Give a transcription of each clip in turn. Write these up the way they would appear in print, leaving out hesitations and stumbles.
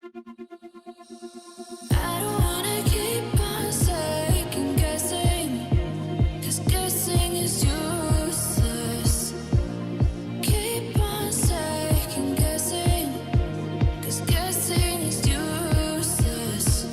I don't wanna keep on second guessing, 'cause guessing is useless. Keep on second guessing, 'cause guessing is useless.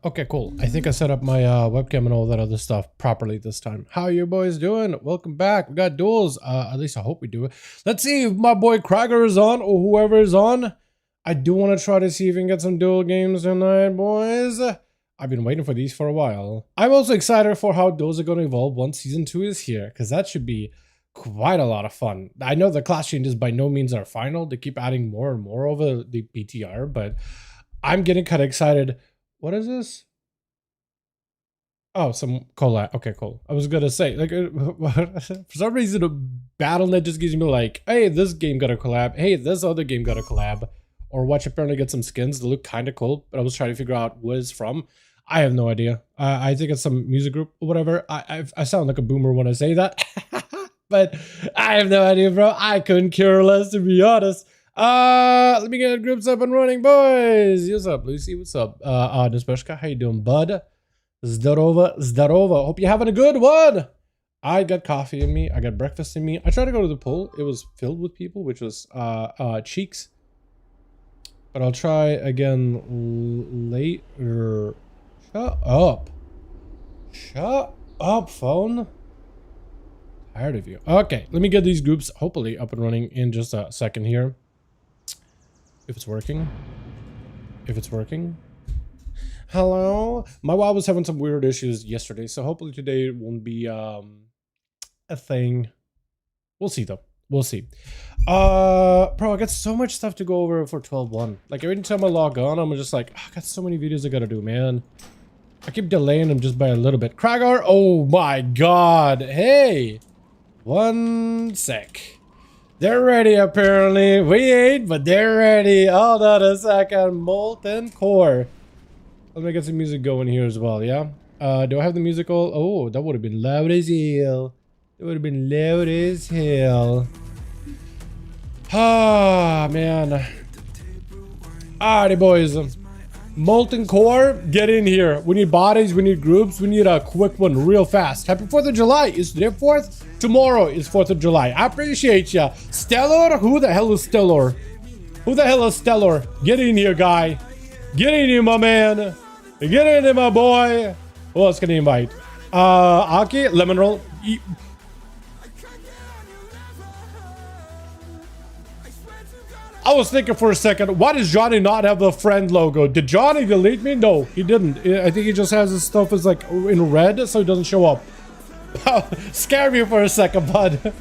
Okay, cool. I think I set up my webcam and all that other stuff properly this time. How you boys doing? Welcome back. We got duels. At least I hope we do. Let's see if my boy Krager is on or whoever is on. I do want to try to see if we can get some duel games tonight, boys. I've been waiting for these for a while. I'm also excited for how duels are going to evolve once season 2 is here, because that should be quite a lot of fun. I know the class changes by no means are final. They keep adding more and more over the PTR, but I'm getting kind of excited. What is this? Oh, some collab. Okay, cool. I was gonna say, like, for some reason, Battle.net just gives me like, hey, this game got a collab. Hey, this other game got a collab. Or watch apparently get some skins that look kind of cool. But I was trying to figure out what it's from. I have no idea. I think it's some music group or whatever. I sound like a boomer when I say that. But I have no idea, bro. I couldn't care less, to be honest. Let me get groups up and running, boys. What's up, Lucy? What's up? Despeshka, how you doing, bud? Zdarova, Zdarova. Hope you're having a good one. I got coffee in me. I got breakfast in me. I tried to go to the pool. It was filled with people, which was cheeks. But I'll try again later. Shut up. Shut up, phone. Tired of you. Okay, let me get these groups hopefully up and running in just a second here. If it's working. If it's working. Hello? My WoW was having some weird issues yesterday, so hopefully today won't be a thing. We'll see though. We'll see. Bro, I got so much stuff to go over for 12.1. Like every time I log on, I'm just like, oh, I got so many videos I gotta do, man. I keep delaying them just by a little bit. Kragar, oh my god. Hey. One sec. They're ready, apparently. We ain't, but they're ready. Hold on a second. Molten Core. Let me get some music going here as well, yeah? Do I have the musical? Oh, that would have been loud as hell. It would have been loud as hell. Ah, man. Alrighty, boys. Molten Core, get in here. We need bodies, we need groups, we need a quick one real fast. Happy 4th of July. Is today 4th? Tomorrow is 4th of July. I appreciate ya. Stellar? Who the hell is Stellar? Who the hell is Stellar? Get in here, guy. Get in here, my man. Get in here, my boy. Who else can I invite? Aki, lemon roll. I was thinking for a second, why does Johnny not have the friend logo? Did Johnny delete me? No, he didn't. I think he just has his stuff as like in red, so it doesn't show up. Scared me for a second, bud.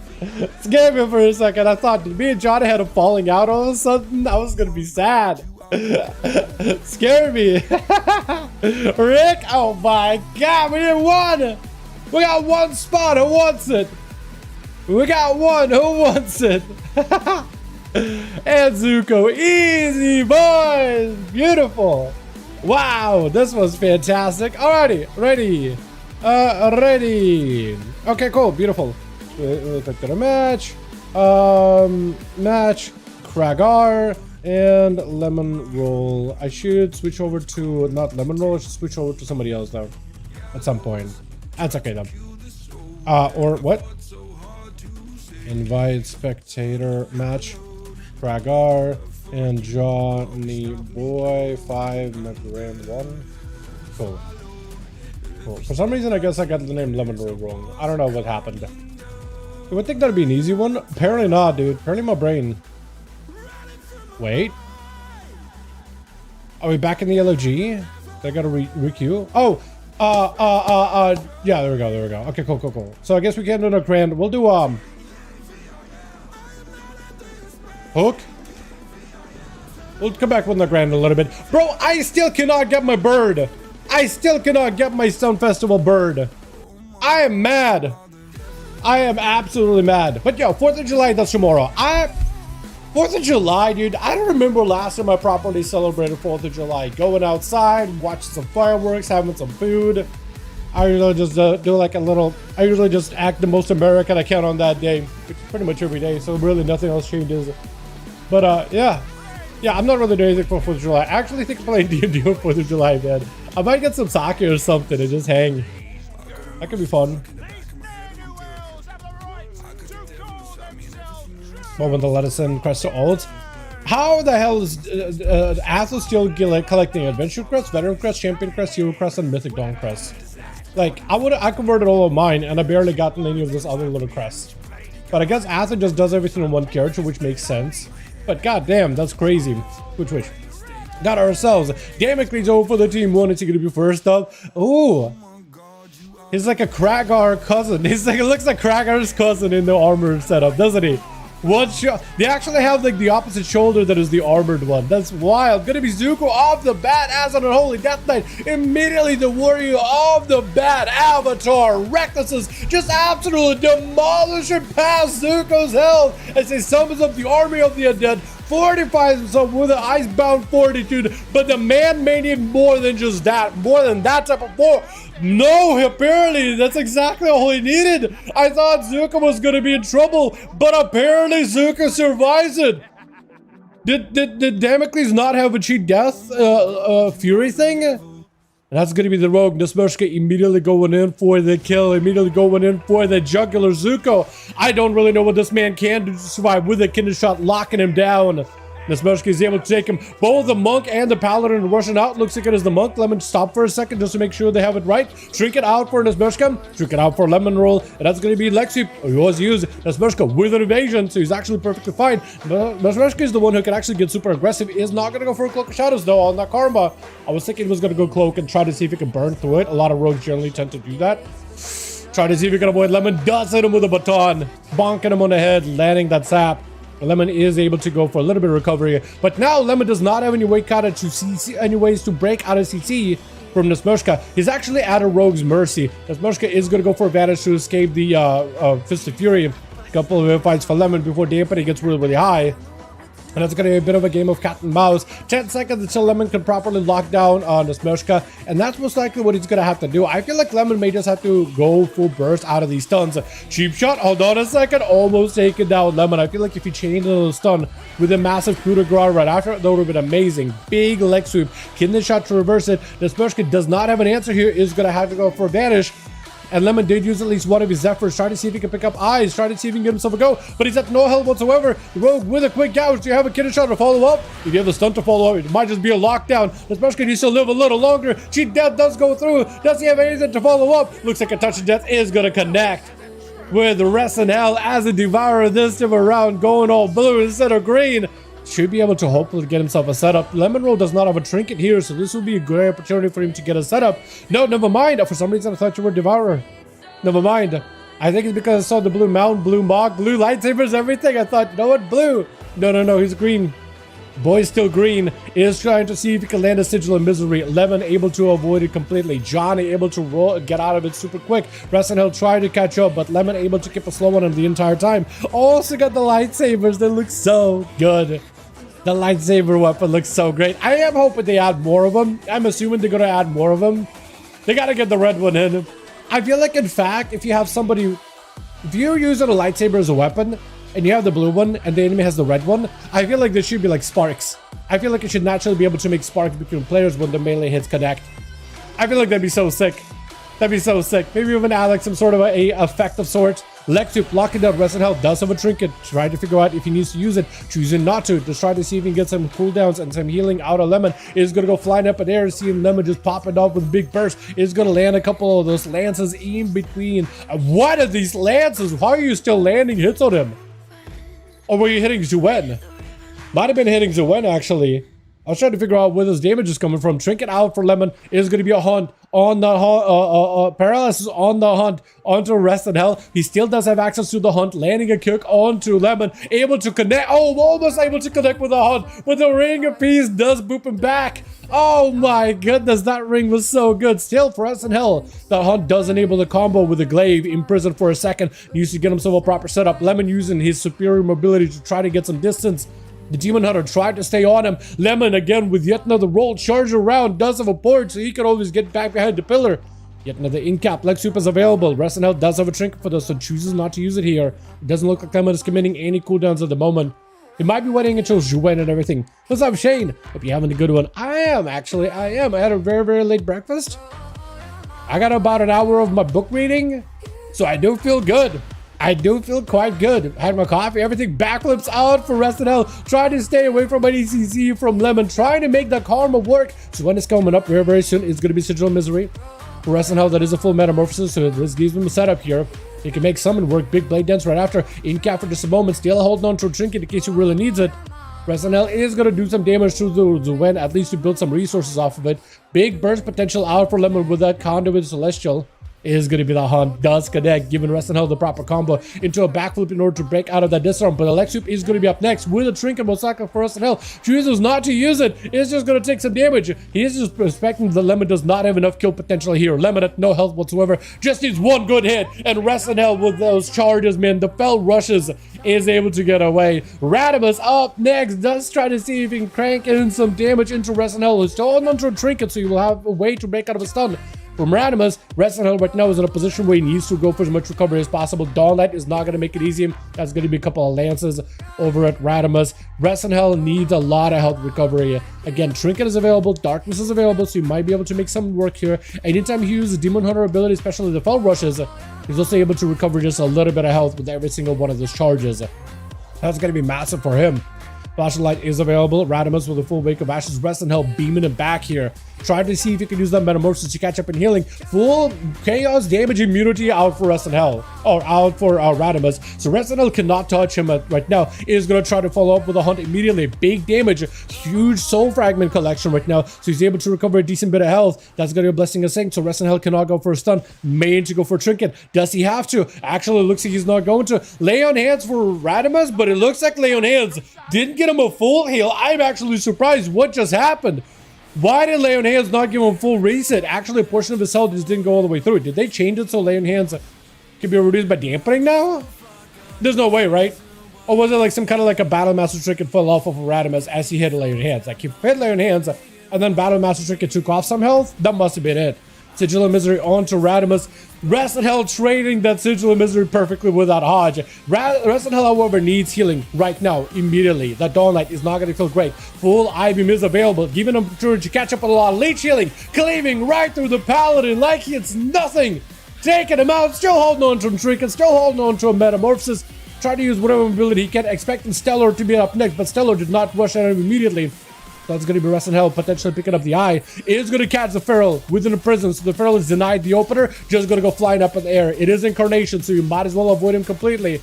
Scared me for a second. I thought me and Johnny had a falling out all of a sudden. I was gonna be sad. Scared me. Rick, oh my god, we did one. We got one spot. Who wants it? We got one. Who wants it? And Zuko, easy boys, beautiful. Wow, this was fantastic. Alrighty, ready, ready. Okay, cool, beautiful. We'll click to the match, match, Kragar, and lemon roll. I should switch over to not lemon roll. I should switch over to somebody else though, at some point. That's okay though. Or what? Invite spectator match. Kragar and Johnny Boy 5 McGram 1. Cool. Cool. For some reason, I guess I got the name Lemon Roll wrong. I don't know what happened. You would think that'd be an easy one. Apparently not, dude. Apparently my brain. Wait. Are we back in the LOG? I gotta re-queue. Oh, yeah, there we go, there we go. Okay, cool, cool, cool. So I guess we can't do no grand. We'll do, Hook. We'll come back with the grand a little bit. Bro, I still cannot get my bird. I still cannot get my Stone Festival bird. I am mad. I am absolutely mad. But yo, 4th of July, that's tomorrow. 4th of July, dude. I don't remember last time I properly celebrated 4th of July. Going outside, watching some fireworks, having some food. I usually just do like a little, I usually just act the most American I can on that day. Which is pretty much every day, so really nothing else changes. But yeah. Yeah, I'm not really doing anything for 4th of July. I actually think I'm playing D&D on 4th of July, man. I might get some sake or something and just hang. That could be fun. Moment to let us in crest to alt. How the hell is ASUS still collecting adventure crests, veteran crests, champion crests, hero crests, and mythic dawn crests? Like, I converted all of mine and I barely gotten any of this other little crest. But I guess ASUS just does everything in one character, which makes sense. But goddamn, that's crazy. Which. Got ourselves. Damocles over for the team one. Is he gonna be first up? Ooh. He's like a Kragar cousin. He's like, it looks like Kragar's cousin in the armored setup, doesn't he? One shot. They actually have like the opposite shoulder that is the armored one. That's wild. Gonna be Zuko off the bat as on a Holy Death Knight. Immediately the warrior of the bat avatar. Recklessness just absolutely demolishing past Zuko's health as he summons up the army of the undead. Fortifies himself with an icebound fortitude, but the man may need more than just that, more than that type of war. No, apparently that's exactly all he needed. I thought Zuko was gonna be in trouble, but apparently Zuko survives it. Did Damocles not have a cheat death fury thing? That's gonna be the rogue. Nesmershka immediately going in for the kill, immediately going in for the jugular Zuko. I don't really know what this man can do to survive with a kidney shot locking him down. Nesmershka is able to take him. Both the monk and the paladin are rushing out. Looks like it is the monk. Lemon stop for a second just to make sure they have it right. Shrink it out for Nesmershka. Shrink it out for Lemon Roll. And that's going to be Lexi. He was used Nesmershka with an evasion, so he's actually perfectly fine. Nesmershka is the one who can actually get super aggressive. He is not going to go for a Cloak of Shadows though on that Karma. I was thinking he was going to go Cloak and try to see if he can burn through it. A lot of rogues generally tend to do that. Try to see if he can avoid Lemon. Does hit him with a baton. Bonking him on the head, landing that sap. Lemon is able to go for a little bit of recovery, but now Lemon does not have any way out of CC, any ways to break out of CC from Nesmershka. He's actually at a Rogue's Mercy. Nesmershka is going to go for advantage to escape the Fist of Fury. A couple of fights for Lemon before dampening gets really, really high. And it's going to be a bit of a game of cat and mouse. 10 seconds until Lemon can properly lock down on the Smurshka. And that's most likely what he's going to have to do. I feel like Lemon may just have to go full burst out of these stuns. Cheap shot. Hold on a second. Almost taken down Lemon. I feel like if he chained a stun with a massive coup de grace right after, that would have been amazing. Big leg sweep. Can the shot to reverse it? The Smurshka does not have an answer here. Is going to have to go for a vanish. And Lemon did use at least one of his efforts, trying to see if he can pick up eyes, trying to see if he can get himself a go, but he's at no health whatsoever. The Rogue with a quick gouge. Do you have a kidney shot to follow up? You have the stunt to follow up. It might just be a lockdown. The Smurshka needs to live a little longer. Cheat death does go through. Does he have anything to follow up? Looks like a touch of death is going to connect with the rest in hell as a devourer this time around, going all blue instead of green. Should be able to hopefully get himself a setup. Lemon Roll does not have a trinket here, so this will be a great opportunity for him to get a setup. No, never mind. For some reason, I thought you were devourer. Never mind. I think it's because I saw the blue mountain, blue mog, blue lightsabers, everything. I thought, you know what, blue. No, he's green. Boy's still green. Is trying to see if he can land a sigil of misery. Lemon able to avoid it completely. Johnny able to roll, get out of it super quick. Rest and Hill trying to catch up, but Lemon able to keep a slow on him the entire time. Also got the lightsabers that look so good. The lightsaber weapon looks so great. I am hoping they add more of them. I'm assuming they're going to add more of them. They got to get the red one in. I feel like, in fact, if you have somebody, if you're using a lightsaber as a weapon and you have the blue one and the enemy has the red one, I feel like there should be like sparks. I feel like it should naturally be able to make sparks between players when the melee hits connect. I feel like that'd be so sick. That'd be so sick. Maybe even add like some sort of a effect of sorts. Lectup locking down Rest in Hell does have a trinket. Try to figure out if he needs to use it. Choosing not to. Just try to see if he can get some cooldowns and some healing out of Lemon. Is going to go flying up in the air. Seeing Lemon just popping off with a big burst. Is going to land a couple of those lances in between. What are these lances? Why are you still landing hits on him? Or were you hitting Zuen? Might have been hitting Zuen actually. I was trying to figure out where this damage is coming from. Trinket out for Lemon. Is going to be a hunt on the hunt. Paralysis on the hunt onto Rest in Hell. He still does have access to the hunt. Landing a kick onto Lemon. Able to connect. Oh, almost able to connect with the hunt. But the ring of peace does boop him back. Oh my goodness, that ring was so good. Still for Rest in Hell, the hunt does enable the combo with the glaive. Imprisoned for a second. Needs to get himself a proper setup. Lemon using his superior mobility to try to get some distance. The Demon Hunter tried to stay on him. Lemon again with yet another roll. Charge around. Does have a port, so he can always get back behind the pillar. Yet another in-cap. Leg Soup is available. Rest in Hell does have a trinket for this, so chooses not to use it here. It doesn't look like Lemon is committing any cooldowns at the moment. He might be waiting until Zuen and everything. What's up, Shane? Hope you're having a good one. I am, actually. I am. I had a very, very late breakfast. I got about an hour of my book reading, so I do feel good. I do feel quite good. Had my coffee, everything. Backflips out for Rest in Hell. Trying to stay away from an ECC from Lemon. Trying to make the karma work. So when it's coming up very, very soon, it's going to be Sigil of Misery. For Rest in Hell, that is a full metamorphosis. So this gives him a setup here. He can make summon work. Big blade dance right after. In cap for just a moment. Still holding on to a trinket in case he really needs it. Rest in Hell is going to do some damage to the Zuen. At least to build some resources off of it. Big burst potential out for Lemon with that Conduit Celestial. Is going to be the hunt. Does connect, giving Rest in Hell the proper combo into a backflip in order to break out of that disarm. But Alexup is going to be up next with a trinket Mosaka for Rest in Hell. Chooses not to use it. It's just going to take some damage. He is just expecting the Lemon does not have enough kill potential here. Lemon at no health whatsoever. Just needs one good hit. And Rest in Hell with those charges, man. The fell rushes is able to get away. Radimus up next. Does try to see if he can crank in some damage into Rest in Hell. He's still holding onto a trinket, so he will have a way to break out of a stun. From Radimus, Rest in Hell right now is in a position where he needs to go for as much recovery as possible. Dawnlight is not going to make it easy. That's going to be a couple of lances over at Radimus. Rest in Hell needs a lot of health recovery. Again, Trinket is available, Darkness is available, so you might be able to make some work here. Anytime he uses Demon Hunter ability, especially the Fell Rushes, he's also able to recover just a little bit of health with every single one of those charges. That's going to be massive for him. Flashing Light is available. Radimus with a full wake of ashes. Rest in Hell beaming him back here. Trying to see if he can use that metamorphosis to catch up in healing. Full chaos damage immunity out for Rest in Hell. Or out for Radimus. So Rest in Hell cannot touch him right now. He is going to try to follow up with a hunt immediately. Big damage. Huge soul fragment collection right now. So he's able to recover a decent bit of health. That's going to be a blessing of Saint. So Rest in Hell cannot go for a stun. May to go for a trinket. Does he have to? Actually, it looks like he's not going to. Lay on hands for Radimus, but it looks like Lay on hands didn't get him a full heal. I'm actually surprised what just happened. Why did Lay on Hands not give him full reset? Actually, a portion of his health just didn't go all the way through. Did they change it so Lay on Hands can be reduced by dampening now? There's no way, right? Or was it like some kind of like a Battle Master trick and fell off of Radimus as he hit Layered Hands? Like he hit Layered Hands and then Battle Master trick and took off some health? That must have been it. Sigil of Misery onto Radimus. Rest in Hell trading that Sigil of Misery perfectly without Hodge. Rest in Hell, however, needs healing right now, immediately. That Dawn Light is not going to feel great. Full I-Beam is available, giving him opportunity to catch up on a lot of leech healing, cleaving right through the Paladin like it's nothing. Taking him out, still holding on to him, Trinket, still holding on to a Metamorphosis. Trying to use whatever ability he can, expecting Stellar to be up next, but Stellar did not rush at him immediately. That's going to be Rest in Hell, potentially picking up the eye. Is going to catch the Feral within the prison, so the Feral is denied the opener. Just going to go flying up in the air. It is Incarnation, so you might as well avoid him completely.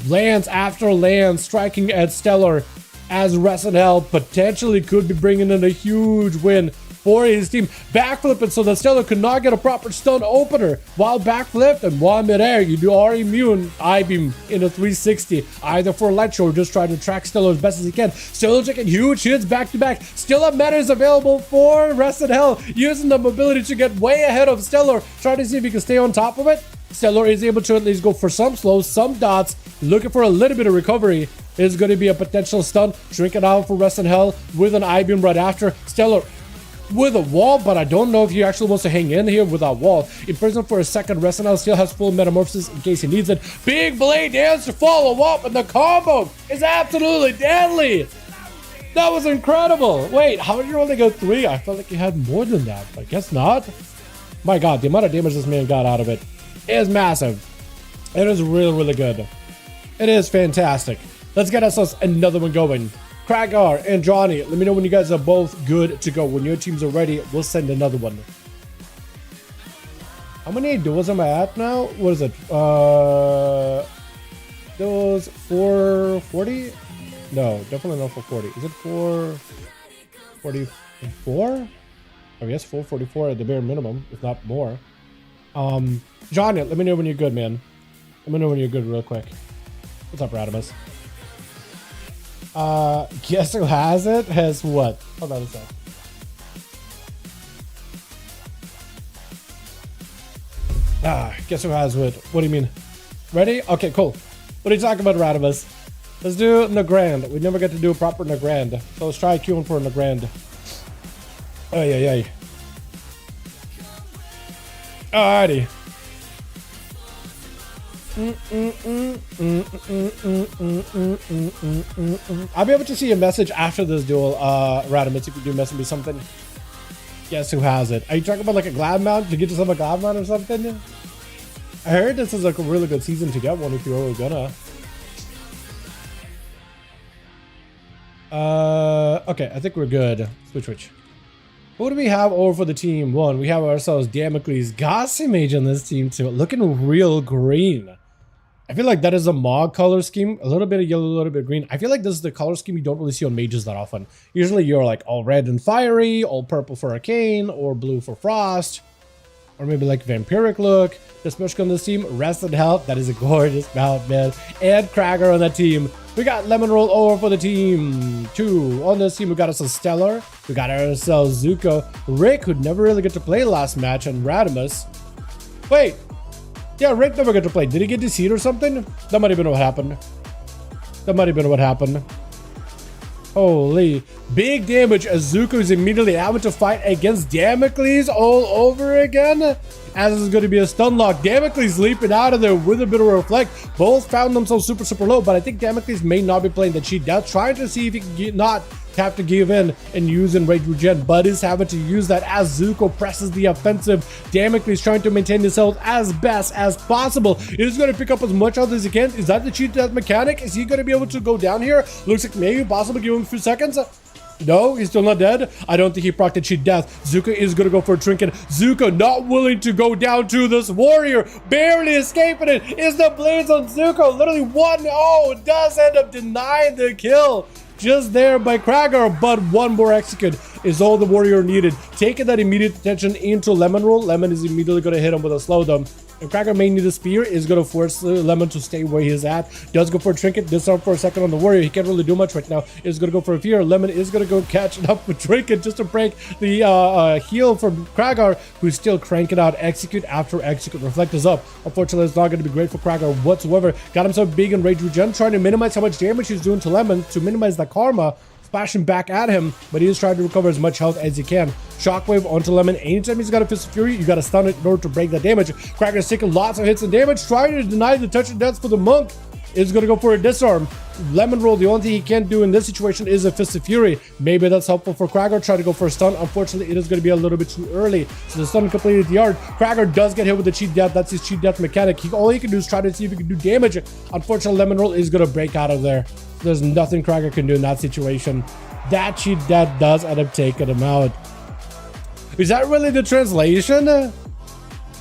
Lands after land, striking at Stellar as Rest in Hell potentially could be bringing in a huge win for his team. Backflipping so that Stellar could not get a proper stun opener. While backflipped and while midair, you are immune. I-Beam in a 360, either for Electro or just try to track Stellar as best as he can. Stellar taking huge hits back to back. Still up meta is available for Rest in Hell, using the mobility to get way ahead of Stellar, trying to see if he can stay on top of it. Stellar is able to at least go for some slows, some dots, looking for a little bit of recovery. Is going to be a potential stun. Drinking out for Rest in Hell with an I-Beam right after. Stellar with a wall, but I don't know if he actually wants to hang in here with that wall. In prison for a second, Rest in Hell still has full Metamorphosis in case he needs it. Big Blade Dance to follow up, and the combo is absolutely deadly. That was incredible. Wait, how did you only go 3? I felt like you had more than that, but I guess not. My god, the amount of damage this man got out of it is massive. It is really, really good. It is fantastic. Let's get ourselves another one going. Kragar and Johnny, let me know when you guys are both good to go. When your teams are ready, we'll send another one. How many duels am I at now? What is it? Duels 440? No, definitely not 440. Is it 444? I guess 444 at the bare minimum, if not more. Johnny, let me know when you're good, man. Let me know when you're good real quick. What's up, Radimus? Guess who has it? Has what? Hold on a sec. Guess who has what? What do you mean? Ready? Okay, cool. What are you talking about, Radimus? Let's do Nagrand. We never get to do a proper Nagrand. So let's try queuing for a Nagrand. Oh, yeah. Alrighty. I'll be able to see a message after this duel, Radimus, if you do message me something. Guess who has it? Are you talking about like a glad mount? To get yourself a glad mount or something? I heard this is like a really good season to get one if you're really gonna. Okay, I think we're good. Switch. Who do we have over for the team? One, we have ourselves Damocles Gossy Mage on this team too, looking real green. I feel like that is a mod color scheme. A little bit of yellow, a little bit of green. I feel like this is the color scheme you don't really see on mages that often. Usually you're like all red and fiery, all purple for arcane, or blue for frost. Or maybe like vampiric look. This Mushka on this team, Rest in Hell. That is a gorgeous mount, man. And Kragar on that team. We got Lemon Roll over for the team. 2. On this team, we got ourselves Stellar. We got ourselves Zuko. Rick, who'd never really get to play last match, and Radimus. Wait. Yeah, Rick never got to play. Did he get DC'd or something? That might have been what happened. Holy. Big damage as Zuko is immediately able to fight against Damocles all over again. As this is going to be a stun lock. Damocles leaping out of there with a bit of a reflect. Both found themselves super low, but I think Damocles may not be playing the cheat death, trying to see if he can not have to give in and use Enrage Regen, but is having to use that as Zuko presses the offensive. Damocles trying to maintain his health as best as possible. He's going to pick up as much health as he can. Is that the cheat death mechanic? Is he going to be able to go down here? Looks like maybe possibly give him a few seconds. No, he's still not dead. I don't think he procced a cheat death. Zuko is going to go for a trinket. Zuko not willing to go down to this warrior. Barely escaping it. Is the blades on Zuko. Literally 1-0. Does end up denying the kill. Just there by Kragar, but one more execute is all the warrior needed. Taking that immediate attention into Lemon Roll. Lemon is immediately going to hit him with a slow down. And Cracker may need a spear, is going to force Lemon to stay where he is at. Does go for a trinket, disarm for a second on the warrior. He can't really do much right now. Is going to go for a fear. Lemon is going to go catch it up with trinket just to break the heal from Kragar, who's still cranking out execute after execute. Reflect is up. Unfortunately, it's not going to be great for Kragar whatsoever. Got himself big and rage regen, trying to minimize how much damage he's doing to Lemon to minimize the karma. Splashing back at him, but he is trying to recover as much health as he can. Shockwave onto Lemon. Anytime he's got a Fist of Fury, you got to stun it in order to break that damage. Cracker's taking lots of hits and damage, trying to deny the touch of death for the monk. Is going to go for a disarm. Lemon roll, the only thing he can't do in this situation is a Fist of Fury. Maybe that's helpful for Kragar. Try to go for a stun. Unfortunately, it is going to be a little bit too early. So the stun completed the yard. Kragar does get hit with the cheat death. That's his cheat death mechanic. All he can do is try to see if he can do damage. Unfortunately, Lemon roll is going to break out of there. There's nothing Kragar can do in that situation. That cheat death does end up taking him out. Is that really the translation?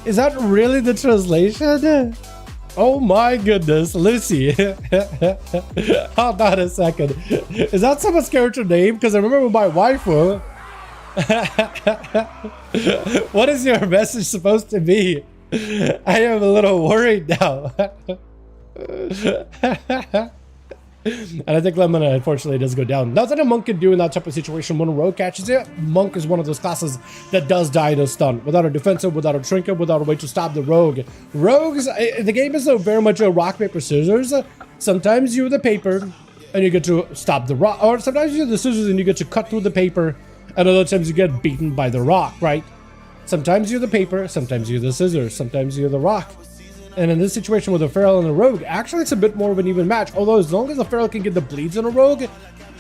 Is that really the translation? Oh my goodness, Lucy. Hold on a second. Is that someone's character name? Because I remember my waifu. What is your message supposed to be? I am a little worried now. And I think Lemon unfortunately does go down. Nothing a monk can do in that type of situation. When a rogue catches it, monk is one of those classes that does die in a stun. Without a defensive, without a trinket, without a way to stop the rogue. Rogues, the game is very much a rock, paper, scissors. Sometimes you're the paper and you get to stop the rock. Or sometimes you're the scissors and you get to cut through the paper. And other times you get beaten by the rock, right? Sometimes you're the paper, sometimes you're the scissors, sometimes you're the rock. And in this situation with a Feral and a Rogue, actually it's a bit more of an even match. Although as long as the Feral can get the bleeds on a Rogue,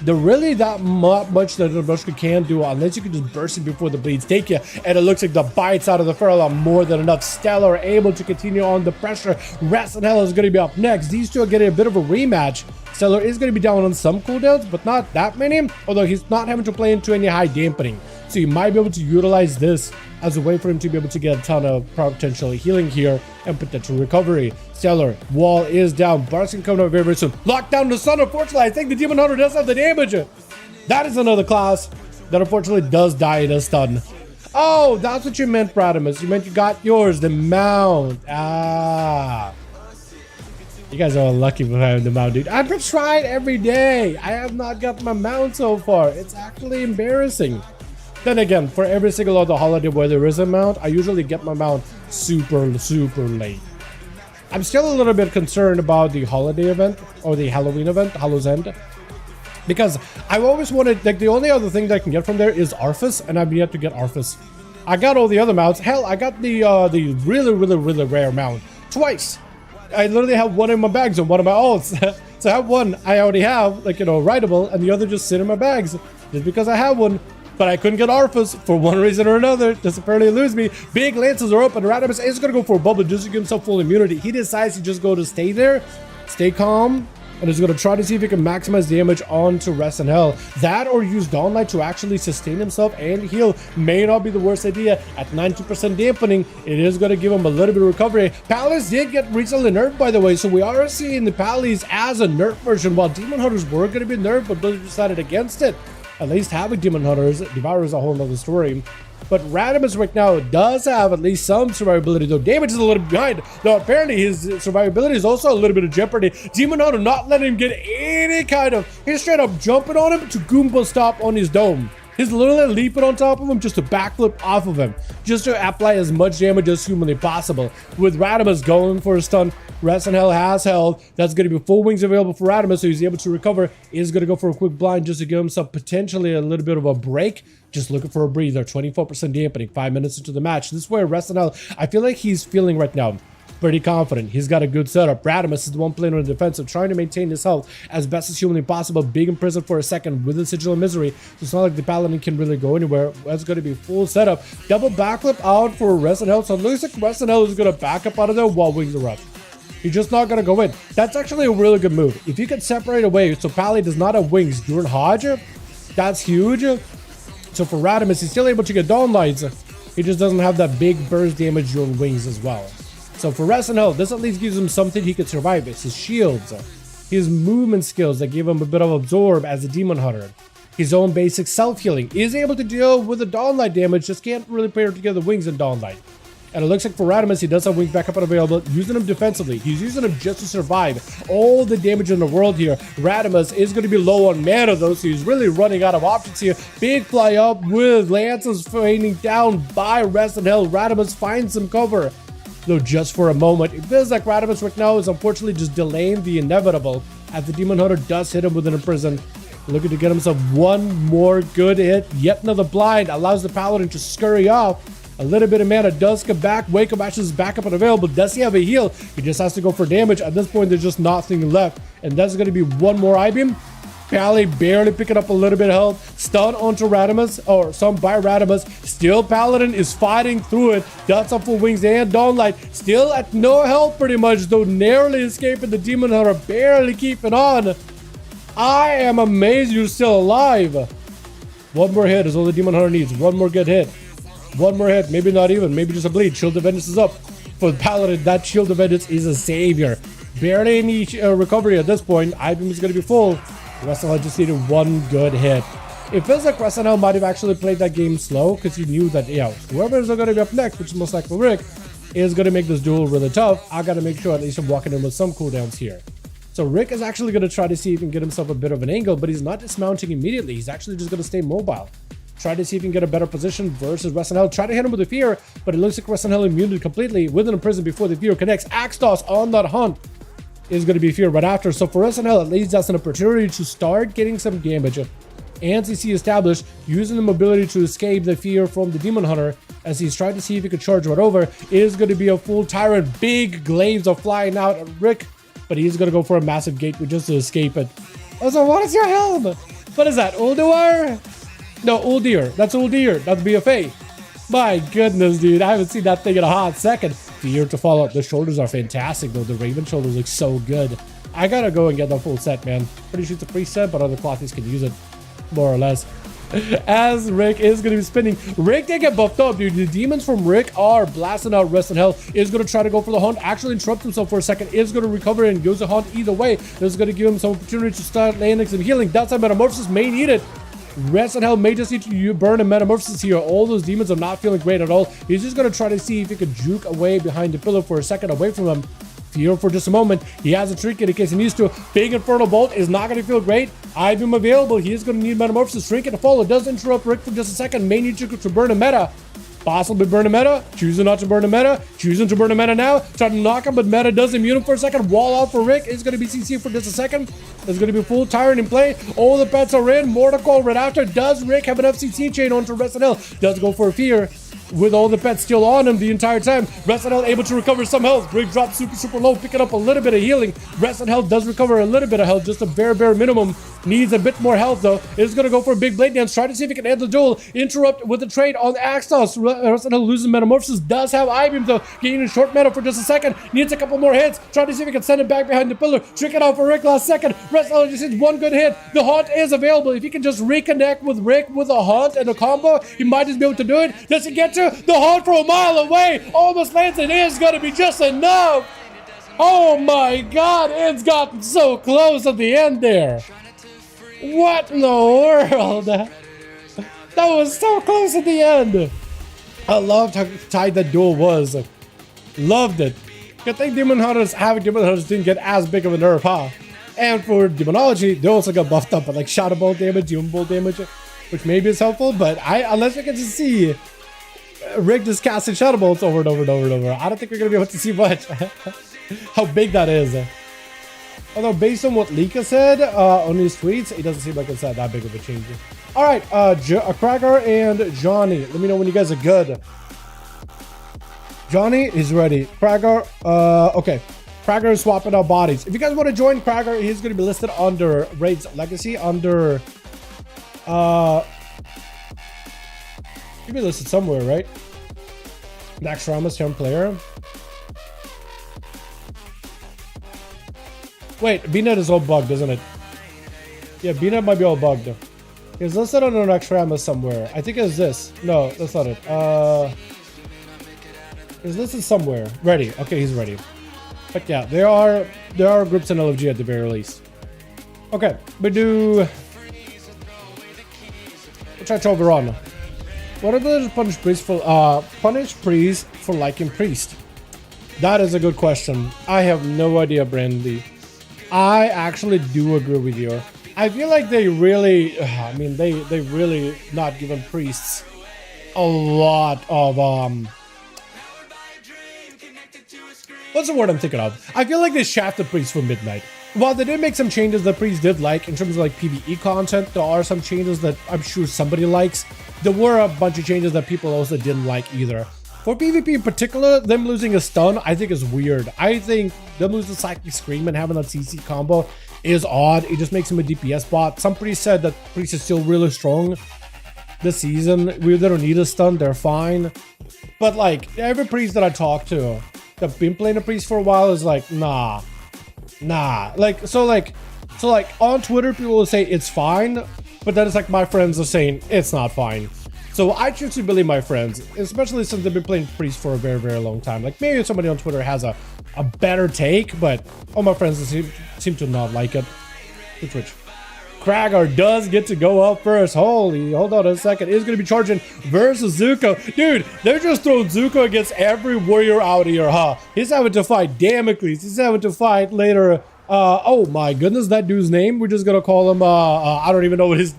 there really that much that Nebraska can do unless you can just burst it before the bleeds take you. And it looks like the bites out of the Feral are more than enough. Stellar are able to continue on the pressure. Rest and Hell is going to be up next. These two are getting a bit of a rematch. Stellar is going to be down on some cooldowns, but not that many. Although he's not having to play into any high dampening. So you might be able to utilize this as a way for him to be able to get a ton of potential healing here and potential recovery. Stellar, wall is down. Bars can come out very, very soon. Lock down the sun. Unfortunately, I think the Demon Hunter does have the damage. That is another class that unfortunately does die in a stun. Oh, that's what you meant, Bradimus. You meant you got yours, the mount. Ah. You guys are lucky for having the mount, dude. I've been trying every day. I have not got my mount so far. It's actually embarrassing. Then again, for every single other holiday where there is a mount, I usually get my mount super, super late. I'm still a little bit concerned about the holiday event or the Halloween event, Hallow's End, because I've always wanted, like, the only other thing that I can get from there is Arthas, and I've yet to get Arthas. I got all the other mounts. Hell, I got the really rare mount twice. I literally have one in my bags and one of my ults. So I have one I already have, like, you know, writable, and the other just sit in my bags just because I have one. But I couldn't get Arthas for one reason or another. Just apparently lose me. Big lances are up, and Radimus is going to go for a bubble just to give himself full immunity. He decides to just go to stay there, stay calm, and is going to try to see if he can maximize damage onto Rest in Hell. That or use Dawnlight to actually sustain himself and heal may not be the worst idea. At 90% dampening, it is going to give him a little bit of recovery. Pallies did get recently nerfed, by the way, so we are seeing the Pallies as a nerf version, while Demon Hunters were going to be nerfed, but Blizzard decided against it. At least having Demon Hunters, Devour is a whole nother story. But Radimus right now does have at least some survivability, though damage is a little bit behind. Though apparently his survivability is also a little bit of jeopardy. Demon Hunter not letting him get any kind of... He's straight up jumping on him to Goomba stop on his dome. He's literally leaping on top of him just to backflip off of him, just to apply as much damage as humanly possible. With Radimus going for a stun, Rest in Hell has held. That's going to be full wings available for Radimus, so he's able to recover. Is going to go for a quick blind just to give himself potentially a little bit of a break. Just looking for a breather. 24% dampening, 5 minutes into the match. This is where Rest in Hell, I feel like he's feeling right now pretty confident. He's got a good setup. Radimus is the one playing on the defensive, trying to maintain his health as best as humanly possible. Big imprisoned for a second with the Sigil of Misery. So it's not like the Paladin can really go anywhere. That's going to be full setup. Double backflip out for Rest in Hell. So it looks like Rest in Hell is going to back up out of there while wings are up. He's just not going to go in. That's actually a really good move. If you can separate away so Pally does not have wings during Hodge, that's huge. So for Radimus, he's still able to get Dawn Lights. He just doesn't have that big burst damage during wings as well. So for Rest in Hell, this at least gives him something he could survive. It's his shields, his movement skills that give him a bit of absorb as a Demon Hunter. His own basic self-healing. He is able to deal with the Dawnlight damage, just can't really pair together wings and Dawnlight. And it looks like for Radimus, he does have wings back up and available, using them defensively. He's using them just to survive all the damage in the world here. Radimus is going to be low on mana though, so he's really running out of options here. Big fly up with Lances fading down by Resident Hill. Radimus finds some cover, though just for a moment. It feels like Radimus right now is unfortunately just delaying the inevitable as the Demon Hunter does hit him with an imprison. Looking to get himself one more good hit. Yet another blind allows the Paladin to scurry off. A little bit of mana does come back. Wake Up Ashes is back up and available. Does he have a heal? He just has to go for damage. At this point, there's just nothing left. And that's going to be one more I-beam. Pally barely picking up a little bit of health. Stun onto Radimus, or some by Radimus. Still Paladin is fighting through it. Dots up for wings and Dawnlight. Still at no health pretty much, though narrowly escaping the Demon Hunter. Barely keeping on. I am amazed you're still alive. One more hit is all the Demon Hunter needs. One more good hit. One more hit. Maybe not even. Maybe just a bleed. Shield of Vengeance is up. For the Paladin, that Shield of Vengeance is a savior. Barely any recovery at this point. I-beam is going to be full. Resident Hill just needed one good hit. It feels like Resident Hill might have actually played that game slow because he knew that, whoever is going to be up next, which is most likely Rick, is going to make this duel really tough. I got to make sure at least I'm walking in with some cooldowns here. So Rick is actually going to try to see if he can get himself a bit of an angle, but he's not dismounting immediately. He's actually just going to stay mobile. Try to see if he can get a better position versus Resident Hill. Try to hit him with a fear, but it looks like Resident Hill immuned completely with an imprison before the fear connects. Axe Toss on that hunt is going to be fear right after. So for Resident Hill, at least that's an opportunity to start getting some damage and CC established, using the mobility to escape the fear from the Demon Hunter as he's trying to see if he could charge right over. It is going to be a full Tyrant. Big glaives are flying out at Rick, but he's going to go for a massive gateway just to escape it. Also, what is your helm? What is that? Ulduar? No, Uldir. That's Uldir. That's BFA. My goodness, dude. I haven't seen that thing in a hot second. Fear to follow up. The shoulders are fantastic, though. The Raven shoulders look so good. I gotta go and get the full set, man. Pretty sure it's a preset, but other clothies can use it, more or less. As Rick is going to be spinning. Rick did get buffed up, dude. The demons from Rick are blasting out Resident Hill. Is going to try to go for the hunt. Actually interrupt himself for a second. Is going to recover and goes to hunt either way. This is going to give him some opportunity to start landing some healing. That's how Metamorphosis may need it. Resident Hill may just need to burn a Metamorphosis here. All those demons are not feeling great at all. He's just going to try to see if he could juke away behind the pillar for a second away from him. Fear for just a moment. He has a trinket in case he needs to. Big Infernal Bolt is not going to feel great. I-beam available. He is going to need Metamorphosis. Trinket to follow. Does interrupt Rick for just a second. May need to burn a meta. Possibly burn a meta. Choosing not to burn a meta. Choosing to burn a meta now. Trying to knock him, but meta does immune him for a second. Wall out for Rick. Is going to be CC for just a second. There's going to be full Tyrant in play. All the pets are in. More to call right after. Does Rick have enough CC chain onto Resident Hill? Does go for a fear. With all the pets still on him the entire time. Resident Hill able to recover some health. Rick drops super low, picking up a little bit of healing. Resident Hill does recover a little bit of health, just a bare minimum. Needs a bit more health though. Is going to go for a big blade dance. Try to see if he can end the duel. Interrupt with the trade on Axe Toss. Resident Hill loses Metamorphosis. Does have I-beam though. Gaining a short mana for just a second. Needs a couple more hits. Try to see if he can send it back behind the pillar. Trick it out for Rick last second. Resident Hill just needs one good hit. The haunt is available. If he can just reconnect with Rick with a haunt and a combo, he might just be able to do it. Does he get to the haunt for a mile away? Almost lands. It is going to be just enough. Oh my god, it's gotten so close at the end there. What in the world? That was so close at the end. I loved how tight that duel was. Loved it. Good thing Demon Hunters didn't get as big of a nerf, huh? And for Demonology, they also got buffed up with like Shadow Bolt damage, Human Bolt damage, which maybe is helpful, but unless we get to see Rick just casting Shadow Bolts over and over, I don't think we're going to be able to see much. How big that is. Although based on what Lika said on his tweets, it doesn't seem like it's that big of a change. All right, Cracker and Johnny, let me know when you guys are good. Johnny is ready. Cracker, okay. Cracker is swapping out bodies. If you guys want to join Cracker, he's going to be listed under Raid's Legacy, under he'll be listed somewhere, right? Max Ramos, young player. Wait, BNet is all bugged, isn't it? Yeah, BNet might be all bugged. It's listed under Max Ramos somewhere. I think it's this. No, that's not it. It's listed somewhere. Ready. Okay, he's ready. But yeah, there are groups in LFG at the very least. Okay, we'll try Toveron. What are the punish priest for liking priest? That is a good question. I have no idea, Brandy. I actually do agree with you. I feel like they really, I mean, they really not given priests a lot of, what's the word I'm thinking of? I feel like they shafted priests for midnight. While they did make some changes that priests did like in terms of like PvE content, there are some changes that I'm sure somebody likes. There were a bunch of changes that people also didn't like either. For PvP in particular, them losing a stun, I think is weird. I think them losing Psychic Scream and having that CC combo is odd. It just makes him a DPS bot. Some priests said that priest is still really strong this season. They don't need a stun, they're fine. But like, every priest that I talk to that's been playing a priest for a while is like, nah. Like, so on Twitter, people will say it's fine, but then it's like my friends are saying it's not fine. So I choose to believe my friends, especially since they've been playing priest for a very, very long time. Like maybe somebody on Twitter has a better take, but all my friends seem to not like it. Twitch. Kragar does get to go up first. Hold on a second. He's going to be charging versus Zuko. Dude, they're just throwing Zuko against every warrior out here, huh? He's having to fight Damocles. He's having to fight later. Oh my goodness, that dude's name. We're just going to call him, I don't even know what his...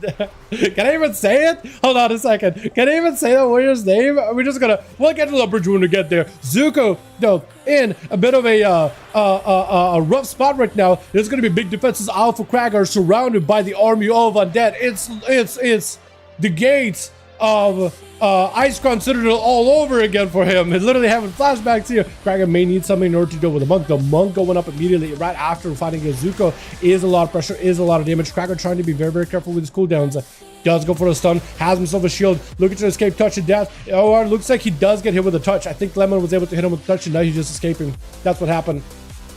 Can I even say it? Hold on a second. Can I even say that warrior's name? We're just going to... We'll get to the bridge when we get there. Zuko, though, in a bit of a rough spot right now. There's going to be big defenses out for Kragar, surrounded by the army of undead. It's the gates of Icecrown Citadel all over again for him. He's literally having flashbacks here. Kragar may need something in order to deal with the monk. The monk going up immediately right after fighting against Zuko is a lot of pressure, is a lot of damage. Kragar trying to be very, very careful with his cooldowns. Does go for the stun, has himself a shield, looking to escape touch of death. Oh, it looks like he does get hit with a touch. I think Lemon was able to hit him with a touch, and now he's just escaping. That's what happened.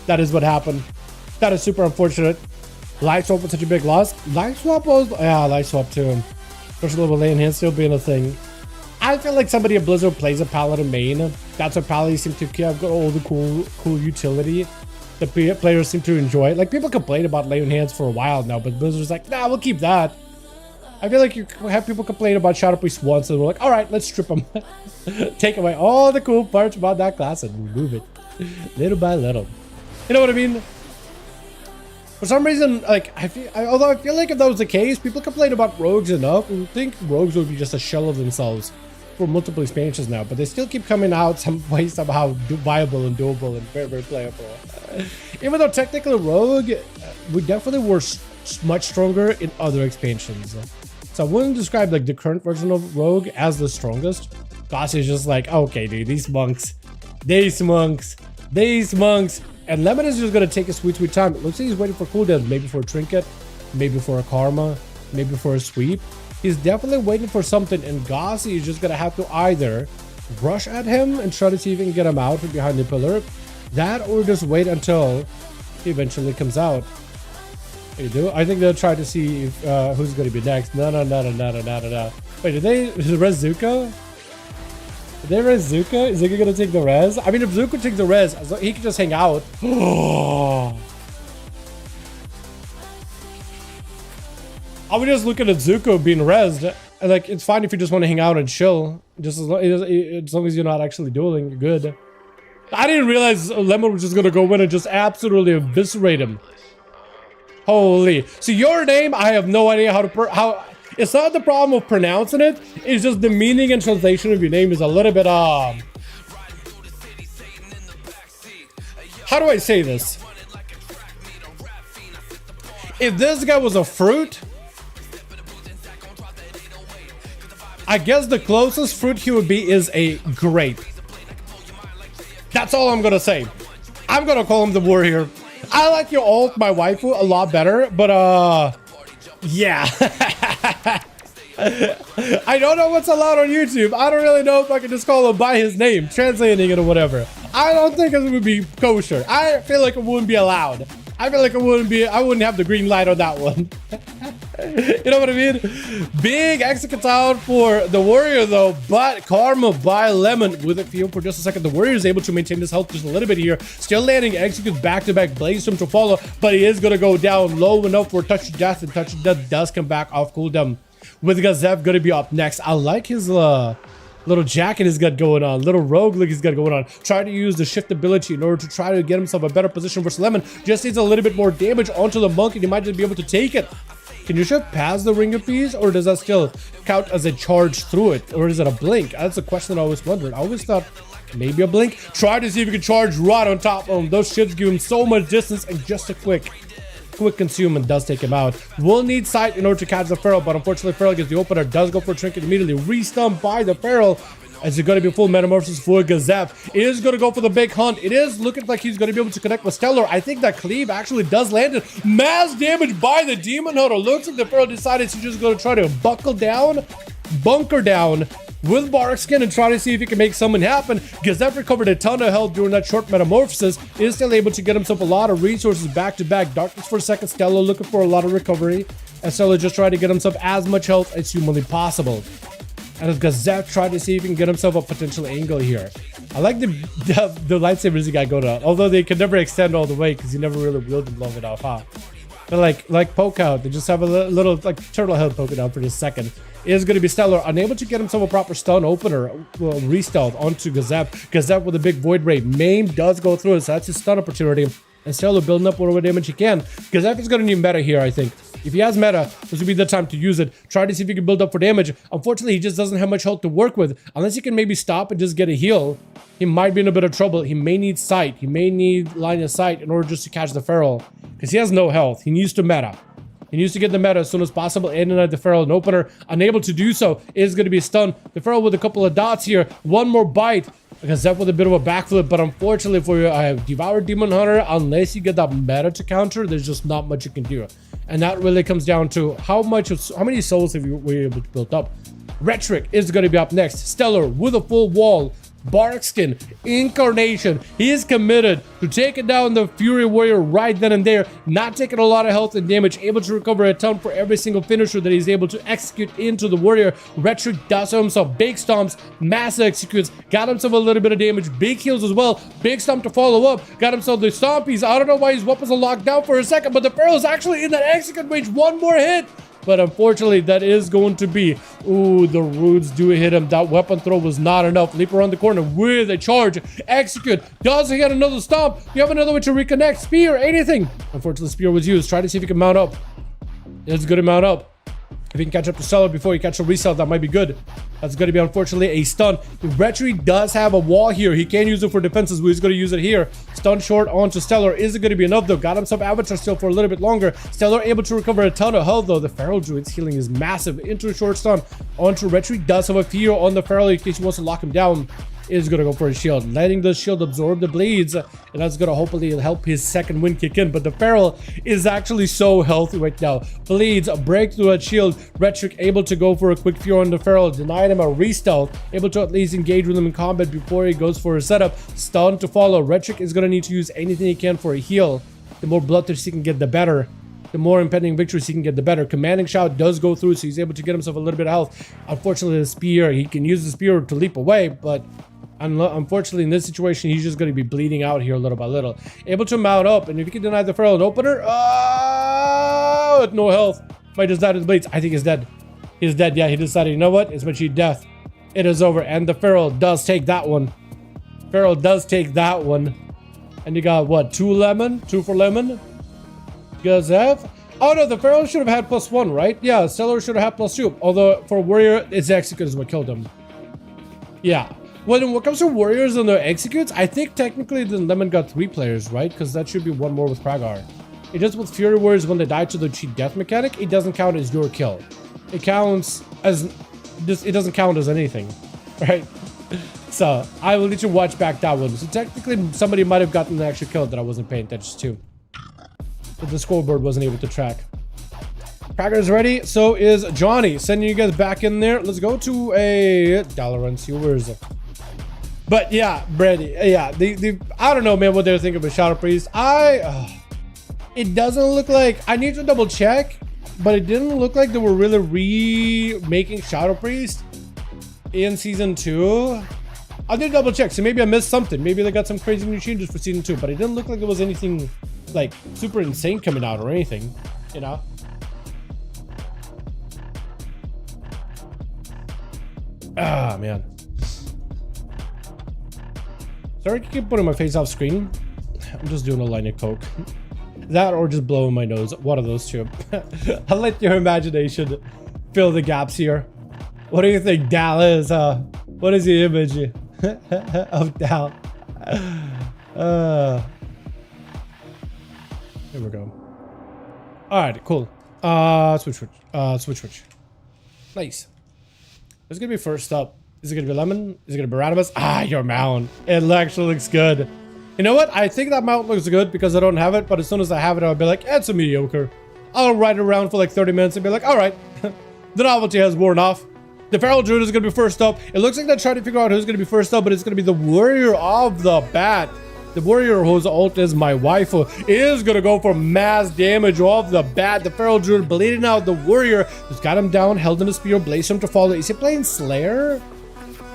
That is what happened. That is super unfortunate. Light swap was such a big loss. Light swap was, yeah, light swap too. Special level lane hand still being a thing. I feel like somebody at Blizzard plays a paladin main. That's what paladins seem to have got all the cool utility that players seem to enjoy. Like people complain about lane hands for a while now, but Blizzard's like, nah, we'll keep that. I feel like you have people complain about Shadow Priest once and we're like, all right, let's strip them. Take away all the cool parts about that class and remove it little by little. You know what I mean? For some reason, like, although I feel like if that was the case, people complain about rogues enough. We would think rogues would be just a shell of themselves for multiple expansions now, but they still keep coming out some way somehow viable and doable and very, very playable. Even though technically rogue, we definitely were much stronger in other expansions. So I wouldn't describe like the current version of rogue as the strongest. Gosh is just like, okay, dude, these monks. And Lemon is just gonna take a sweet time. It looks like he's waiting for cooldowns, maybe for a trinket, maybe for a karma, maybe for a sweep. He's definitely waiting for something, and Gossi is just gonna have to either rush at him and try to see if he can get him out from behind the pillar, that or just wait until he eventually comes out. You do? I think they'll try to see if, who's gonna be next. No. Wait, did they res Zuko? Did they res Zuko? Is Zuko gonna take the res? I mean, if Zuko takes the res, he can just hang out. I was just looking at Zuko being rezzed. And like, it's fine if you just want to hang out and chill. Just as long as you're not actually dueling, you're good. I didn't realize Lemon was just gonna go in and just absolutely eviscerate him. Holy. So your name, I have no idea how it's not the problem of pronouncing it. It's just the meaning and translation of your name is a little bit, how do I say this? If this guy was a fruit, I guess the closest fruit he would be is a grape. That's all I'm gonna say. I'm gonna call him the warrior. I like your alt, my waifu, a lot better, but yeah. I don't know what's allowed on YouTube. I don't really know if I can just call him by his name, translating it or whatever. I don't think it would be kosher. I feel like it wouldn't be allowed. I feel like it wouldn't be, I wouldn't have the green light on that one. You know what I mean? Big execute out for the warrior though, but karma by Lemon with it feel for just a second. The warrior is able to maintain his health just a little bit here. Still landing executes back-to-back Bladestorm to follow, but he is going to go down low enough for touch of death, and touch of death does come back off cooldown. with Gazev gonna be up next. I like his little jacket he's got going on, little rogue look he's got going on. Try to use the shift ability in order to try to get himself a better position versus Lemon. Just needs a little bit more damage onto the monk and he might just be able to take it. Can you shift past the ring of peace, or does that still count as a charge through it, or is it a blink? That's a question I always wondered. I always thought maybe a blink. Try to see if you can charge right on top of him. Those ships give him so much distance, and just a quick consume and does take him out. Will need sight in order to catch the Feral, but unfortunately Feral gets the opener, does go for a trinket immediately, re-stunned by the Feral. Is it going to be full metamorphosis for Gazev? It is going to go for the big hunt. It is looking like he's going to be able to connect with Stellar. I think that cleave actually does land it. Mass damage by the Demon Hunter. Looks like the Feral decided he's just going to try to bunker down with Barkskin and try to see if he can make something happen. Gazev recovered a ton of health during that short metamorphosis. Is still able to get himself a lot of resources back to back. Darkness for a second. Stellar looking for a lot of recovery. And Stellar just trying to get himself as much health as humanly possible. And as Gazev tried to see if he can get himself a potential angle here. I like the lightsabers he got going on. Although they could never extend all the way because he never really wielded them long enough, huh? But like poke out, they just have a little like turtle head poking out for just a second. Is going to be Stellar, unable to get himself a proper stun opener, well, re-stealth onto Gazev. Gazev with a big void ray. Maim does go through it, so that's his stun opportunity. And Stellar building up whatever damage he can. Gazev is going to need meta here, I think. If he has meta, this would be the time to use it. Try to see if he can build up for damage. Unfortunately, he just doesn't have much health to work with. Unless he can maybe stop and just get a heal, he might be in a bit of trouble. He may need sight. He may need line of sight in order just to catch the Feral. Because he has no health. He needs to meta. He needs to get the meta as soon as possible and deny the Feral an opener. Unable to do so is going to be stunned. The Feral with a couple of dots here. One more bite. Gazev with a bit of a backflip, but unfortunately for Devoured Demon Hunter, unless you get that meta to counter, there's just not much you can do. And that really comes down to how many souls have you were able to build up. Rhetoric is going to be up next. Stellar with a full wall. Barkskin, Incarnation. He is committed to taking down the Fury Warrior right then and there. Not taking a lot of health and damage. Able to recover a ton for every single finisher that he's able to execute into the Warrior. Rhetoric does himself big stomps, massive executes. Got himself a little bit of damage. Big heals as well. Big stomp to follow up. Got himself the stompies. I don't know why his weapons are locked down for a second, but the Feral is actually in that execute range. One more hit. But unfortunately, that is going to be... Ooh, the runes do hit him. That weapon throw was not enough. Leap around the corner with a charge. Execute. Does he get another stomp? You have another way to reconnect. Spear, anything. Unfortunately, Spear was used. Try to see if he can mount up. It's good to mount up. If he can catch up to Stellar before he catch a resell, that might be good. That's going to be, unfortunately, a stun. Rhetoric does have a wall here. He can use it for defenses, but he's going to use it here. Stun short onto Stellar. Is it going to be enough, though? Got himself Avatar still for a little bit longer. Stellar able to recover a ton of health, though. The Feral Druid's healing is massive. Into a short stun onto Rhetoric. Does have a fear on the Feral in case he wants to lock him down. Is going to go for a shield, letting the shield absorb the bleeds, and that's going to hopefully help his second win kick in. But the Feral is actually so healthy right now. Bleeds, break through that shield. Rhetoric able to go for a quick fear on the Feral, denied him a re-stealth, able to at least engage with him in combat before he goes for a setup. Stun to follow. Rhetoric is going to need to use anything he can for a heal. The more bloodthirst he can get, the better. The more impending victories he can get, the better. Commanding Shout does go through, so he's able to get himself a little bit of health. Unfortunately, the spear, he can use the spear to leap away, but unfortunately, in this situation, he's just going to be bleeding out here little by little. Able to mount up, and if he can deny the Feral an opener, with no health, might just die to the bleeds. I think he's dead. He's dead. Yeah, he decided, you know what? It's my cheat death. It is over, and the Feral does take that one. Feral does take that one. And you got, what, 2 lemon? 2 for lemon? Gazev? Oh, no, the Feral should have had +1, right? Yeah, Stellar should have had +2. Although, for Warrior, its execute is what killed him. Yeah. When it comes to Warriors and their executes, I think technically the Lemon got 3 players, right? Because that should be 1 more with Kragar. It just with Fury Warriors, when they die to the cheat death mechanic, it doesn't count as your kill. It counts as... it doesn't count as anything, right? So, I will need to watch back that one. So technically, somebody might have gotten an extra kill that I wasn't paying attention to. But the scoreboard wasn't able to track. Cracker's ready, so is Johnny. Sending you guys back in there. Let's go to a Dalaran, see where is it. But yeah, Brady, yeah, I don't know, man, what they're thinking about Shadow Priest. It doesn't look like, I need to double check, but it didn't look like they were really remaking Shadow Priest in season 2. I did double check, so maybe I missed something. Maybe they got some crazy new changes for season 2, but it didn't look like there was anything like super insane coming out or anything, you know? Ah, man. Sorry to keep putting my face off screen. I'm just doing a line of coke. That or just blowing my nose. One of those two. I'll let your imagination fill the gaps here. What do you think Dal is? What is the image of Dal? Here we go. Alright, cool. Switch. Nice. Who's gonna be first up? Is it gonna be Lemon? Is it gonna be Radimus? Ah, your mount. It actually looks good. You know what? I think that mount looks good because I don't have it, but as soon as I have it, I'll be like, it's a mediocre. I'll ride around for like 30 minutes and be like, alright. The novelty has worn off. The Feral Druid is gonna be first up. It looks like they're trying to figure out who's gonna be first up, but it's gonna be the Warrior of the Bat. The Warrior whose ult is my waifu is gonna go for mass damage off the bat. The Feral Druid bleeding out the Warrior who's got him down, held in a spear, blaze him to follow. Is he playing Slayer?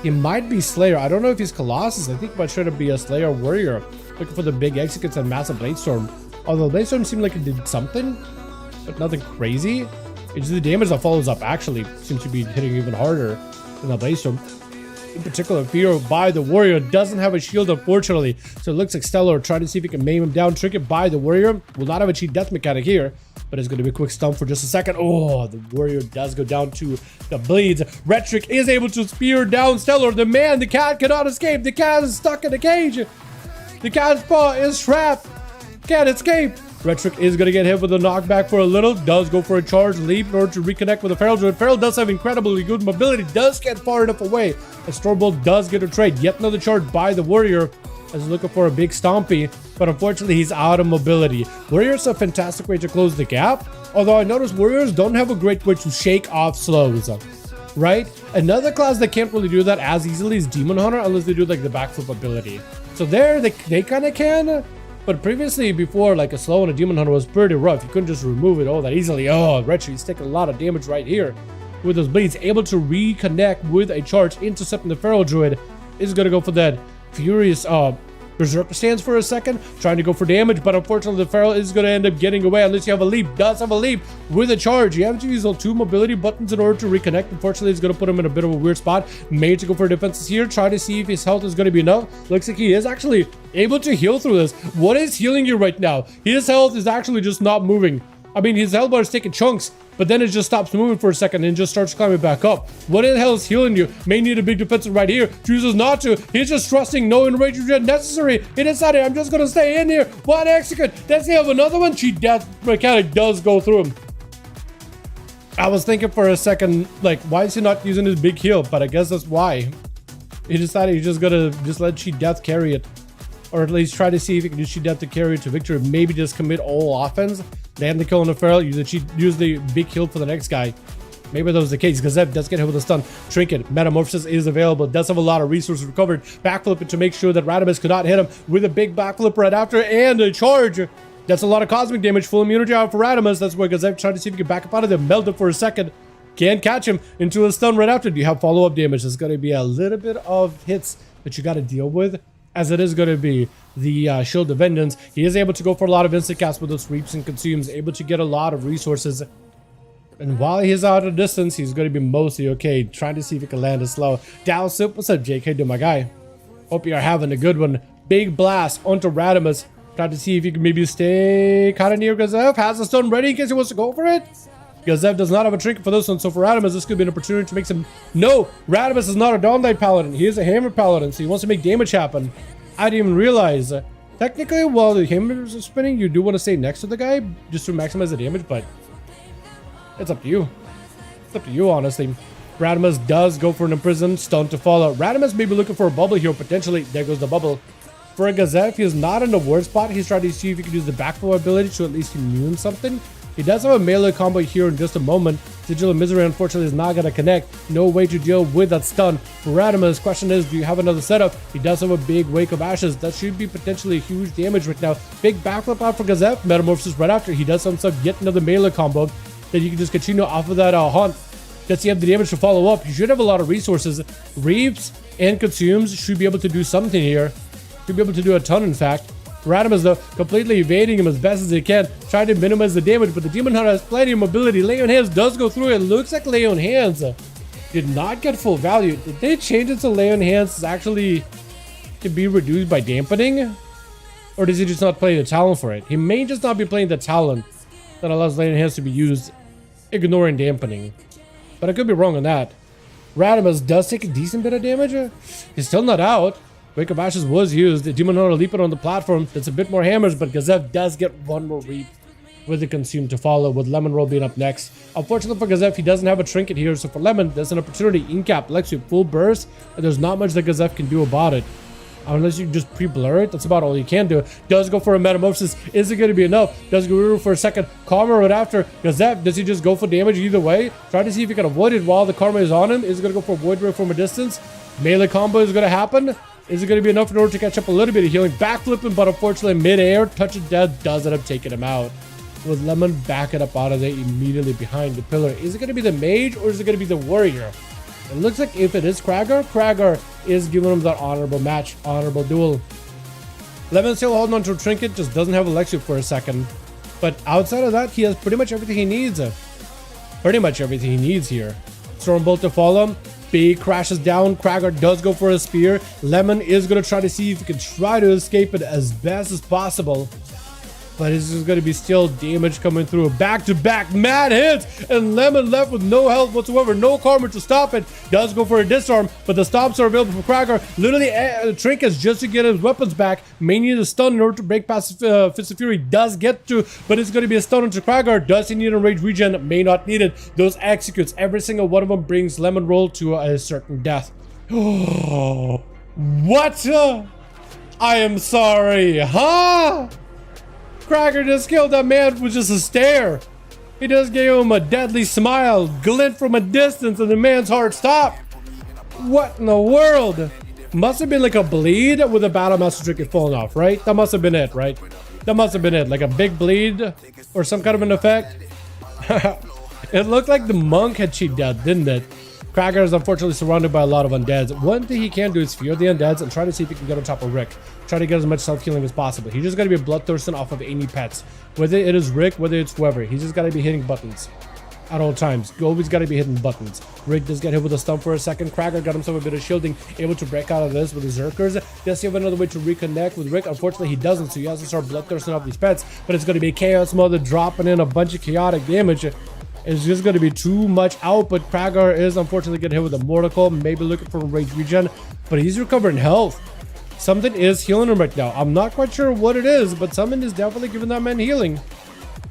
He might be Slayer. I don't know if he's Colossus. I think he might try to be a Slayer Warrior. Looking for the big executes and massive Bladestorm. Although Bladestorm seemed like it did something, but nothing crazy. It's the damage that follows up actually seems to be hitting even harder than the Bladestorm. In particular, Fear by the Warrior doesn't have a shield, unfortunately. So it looks like Stellar trying to see if he can maim him down. Trinket by the Warrior. Will not have a cheat death mechanic here, but it's going to be a quick stun for just a second. Oh, the Warrior does go down to the bleeds. Rhetoric is able to spear down Stellar. The cat cannot escape. The cat is stuck in a cage. The cat's paw is trapped. Can't escape. Rhetoric is going to get hit with a knockback for a little. Does go for a charge leap in order to reconnect with the Feral Druid. Feral does have incredibly good mobility. Does get far enough away. A Stormbolt does get a trade. Yet another charge by the Warrior. As looking for a big stompy. But unfortunately, he's out of mobility. Warrior's a fantastic way to close the gap. Although I noticed Warriors don't have a great way to shake off slows. Right? Another class that can't really do that as easily is Demon Hunter. Unless they do like the backflip ability. So there, they kind of can. But previously, before, like a slow and a Demon Hunter was pretty rough. You couldn't just remove it all that easily. Oh, Retro, he's taking a lot of damage right here. With those bleeds, able to reconnect with a charge, intercepting the Feral Druid. Is going to go for that furious Berserker stance for a second, trying to go for damage, but unfortunately the Feral is going to end up getting away unless you have a leap. Does have a leap with a charge. You have to use those two mobility buttons in order to reconnect. Unfortunately, it's going to put him in a bit of a weird spot. Made to go for defenses here, try to see if his health is going to be enough. Looks like he is actually able to heal through this. What is healing you right now? His health is actually just not moving. I mean, his health bar is taking chunks, but then it just stops moving for a second and just starts climbing back up. What the hell is healing you? May need a big defensive right here. Chooses not to. He's just trusting no enrage regen necessary. He decided, I'm just going to stay in here. One execute. Does he have another one? Cheat death mechanic does go through him. I was thinking for a second, like, why is he not using his big heal? But I guess that's why. He decided he's just going to just let cheat death carry it. Or at least try to see if he can use cheat death to carry it to victory. Maybe just commit all offense. Land the kill on the Feral, use the big kill for the next guy. Maybe that was the case. Gazev does get hit with a stun. Trinket, Metamorphosis is available. Does have a lot of resources recovered. Backflip to make sure that Radimus could not hit him with a big backflip right after and a charge. That's a lot of cosmic damage. Full immunity out for Radimus. That's where Gazev tried to see if he could back up out of there. Melted for a second. Can't catch him into a stun right after. Do you have follow-up damage? There's going to be a little bit of hits that you got to deal with, as it is going to be the Shield of Vengeance. He is able to go for a lot of instant casts with those reaps and consumes, able to get a lot of resources. And while he's out of distance, he's going to be mostly okay, trying to see if he can land a slow. Dalsup, what's up, JK? Do my guy. Hope you are having a good one. Big blast onto Radimus. Trying to see if he can maybe stay kind of near Gazev. Has the stun ready in case he wants to go for it. Gazev does not have a trinket for this one, so for Radimus, this could be an opportunity to make some... No, Radimus is not a Dawn Knight Paladin. He is a Hammer Paladin, so he wants to make damage happen. I didn't even realize. Technically, while the hammers are spinning, you do want to stay next to the guy just to maximize the damage, but it's up to you. It's up to you, honestly. Radimus does go for an imprisoned stun to follow. Radimus may be looking for a bubble here, potentially. There goes the bubble. For a Gazev, he is not in the word spot. He's trying to see if he can use the backflow ability to at least immune something. He does have a melee combo here in just a moment. Sigil of Misery, unfortunately, is not going to connect. No way to deal with that stun. For Radimus, question is, do you have another setup? He does have a big Wake of Ashes. That should be potentially huge damage right now. Big backflip out for Gazev. Metamorphosis right after. He does himself get another melee combo. Then you can just continue off of that haunt. Does he have the damage to follow up? You should have a lot of resources. Reaps and consumes should be able to do something here. Should be able to do a ton, in fact. Radimus, though, completely evading him as best as he can, trying to minimize the damage, but the Demon Hunter has plenty of mobility. Lay on Hands does go through it. Looks like Lay on Hands Did not get full value. Did they change it to lay on hands actually to be reduced by dampening? Or does he just not play the talent for it? He may just not be playing the talent that allows lay on hands to be used, ignoring dampening. But I could be wrong on that. Radimus does take a decent bit of damage. He's still not out. Wake of Ashes was used. The Demon Hunter leaping on the platform. That's a bit more hammers, but Gazev does get one more reap with the Consume to follow, with Lemon Roll being up next. Unfortunately for Gazev, he doesn't have a trinket here, so for Lemon, there's an opportunity. Incap, Lexi, full burst, and there's not much that Gazev can do about it. Unless you just pre-blur it, that's about all you can do. Does go for a Metamorphosis. Is it going to be enough? Does go for a second Karma right after. Gazev, does he just go for damage either way? Try to see if he can avoid it while the Karma is on him. Is it going to go for a Void Ray from a distance? Melee combo is going to happen. Is it going to be enough in order to catch up a little bit of healing? Backflipping, but unfortunately mid-air, Touch of Death does end up taking him out. With Lemon backing up out of there immediately behind the pillar. Is it going to be the Mage or is it going to be the Warrior? It looks like if it is Kragar is giving him that honorable match, honorable duel. Lemon still holding on to a trinket, just doesn't have Alexia for a second. But outside of that, he has pretty much everything he needs. Pretty much everything he needs here. Stormbolt to follow him. B crashes down. Kragar does go for a spear. Lemon is going to try to see if he can try to escape it as best as possible. But this is going to be still damage coming through. Back-to-back mad hits. And Lemon left with no health whatsoever. No karma to stop it. Does go for a disarm. But the stomps are available for Kragar. Literally trinkets just to get his weapons back. May need a stun in order to break past Fist of Fury. Does get to. But it's going to be a stun into Kragar. Does he need a rage regen? May not need it. Those executes. Every single one of them brings Lemon Roll to a certain death. Oh, what? I am sorry. Huh? Kragar just killed that man with just a stare. He just gave him a deadly smile, glint from a distance, and the man's heart stopped. What in the world? Must have been like a bleed with a Battle Master trinket falling off, right? That must have been it, right? That must have been it, like a big bleed or some kind of an effect. It looked like the monk had cheat death, didn't it? Kragar is unfortunately surrounded by a lot of undeads. One thing he can do is fear the undeads and try to see if he can get on top of Rick. Try to get as much self-healing as possible. He's just got to be bloodthirsting off of any pets. Whether it is Rick, whether it's whoever. He's just got to be hitting buttons at all times. Always got to be hitting buttons. Rick does get hit with a stump for a second. Kragar got himself a bit of shielding, able to break out of this with his Zerkers. Does he have another way to reconnect with Rick? Unfortunately, he doesn't, so he has to start bloodthirsting off these pets. But it's going to be Chaos Mother dropping in a bunch of chaotic damage. It's just going to be too much output. Kragar is unfortunately getting hit with a Mortal, maybe looking for a rage regen, but he's recovering health. Something is healing him right now. I'm not quite sure what it is, but something is definitely giving that man healing.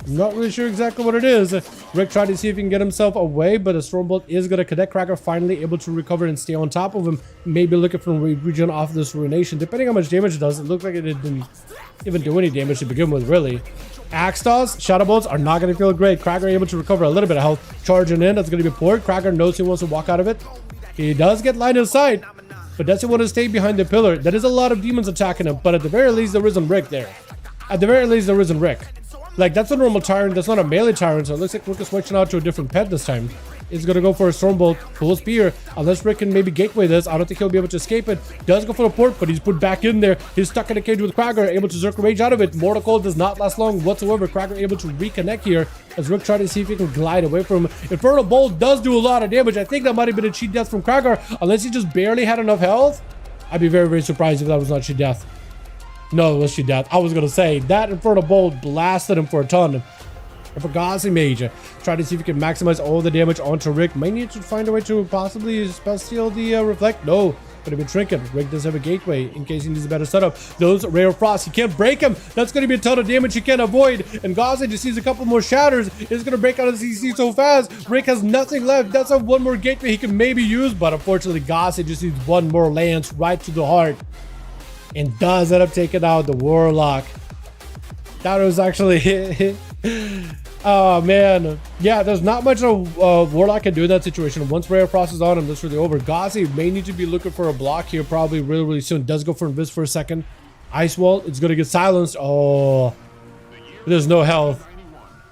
I'm not really sure exactly what it is. Rick tried to see if he can get himself away, but a Stormbolt is going to connect. Kragar finally able to recover and stay on top of him. Maybe looking for a regen off this ruination. Depending on how much damage it does, it looks like it didn't even do any damage to begin with, really. Axe Toss, Shadow Bolts are not going to feel great. Kragar able to recover a little bit of health. Charging in, that's going to be port. Kragar knows he wants to walk out of it. He does get line of sight, but doesn't want to stay behind the pillar. That is a lot of demons attacking him, but at the very least, there isn't Rick there. At the very least, there isn't Rick. Like, that's a normal tyrant, that's not a melee tyrant, so it looks like Rick is switching out to a different pet this time. He's going to go for a Stormbolt, full spear, unless Rick can maybe gateway this. I don't think he'll be able to escape it. Does go for the port, but he's put back in there. He's stuck in a cage with Kragar, able to Zerk Rage out of it. Mortal Cold does not last long whatsoever. Kragar able to reconnect here as Rick tries to see if he can glide away from him. Infernal Bolt does do a lot of damage. I think that might have been a cheat death from Kragar, unless he just barely had enough health. I'd be very, very surprised if that was not cheat death. No, it was cheat death. I was going to say, that Infernal Bolt blasted him for a ton. For Gazi Mage, try to see if he can maximize all the damage onto Rick. Might need to find a way to possibly spell steal the Reflect. No, gonna be Trinket. Rick does have a gateway in case he needs a better setup. Those Rare Frost, he can't break him. That's gonna be a ton of damage he can't avoid. And Gazi just sees a couple more shatters. It's gonna break out of CC so fast. Rick has nothing left. Does have one more gateway he can maybe use, but unfortunately, Gazi just needs one more lance right to the heart. And does end up taking out the Warlock. That was actually oh man, yeah, there's not much a Warlock can do in that situation. Once Rare Frost is on him, that's really over. Gazi may need to be looking for a block here probably really soon. Does go for Invis for a second. Ice Wall, it's gonna get silenced. Oh, there's no health.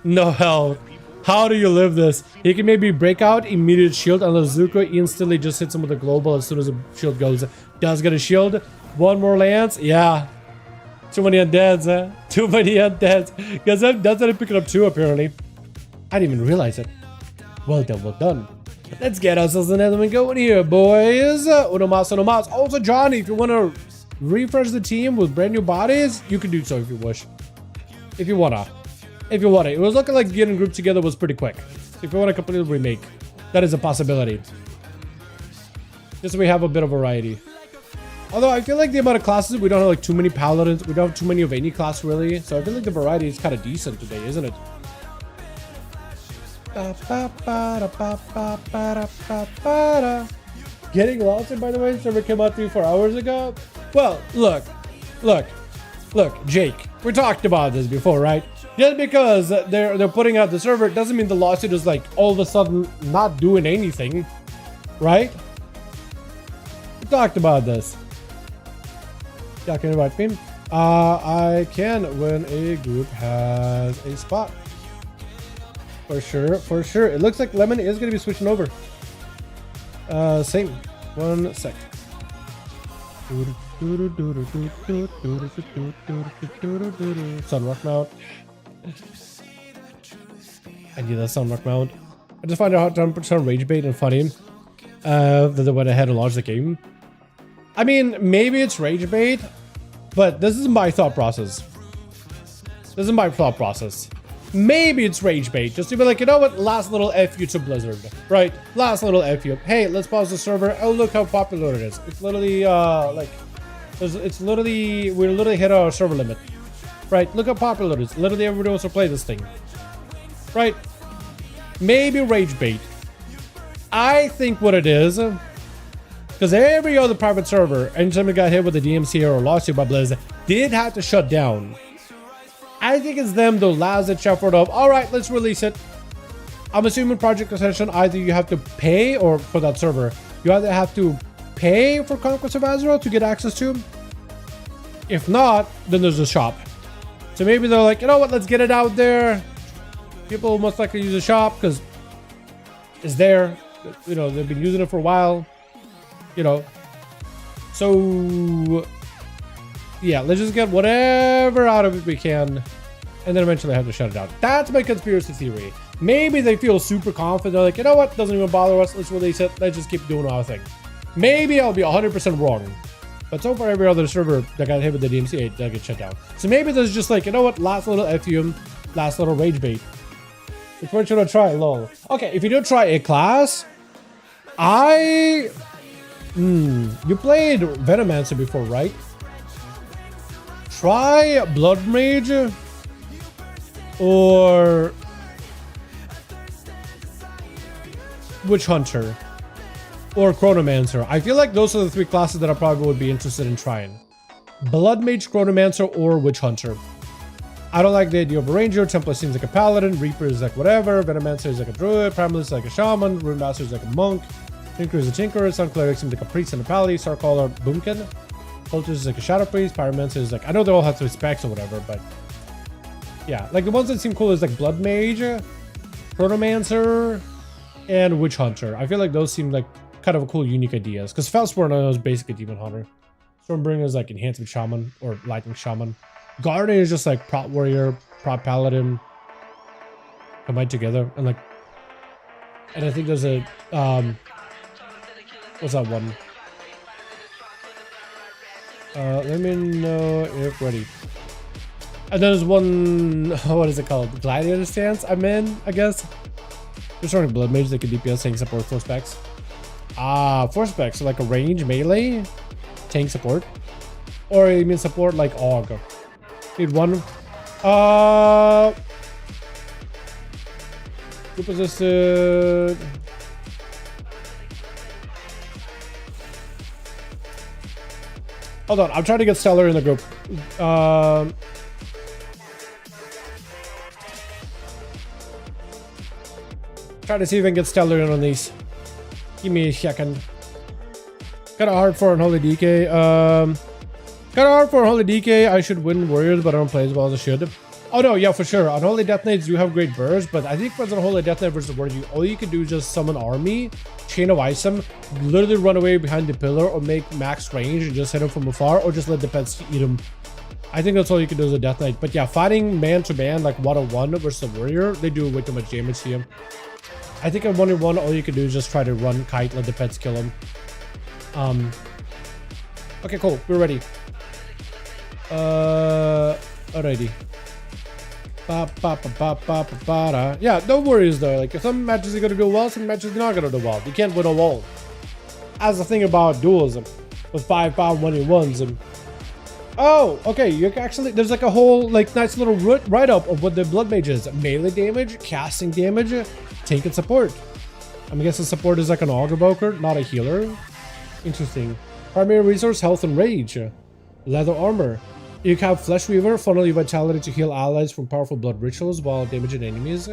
No health. How do you live this? He can maybe break out immediate shield unless Zuko instantly just hits him with a global as soon as the shield goes. Does get a shield. One more lance. Yeah. Too many undeads, huh? Too many undeads. Because that doesn't pick it up too, apparently. I didn't even realize it. Well done, well done. Let's get ourselves another one going here, boys. Uno mas, uno mas. Also, Johnny, if you want to refresh the team with brand new bodies, you can do so if you wish. If you wanna. If you want it. It was looking like getting grouped together was pretty quick. So if you want to completely remake, that is a possibility. Just so we have a bit of variety. Although I feel like the amount of classes, we don't have like too many paladins. We don't have too many of any class really. So I feel like the variety is kind of decent today, isn't it? Getting lost in, by the way, server came out 3-4 hours ago. Well, look, Jake. We talked about this before, right? Just because they're putting out the server doesn't mean the lawsuit is like all of a sudden not doing anything, right? We talked about this. Talking about me. I can when a group has a spot. For sure. It looks like Lemon is going to be switching over. Same. 1 sec. Sunrock mount. I need that Sunrock mount. I just find it hard to rage bait and funny that they went ahead and launched the game. I mean, maybe it's rage bait, but this is my thought process. Maybe it's rage bait, just to be like, you know what, last little F you to Blizzard, right? Last little F you. Hey, let's pause the server. Oh, look how popular it is. It's literally, we literally hit our server limit, right? Look how popular it is. Literally everybody wants to play this thing, right? Maybe rage bait. I think what it is, because every other private server, anytime it got hit with a DMCA or a lawsuit by Blizz, did have to shut down. I think it's them, the last that shuffled up. All right, let's release it. I'm assuming Project Ascension, either you have to pay, or for that server, you either have to pay for Conquest of Azeroth to get access to. If not, then there's a shop. So maybe they're like, you know what, let's get it out there. People most likely use the shop because it's there. You know, they've been using it for a while. You know. So yeah, let's just get whatever out of it we can, and then eventually have to shut it down. That's my conspiracy theory. Maybe they feel super confident. They're like, you know what? Doesn't even bother us. Let's release it. Let's just keep doing our thing. Maybe I'll be 100% wrong. But so far, every other server that got hit with the DMCA that get shut down. So maybe there's just like, you know what? Last little FUM, last little rage bait. Which one should I try? Lol. Okay, if you do try a class, you played Venomancer before, right? Try Blood Mage or Witch Hunter or Chronomancer. I feel like those are the 3 classes that I probably would be interested in trying. Blood Mage, Chronomancer, or Witch Hunter. I don't like the idea of a Ranger. Templar seems like a Paladin. Reaper is like whatever. Venomancer is like a Druid. Primalist is like a Shaman. Rune Master is like a Monk. Tinker is a Tinker. Sun Cleric seems like a Priest and a Pally. Starcaller, Boomkin. Cultist is like a Shadow Priest. Pyromancer is like, I know they all have 3 specs or whatever, but yeah, like the ones that seem cool is like Blood Mage, Chronomancer, and Witch Hunter. I feel like those seem like kind of a cool, unique ideas. Because Felsport is basically Demon Hunter. Stormbringer is like Enhancement Shaman or Lightning Shaman. Guardian is just like Prot Warrior, Prot Paladin combined together, and I think there's a what's that one? Let me know if ready. And there's one, what is it called? Gladiator Stance I'm in, I guess. Just running Blood Mage that can DPS, tank support, 4 specs. 4 specs, so like a range melee, tank support. Or you mean support like AUG. Need one. Group resisted. Hold on, I'm trying to get Stellar in the group. Try to see if I can get Stellar in on these. Give me a second. Kinda hard for Unholy DK. Kinda hard for Unholy DK. I should win Warriors, but I don't play as well as I should. Oh no, yeah, for sure. Unholy Death Knights do have great bursts, but I think for Unholy Death Knight versus Warrior, all you can do is just summon army, chain of ice them, literally run away behind the pillar, or make max range and just hit him from afar, or just let the pets eat him. I think that's all you can do as a Death Knight. But yeah, fighting man to man like 1-on-1 versus a Warrior, they do way too much damage to him. I think at 1v1, all you can do is just try to run kite, let the pets kill him. Okay, cool. We're ready. Alrighty. Yeah, no worries though. Like, some matches are gonna go well, some matches are not gonna do well. You can't win a wall. That's the thing about duels with 5v5 1v1s. Oh, okay. You actually, there's like a whole like nice little write-up of what the blood mage is: melee damage, casting damage, tank and support. I'm guessing support is like an augur evoker, not a healer. Interesting. Primary resource: health and rage. Leather armor. You can have Flesh Weaver, funnel your vitality to heal allies from powerful blood rituals while damaging enemies.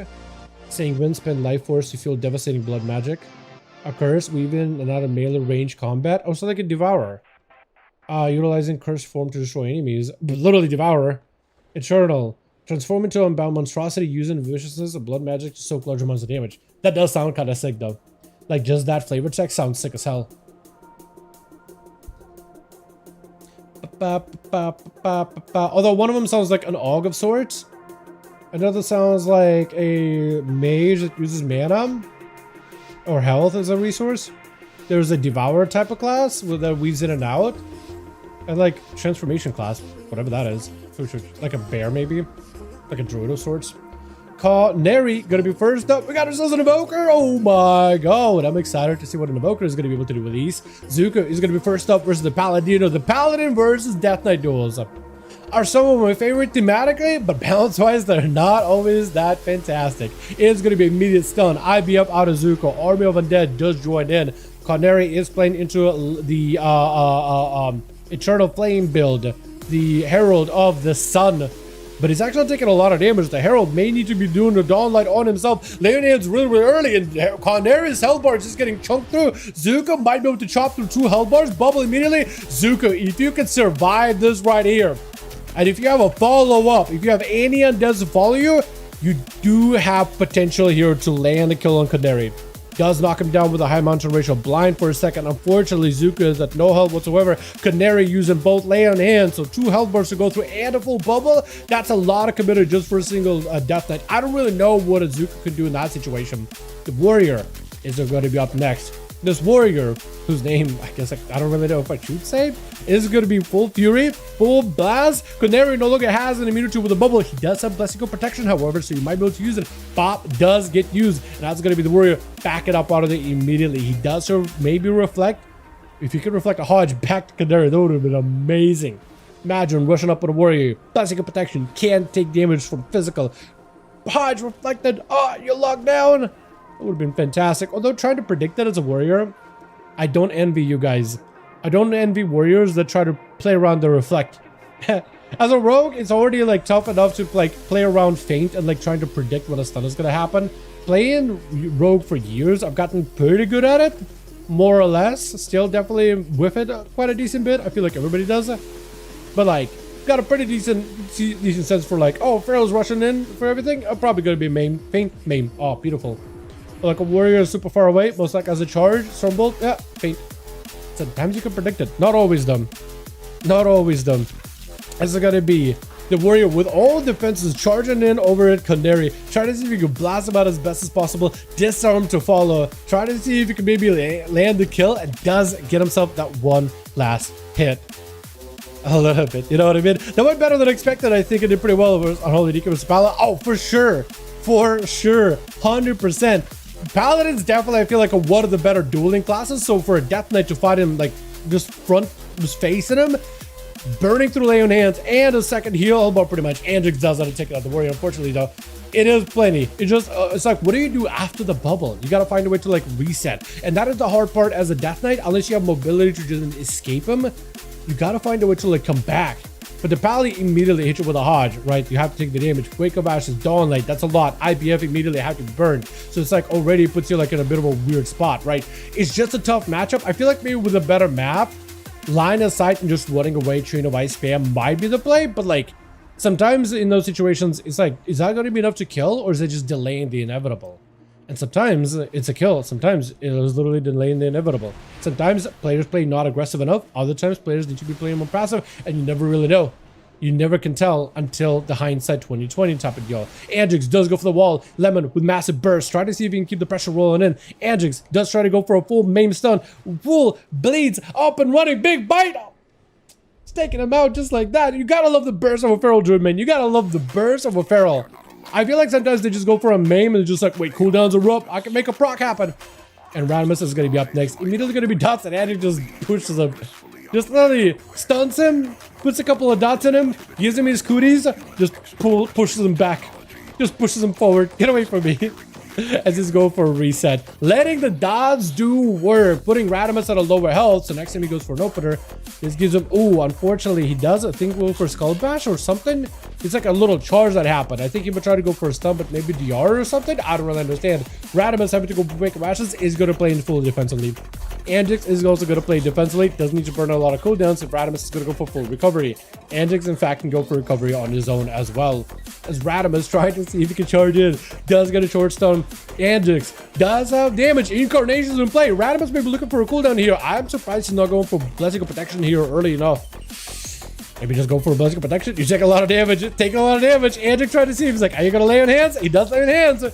Sanguine, spend life force to fuel devastating blood magic. A curse, weave in another melee range combat. Oh, so like a devourer. Utilizing cursed form to destroy enemies. Literally devour. Eternal. Transform into unbound monstrosity using viciousness of blood magic to soak large amounts of damage. That does sound kind of sick though. Like just that flavor text sounds sick as hell. Although one of them sounds like an aug of sorts. Another sounds like a mage that uses mana or health as a resource. There's a devourer type of class that weaves in and out. And like transformation class, whatever that is. Like a bear maybe. Like a druid of sorts. Neri gonna be first up. We got ourselves an evoker. Oh my god, I'm excited to see what an evoker is gonna be able to do with these. Zuko is gonna be first up versus the Paladino. The Paladin versus Death Knight duels are some of my favorite thematically, but balance wise they're not always that fantastic. It's gonna be immediate stun. IB up out of Zuko. Army of Undead does join in. Neri is playing into the Eternal Flame build, the Herald of the Sun. But he's actually taking a lot of damage. The Herald may need to be doing the Dawnlight on himself. Leonid's really early, and Coneri's health bar is just getting chunked through. Zuko might be able to chop through 2 health bars. Bubble immediately. Zuko, if you can survive this right here, and if you have a follow-up, if you have any undeads to follow you, you do have potential here to land a kill on Coneri. Does knock him down with a high mountain ratio. Blind for a second. Unfortunately, Zuko is at no health whatsoever. Canary using both lay on hand, so 2 health bars to go through and a full bubble. That's a lot of committed just for a single Death Knight. I don't really know what a Zuko could do in that situation. The Warrior is going to be up next. This Warrior, whose name I guess I don't really know if I should say, is going to be full fury, full blast. Canary no longer has an immunity with a bubble. He does have Blessico protection, however, so you might be able to use it. Bop does get used, and that's going to be the Warrior. Back it up out of it immediately. He does maybe reflect. If you could reflect a Hodge back to Canary, that would have been amazing. Imagine rushing up with a Warrior. Blessico protection, can't take damage from physical. Hodge reflected. Oh, you're locked down. That would have been fantastic. Although trying to predict that as a warrior, I don't envy you guys. I don't envy warriors that try to play around the reflect. As a rogue, it's already like tough enough to like play around feint and like trying to predict when a stun is gonna happen. Playing rogue for years, I've gotten pretty good at it, more or less. Still definitely whiff it quite a decent bit. I feel like everybody does it, but like got a pretty decent sense for like, oh, Pharaoh's rushing in for everything. I'm probably gonna be main feint main. Oh, beautiful. Like a warrior is super far away, most like as a charge, Stormbolt, yeah, feint. Sometimes you can predict it. Not always dumb. Not always dumb. This is gonna be the warrior with all defenses charging in over at Canary. Try to see if you can blast him out as best as possible. Disarm to follow. Try to see if you can maybe land the kill, and does get himself that one last hit. A little bit, you know what I mean? That went better than expected. I think it did pretty well over on Holy Dika with Spala. Oh, for sure. For sure. 100%. Paladin's definitely, I feel like, one of the better dueling classes. So for a Death Knight to fight him like just facing him, burning through lay on hands and a second heal, but pretty much Andrix does that to take out the warrior. Unfortunately though, it is plenty. It just it's like, what do you do after the bubble? You gotta find a way to like reset, and that is the hard part as a Death Knight. Unless you have mobility to just escape him, you gotta find a way to like come back. But the Pally immediately hit you with a Hodge, right? You have to take the damage. Wake of Ashes, Dawnlight, that's a lot. IPF immediately have to be burned. So it's like already puts you like in a bit of a weird spot, right? It's just a tough matchup. I feel like maybe with a better map, line of sight and just running away, Chain of Ice spam might be the play. But like sometimes in those situations, it's like, is that going to be enough to kill, or is it just delaying the inevitable? And sometimes it's a kill. Sometimes it is literally delaying the inevitable. Sometimes players play not aggressive enough. Other times players need to be playing more passive, and you never really know. You never can tell until the hindsight 2020 type of deal. Andrix does go for the wall. Lemon with massive burst. Try to see if he can keep the pressure rolling in. Andrix does try to go for a full maim stun. Wool bleeds up and running. Big bite. It's taking him out just like that. You gotta love the burst of a feral druid, man. You gotta love the burst of a feral. I feel like sometimes they just go for a maim and they're just like, wait, cooldowns are up. I can make a proc happen. And Radimus is gonna be up next. Immediately gonna be dots, and Andrix just pushes him. Just literally stuns him, puts a couple of dots in him, gives him his cooties, just pushes him back. Just pushes him forward. Get away from me. As he's going for a reset. Letting the dots do work. Putting Radimus at a lower health. So next time he goes for an opener. This gives him... Ooh, unfortunately, he does, I think, go for Skull Bash or something. It's like a little charge that happened. I think he would try to go for a stun, but maybe DR or something? I don't really understand. Radimus having to go break rashes is going to play in full defensively. Andrix is also going to play defensively. Doesn't need to burn a lot of cooldowns if Radimus is going to go for full recovery. Andrix, in fact, can go for recovery on his own as well. As Radimus trying to see if he can charge in. Does get a short stun. Andrix does have damage. Incarnations in play. Radimus may be looking for a cooldown here. I'm surprised he's not going for Blessing of Protection here early enough. Maybe just go for a Blessing of Protection. You take a lot of damage. Taking a lot of damage. Andrix tried to see if he's like, are you going to lay on hands? He does lay on hands.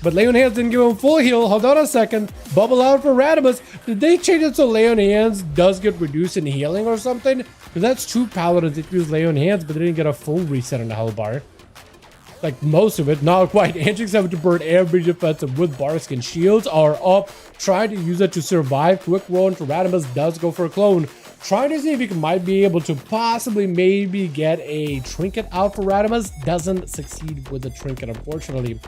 But Lay on Hands didn't give him full heal. Hold on a second. Bubble out for Radimus. Did they change it so Lay on Hands does get reduced in healing or something? Because that's two paladins that use Lay on Hands, but they didn't get a full reset on the health bar. Like most of it, not quite. Andrix having to burn every defensive with Barskin. Shields are up. Trying to use it to survive. Quick roll into Radimus does go for a clone. Trying to see if he might be able to possibly maybe get a trinket out for Radimus. Doesn't succeed with the trinket, unfortunately.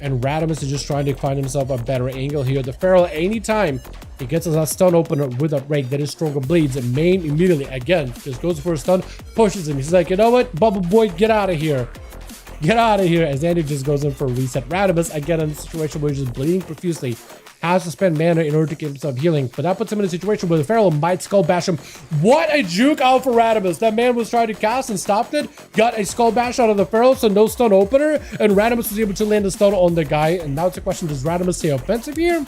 And Radimus is just trying to find himself a better angle here. The Feral, anytime he gets a stun opener with a rake that is stronger bleeds, and main immediately again just goes for a stun, pushes him. He's like, you know what, Bubble Boy, get out of here. Get out of here. As Andy just goes in for a reset. Radimus, again, in a situation where he's just bleeding profusely, has to spend mana in order to get himself healing. But that puts him in a situation where the Feral might Skull Bash him. What a juke out for Radimus. That man was trying to cast and stopped it. Got a Skull Bash out of the Feral, so no stun opener. And Radimus was able to land a stun on the guy. And now it's a question, does Radimus stay offensive here?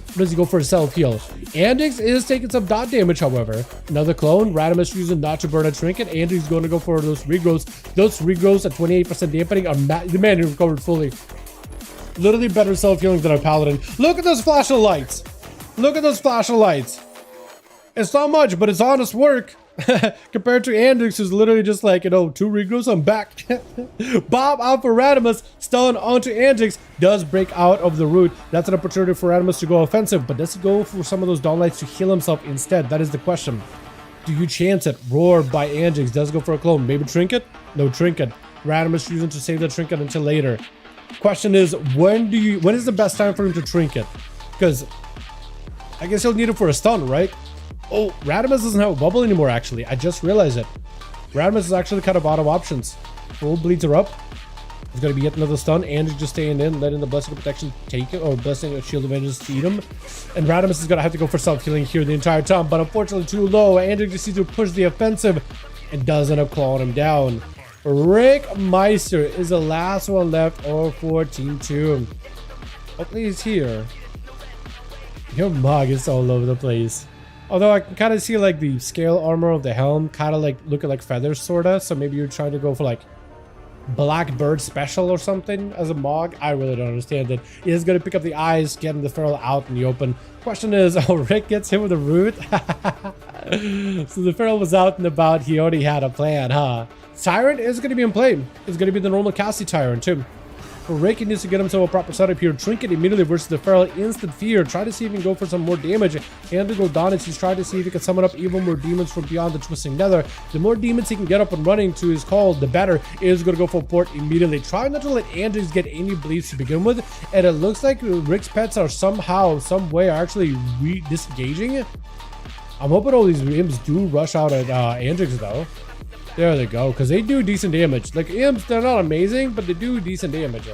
Or does he go for a self-heal? Andrix is taking some dot damage, however. Another clone. Radimus using not to burn a trinket. Andrix going to go for those regrowths. Those regrowths at 28% dampening are the man who recovered fully. Literally better self-healing than a paladin. Look at those flash of lights. Look at those flash of lights. It's not much, but it's honest work. Compared to Andrix, who's literally just like, you know, 2 regrowths, I'm back. Bob out for Radimus. Stun onto Andrix. Does break out of the root. That's an opportunity for Radimus to go offensive, but does he go for some of those dawn lights to heal himself instead? That is the question. Do you chance it? Roar by Andrix. Does go for a clone. Maybe trinket? No trinket. Radimus using to save the trinket until later. Question is, when is the best time for him to trinket? Because I guess he'll need it for a stun, right? Oh, Radimus doesn't have a bubble anymore, actually. I just realized it. Radimus is actually kind of out of options. Full bleeds are up. He's going to be yet another stun. Andrew just staying in, letting the Blessing of Protection take it, or Blessing of Shield of Vengeance eat him. And Radimus is going to have to go for self-healing here the entire time, but unfortunately too low. Andrew just needs to push the offensive and does end up clawing him down. Rick Meister is the last one left for Team 2. Hopefully he's here. Your mug is all over the place. Although I can kind of see like the scale armor of the helm kind of like looking like feathers sorta. So maybe you're trying to go for like Blackbird special or something as a Mog. I really don't understand it. He is going to pick up the eyes, getting the Feral out in the open. Question is, oh, Rick gets hit with a root. So the Feral was out and about. He already had a plan, huh? Tyrant is going to be in play. It's going to be the normal Cassie Tyrant too. But Rick needs to get himself a proper setup here. Trinket immediately versus the Feral. Instant fear. Try to see if he can go for some more damage. And to go Donis, he's trying to see if he can summon up even more demons from beyond the Twisting Nether. The more demons he can get up and running to his call, the better. Is going to go for port immediately. Try not to let Andrews get any bleeds to begin with. And it looks like Rick's pets are somehow, some way, are actually disengaging. I'm hoping all these imps do rush out at Andrix though. There they go, because they do decent damage. Like imps, they're not amazing, but they do decent damage.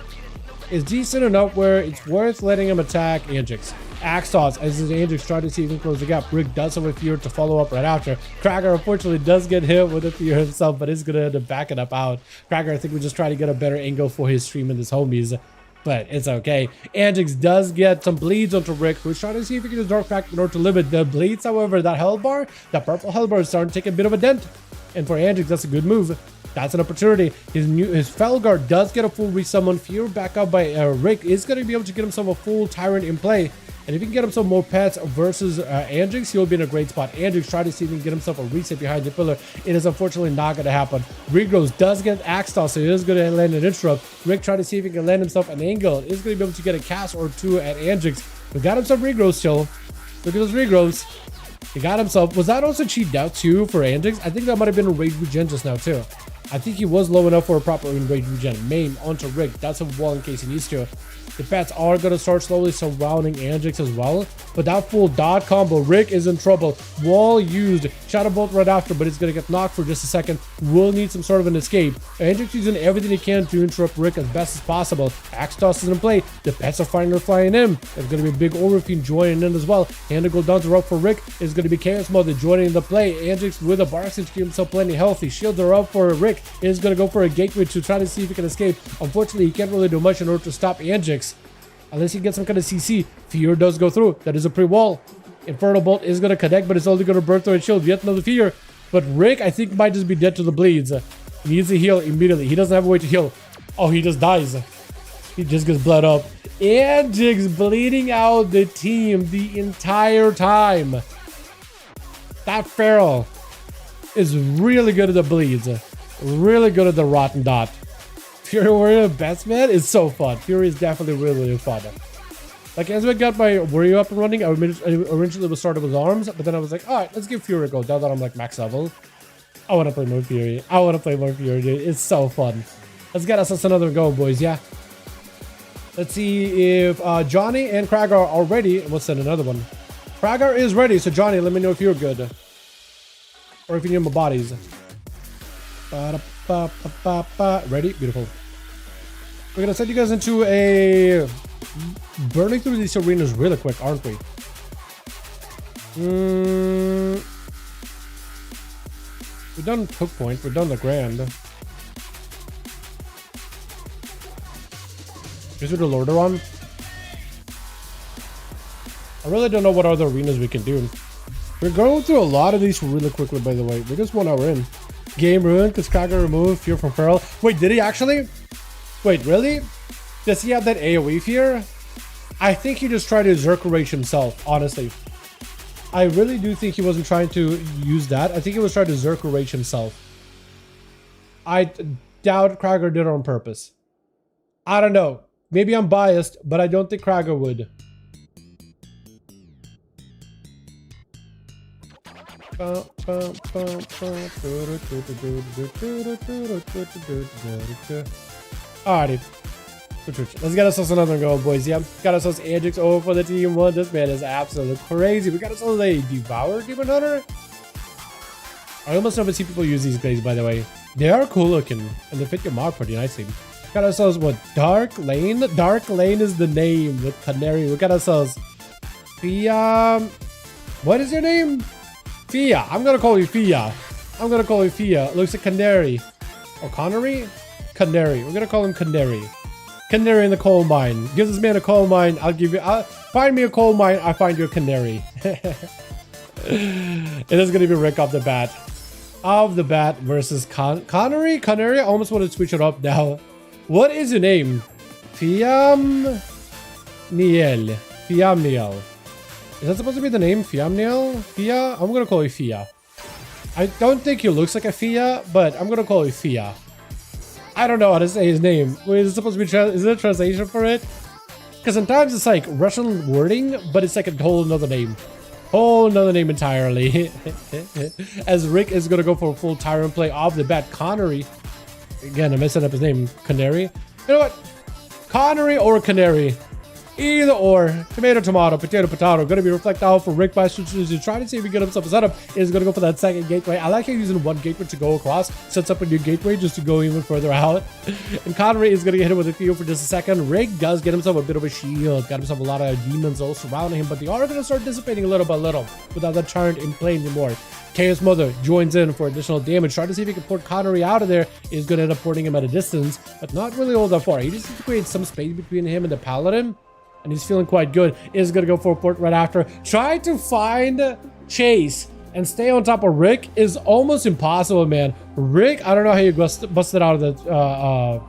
It's decent enough where it's worth letting him attack Andrix. Axos, as his Andrix trying to see if he can close the gap. Rick does have a fear to follow up right after. Cracker unfortunately does get hit with a fear himself, but is going to end up backing up out. Cracker, I think we just try to get a better angle for his stream and his homies. But it's okay. Andrix does get some bleeds onto Rick, who's trying to see if he can just dark back in order to limit the bleeds. However, that health bar, that purple health bar is starting to take a bit of a dent. And for Andrix, that's a good move. That's an opportunity. His Felguard does get a full resummon. Fear back up by Rick is going to be able to get himself a full Tyrant in play. And if he can get himself more pets versus Andrix, he'll be in a great spot. Andrix tried to see if he can get himself a reset behind the pillar. It is unfortunately not going to happen. Regrows does get Axe Toss, so he is going to land an interrupt. Rick tried to see if he can land himself an angle. Is going to be able to get a cast or two at Andrix. We got himself Regrows still. Look at those Regrows. He got himself. Was that also cheated out too for Andrix? I think that might have been a rage regen just now too. I think he was low enough for a proper rage regen. Main onto Rick. That's a wall in case he needs to. The pets are going to start slowly surrounding Andrix as well. But that full dot combo, Rick is in trouble. Wall used. Shadow Bolt right after, but he's going to get knocked for just a second. Will need some sort of an escape. Andrix using everything he can to interrupt Rick as best as possible. Axe Toss is in play. The pets are finally flying in. There's going to be a big Overfiend joining in as well. Hand to go down to rope for Rick. Is going to be Chaos Mother joining the play. Andrix with a Barks to keep himself plenty healthy. Shields are up for Rick. Is going to go for a gateway to try to see if he can escape. Unfortunately, he can't really do much in order to stop Andrix. Unless he gets some kind of CC. Fear does go through. That is a pre-wall. Inferno Bolt is going to connect, but it's only going to burn through a shield. Yet another Fear. But Rick, I think, might just be dead to the bleeds. He needs to heal immediately. He doesn't have a way to heal. Oh, he just dies. He just gets bled up. Andrix bleeding out the team the entire time. That Feral is really good at the bleeds. Really good at the rotten dot. Fury Warrior best man is so fun. Fury is definitely really fun. Like, as I got my Warrior up and running, I originally was started with arms, but then I was like, alright, let's give Fury a go. Now that I'm like max level, I want to play more Fury. I want to play more Fury, dude. It's so fun. Let's get us another go, boys, yeah? Let's see if Johnny and Kragar are ready. And we'll send another one. Kragar is ready, so Johnny, let me know if you're good. Or if you need more bodies. Ready? Beautiful. We're gonna send you guys into a burning through these arenas really quick, aren't we? We've done hook point, we've done the grand. Is it a Lordaeron? I really don't know what other arenas we can do. We're going through a lot of these really quickly, by the way. We're just 1 hour in. Game ruined because Kragar removed Fear from Feral. Wait, did he actually? Wait, really? Does he have that AoE Fear? I think he just tried to Zerk Rage himself, honestly. I really do think he wasn't trying to use that. I think he was trying to Zerk Rage himself. I doubt Kragar did it on purpose. I don't know. Maybe I'm biased, but I don't think Kragar would. Alrighty. Let's get ourselves another go, boys. Yeah, got ourselves Andrix over for the team 1. This man is absolutely crazy. We got ourselves a Devour Demon Hunter. I almost never see people use these guys, by the way. They are cool looking, and they fit your mark pretty nicely. Got ourselves what? Dark Lane? Dark Lane is the name with Canary. We got ourselves Fia. What is your name? Fia. I'm gonna call you Fia. I'm gonna call you Fia. Looks like Canary. Or Connery? Canary. We're gonna call him Canary. Canary in the coal mine. Give this man a coal mine. I'll give you. Find me a coal mine. I find you a canary. It is gonna be Rick off the bat. Off the bat versus Connery. Canary. I almost want to switch it up now. What is your name? Fiamniel. Fiamniel. Is that supposed to be the name? Fiamniel? Fia? I'm gonna call you Fia. I don't think he looks like a Fia, but I'm gonna call you Fia. I don't know how to say his name. Wait, is it supposed to be is there a translation for it? Because sometimes it's like Russian wording, but it's like a whole another name. Whole another name entirely. As Rick is gonna go for a full Tyrant play off the bat. Connery. Again, I'm messing up his name. Canary. You know what? Connery or Canary. Either or. Tomato, tomato, potato, potato. Gonna be reflect out for Rick by strategy. Trying to see if he can get himself a setup. Is gonna go for that second gateway. I like how using one gateway to go across. Sets up a new gateway just to go even further out. And Connery is gonna get hit with a field for just a second. Rick does get himself a bit of a shield. Got himself a lot of demons all surrounding him. But they are gonna start dissipating a little by little. Without that Tyrant in play anymore. Chaos Mother joins in for additional damage. Trying to see if he can port Connery out of there. Is gonna end up porting him at a distance. But not really all that far. He just needs to create some space between him and the Paladin. And he's feeling quite good. Is gonna go for a port right after. Try to find Chase and stay on top of Rick is almost impossible, man. Rick, I don't know how you busted out of that.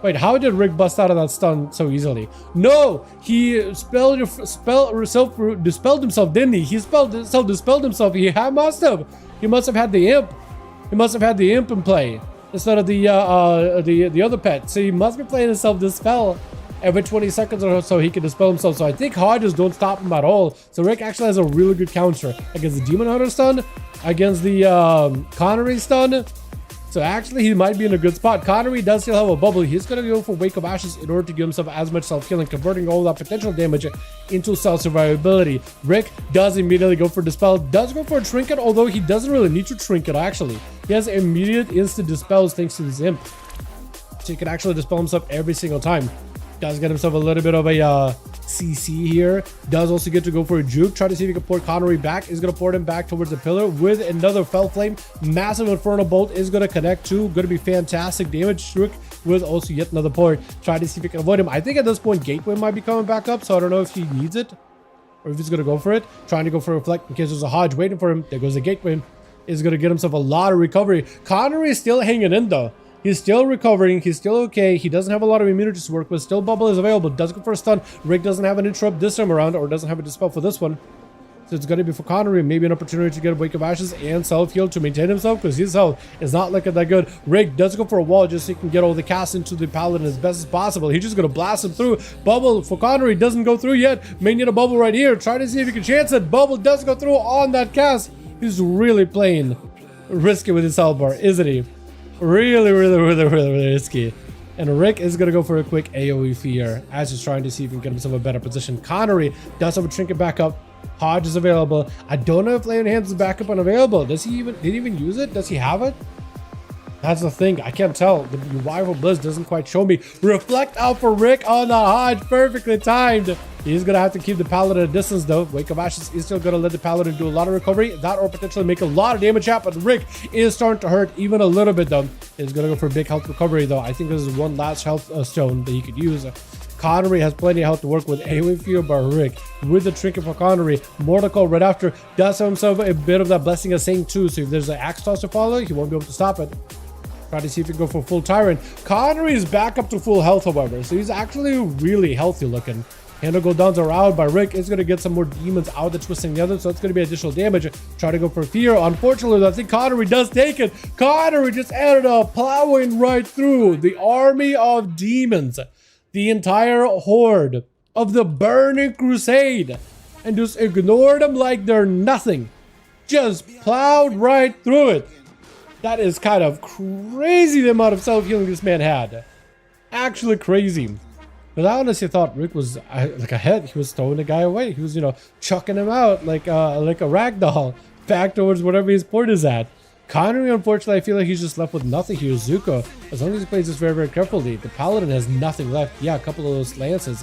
Wait, how did Rick bust out of that stun so easily? No, he dispelled himself, didn't he? He self-dispelled himself. He must have. He must have had the imp. He must have had the imp in play instead of the other pet. So he must be playing a self-dispel every 20 seconds or so he can dispel himself. So I think Hodges don't stop him at all. So Rick actually has a really good counter against the Demon Hunter stun, against the Connery stun. So actually he might be in a good spot. Connery does still have a bubble. He's going to go for Wake of Ashes in order to give himself as much self-healing, converting all that potential damage into self-survivability. Rick does immediately go for Dispel, does go for a Trinket, although he doesn't really need to Trinket actually. He has immediate instant Dispels thanks to his Imp. So he can actually Dispel himself every single time. Does get himself a little bit of a CC here. Does also get to go for a juke. Try to see if he can port Connery back. Is going to port him back towards the pillar with another Fell Flame. Massive Infernal Bolt is going to connect too. Going to be fantastic damage. Shrook with also yet another port. Try to see if he can avoid him. I think at this point Gateway might be coming back up, so I don't know if he needs it or if he's going to go for it. Trying to go for Reflect in case there's a Hodge waiting for him. There goes the Gateway. Is going to get himself a lot of recovery. Connery is still hanging in though. He's still recovering. He's still okay. He doesn't have a lot of immunities to work with. Still bubble is available. Does go for a stun. Rick doesn't have an interrupt this time around, or doesn't have a dispel for this one. So it's going to be for Connery. Maybe an opportunity to get a Wake of Ashes and self-heal to maintain himself, because his health is not looking that good. Rick does go for a wall just so he can get all the cast into the Paladin as best as possible. He's just going to blast him through. Bubble for Connery doesn't go through yet. May need a bubble right here. Try to see if he can chance it. Bubble does go through on that cast. He's really playing risky with his health bar, isn't he? Really risky. And Rick is going to go for a quick AoE fear as he's trying to see if he can get himself a better position. Connery does have a Trinket backup. Hodge is available. I don't know if Lay on Hands is backup unavailable. Did he even use it? Does he have it? That's the thing. I can't tell. The Rival Blizz doesn't quite show me. Reflect out for Rick on the Hodge. Perfectly timed. He's going to have to keep the Paladin at a distance though. Wake of Ashes is still going to let the Paladin do a lot of recovery. That or potentially make a lot of damage happen. Rick is starting to hurt even a little bit though. He's going to go for big health recovery though. I think this is one last health stone that he could use. Connery has plenty of health to work with. AoE fear by Rick with the Trinket for Connery. Mortal Call right after does have himself a bit of that Blessing of Saint too. So if there's an Axe Toss to follow, he won't be able to stop it. Try to see if he can go for full Tyrant. Connery is back up to full health however. So he's actually really healthy looking. Handle cooldowns are out by Rick. Is going to get some more demons out the Twisting Nether, so it's going to be additional damage. Try to go for fear. Unfortunately, I think Connery does take it. Connery just ended up plowing right through the army of demons, the entire horde of the Burning Crusade, and just ignored them like they're nothing. Just plowed right through it. That is kind of crazy the amount of self-healing this man had. Actually crazy. But I honestly thought Rick was like ahead. He was throwing the guy away. He was, you know, chucking him out like a ragdoll back towards whatever his port is at. Connery, unfortunately, I feel like he's just left with nothing here. Zuko, as long as he plays this very carefully, the Paladin has nothing left. Yeah, a couple of those lances.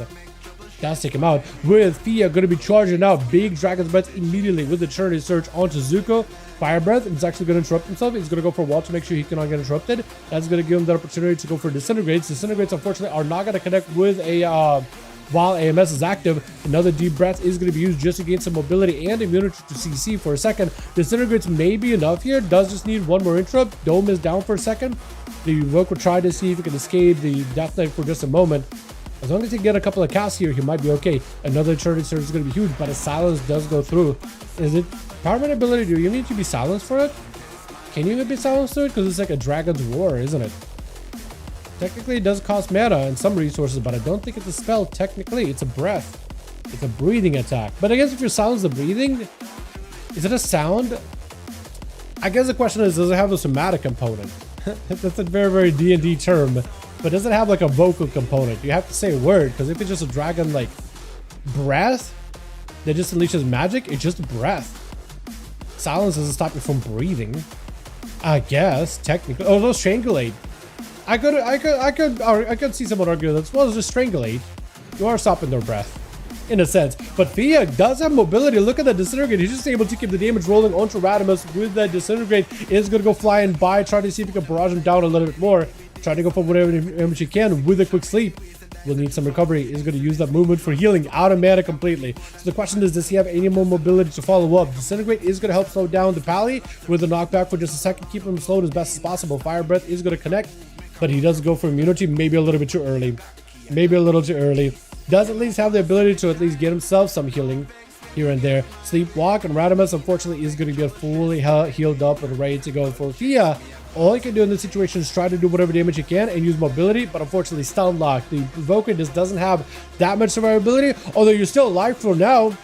That's take him out. With Fia going to be charging out big Dragon's Breath immediately with the Eternity Surge onto Zuko. Fire Breath is actually going to interrupt himself. He's going to go for a wall to make sure he cannot get interrupted. That's going to give him the opportunity to go for Disintegrates. Disintegrates, unfortunately, are not going to connect with a while AMS is active. Another Deep Breath is going to be used just to gain some mobility and immunity to CC for a second. Disintegrates may be enough here. Does just need one more interrupt. Dome is down for a second. The Rook will try to see if he can escape the Death Knight for just a moment. As long as he get a couple of casts here, he might be okay. Another Eternity Surge is going to be huge, but a Silence does go through. Is it Powerman ability? Do you need to be silenced for it? Can you even be silenced to it? Because it's like a Dragon's Roar, isn't it? Technically, it does cost mana and some resources, but I don't think it's a spell. Technically, it's a breath. It's a breathing attack. But I guess if you silence the breathing, is it a sound? I guess the question is, does it have a somatic component? That's a very D&D term. But does it have like a vocal component? You have to say a word, because if it's just a dragon like breath that just unleashes magic, it's just breath. Silence doesn't stop you from breathing, I guess. Technically, oh, no, strangulate. I could see someone argue that well, it's just strangulate. You are stopping their breath, in a sense. But Fia does have mobility. Look at that Disintegrate. He's just able to keep the damage rolling onto Radimus with that Disintegrate. Is going to go flying by, try to see if he can barrage him down a little bit more. Try to go for whatever damage he can with a quick sleep. will need some recovery. He's going to use that movement for healing, out of mana completely. So the question is, does he have any more mobility to follow up? Disintegrate is going to help slow down the Pally with a knockback for just a second, keep him slowed as best as possible. Fire Breath is going to connect, but he does go for immunity, maybe a little bit too early. Maybe a little too early. Does at least have the ability to at least get himself some healing here and there. Sleepwalk and Radimus, unfortunately, is going to get fully healed up and ready to go for Fia. All he can do in this situation is try to do whatever damage he can and use mobility, but unfortunately stun lock. The Evoker just doesn't have that much survivability, although you're still alive for now.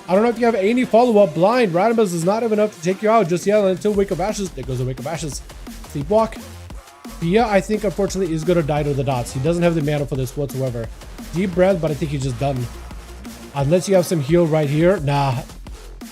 I don't know if you have any follow-up. Blind Radimus is not even enough to take you out just yet until Wake of Ashes. There goes the Wake of Ashes. Sleepwalk. Fia, I think, unfortunately, is going to die to the dots. He doesn't have the mana for this whatsoever. Deep breath, but I think he's just done. Unless you have some heal right here. Nah.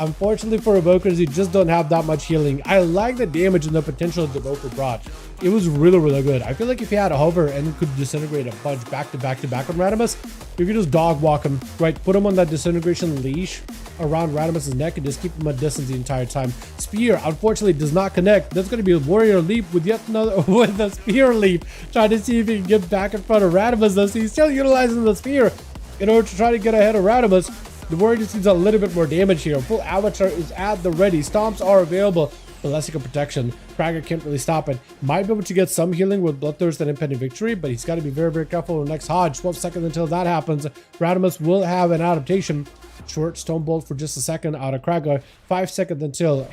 Unfortunately for Evokers, you just don't have that much healing. I like the damage and the potential the Evoker brought. It was really, really good. I feel like if he had a hover and could disintegrate a bunch back to back to back on Radimus, you could just dog walk him, right? Put him on that disintegration leash around Radimus's neck and just keep him at distance the entire time. Spear, unfortunately, does not connect. That's going to be a Warrior Leap with yet another, with a Spear Leap, trying to see if he can get back in front of Radimus. So he's still utilizing the Spear in order to try to get ahead of Radimus. The Warrior just needs a little bit more damage here. Full Avatar is at the ready. Stomps are available. Ballistic protection. Krager can't really stop it. Might be able to get some healing with Bloodthirst and Impending Victory, but he's got to be very, very careful with the next Hodge. 12 seconds until that happens. Radimus will have an adaptation. Short Stone Bolt for just a second out of Krager. 5 seconds until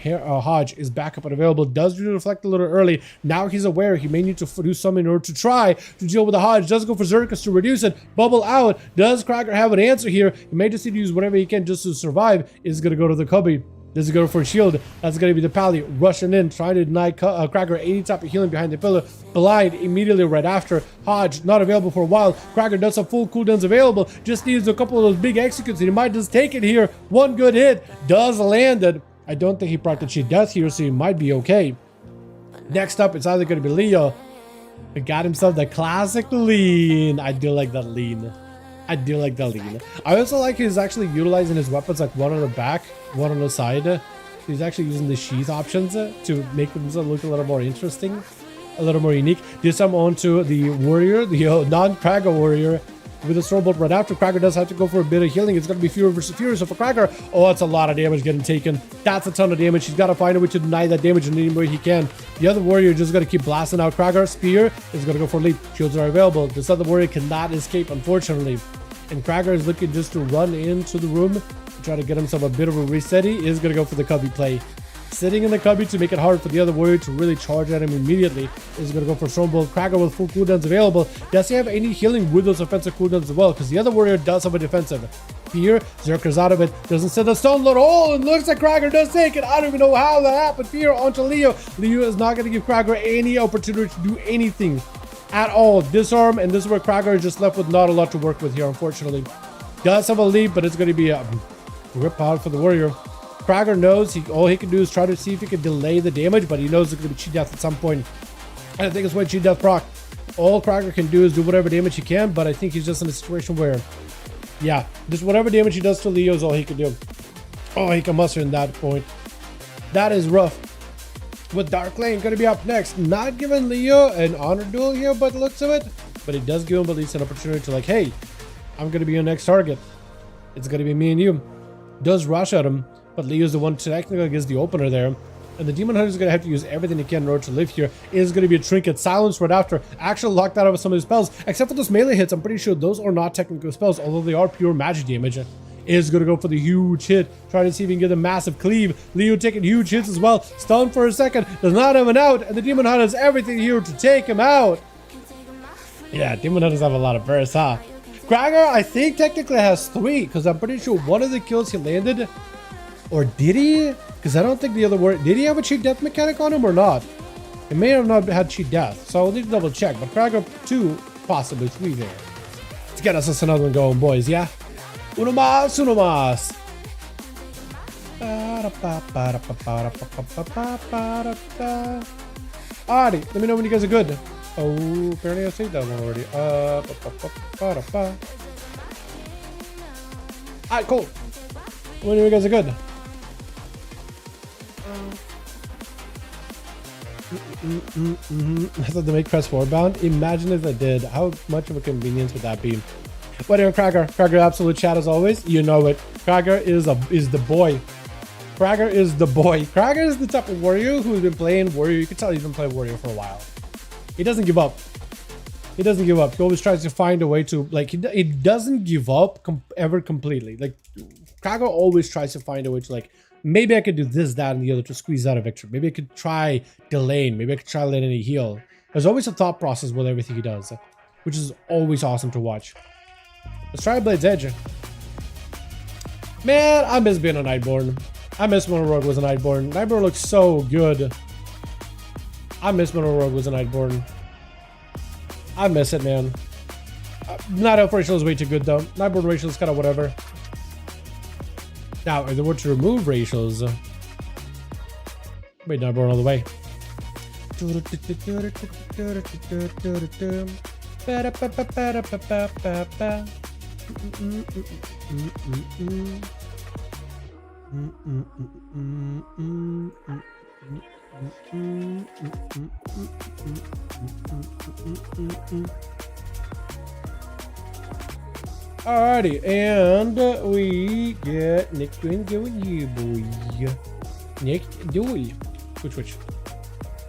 Hodge is back up and available. Does reflect a little early. Now he's aware he may need to do something in order to try to deal with the Hodge. Does go for Zerkus to reduce it. Bubble out. Does Krager have an answer here? He may just need to use whatever he can just to survive. Is going to go to the Cubby. Does he go for a shield? That's going to be the Pally rushing in, trying to deny Krager any type of healing behind the pillar. Blind immediately right after. Hodge not available for a while. Krager does have full cooldowns available. Just needs a couple of those big executes. He might just take it here. One good hit does land it. I don't think he procced cheat death here, so he might be okay. Next up, it's either going to be Leo. He got himself the classic lean. I do like that lean. I do like the lean. I also like he's actually utilizing his weapons like one on the back, one on the side. He's actually using the sheath options to make them look a little more interesting, a little more unique. This time on to the warrior, the non-Krager warrior with a Stormbolt right after. Krager does have to go for a bit of healing. It's going to be Fury versus Fury. So for Krager, oh, that's a lot of damage getting taken. That's a ton of damage. He's got to find a way to deny that damage in any way he can. The other warrior just going to keep blasting out Krager. Spear is going to go for a leap. Shields are available. This other warrior cannot escape, unfortunately. And Krager is looking just to run into the room to try to get himself a bit of a reset. He is going to go for the Cubby play. Sitting in the Cubby to make it hard for the other warrior to really charge at him immediately. Is going to go for Stormbolt. Krager with full cooldowns available. Does he have any healing with those offensive cooldowns as well? Because the other warrior does have a defensive. Here, Zerker's out of it. Doesn't set the stone load. Oh, and looks like Krager does take it. I don't even know how that happened. Fear onto Leo. Leo is not going to give Krager any opportunity to do anything at all. Disarm, and this is where Krager is just left with not a lot to work with here, unfortunately. Does have a lead, but it's going to be a rip out for the warrior. Krager knows all he can do is try to see if he can delay the damage, but he knows it's going to be cheat death at some point. And I think it's when cheat death proc. All Krager can do is do whatever damage he can, but I think he's just in a situation where, yeah, just whatever damage he does to Leo is all he can do. Oh, he can muster in that point. That is rough. With Dark Lane going to be up next. Not giving Leo an honor duel here, but looks of it. But it does give him at least an opportunity to like, hey, I'm going to be your next target. It's going to be me and you. Does rush at him, but Leo's the one technically gets the opener there. And the Demon Hunter is going to have to use everything he can in order to live here. It is going to be a Trinket. Silence right after. Actually locked out of some of his spells. Except for those melee hits, I'm pretty sure those are not technical spells, although they are pure magic damage. Is going to go for the huge hit. Trying to see if he can get a massive cleave. Leo taking huge hits as well. Stunned for a second. Does not have an out. And the Demon Hunter has everything here to take him out. Yeah, Demon Hunters have a lot of bursts, huh? Krager, I think, technically has 3. Because I'm pretty sure one of the kills he landed. Or did he? Because I don't think the other one... Did he have a cheat death mechanic on him or not? It may have not had cheat death. So I'll need to double check. But Krager 2, possibly 3 there. Let's get us another one going, boys, yeah? Uno más, uno más. Alrighty, let me know when you guys are good. Oh, apparently I saved that one already. Alright, cool. When you guys are good. I thought to make press forward bound. Imagine if I did. How much of a convenience would that be? But anyway, Krager, absolute chat as always. You know it. Krager is the boy. Krager is the boy. Krager is the type of warrior who's been playing warrior. You can tell he's been playing warrior for a while. He doesn't give up. He doesn't give up. He always tries to find a way to, like, he doesn't give up ever completely. Like, Krager always tries to find a way to, like, maybe I could do this, that, and the other to squeeze out a victory. Maybe I could try delaying. Maybe I could try letting it heal. There's always a thought process with everything he does, which is always awesome to watch. Let's try Blade's Edge. Man, I miss being a Nightborn. I miss when a Rogue was a Nightborn. Nightborn looks so good. I miss when a Rogue was a Nightborn. I miss it, man. Night Elf racial is way too good, though. Nightborn racial is kind of whatever. Now, if they were to remove racials... Wait, Nightborn all the way. Alrighty, and we get Nick doing you, boy. Nick, do we? Which?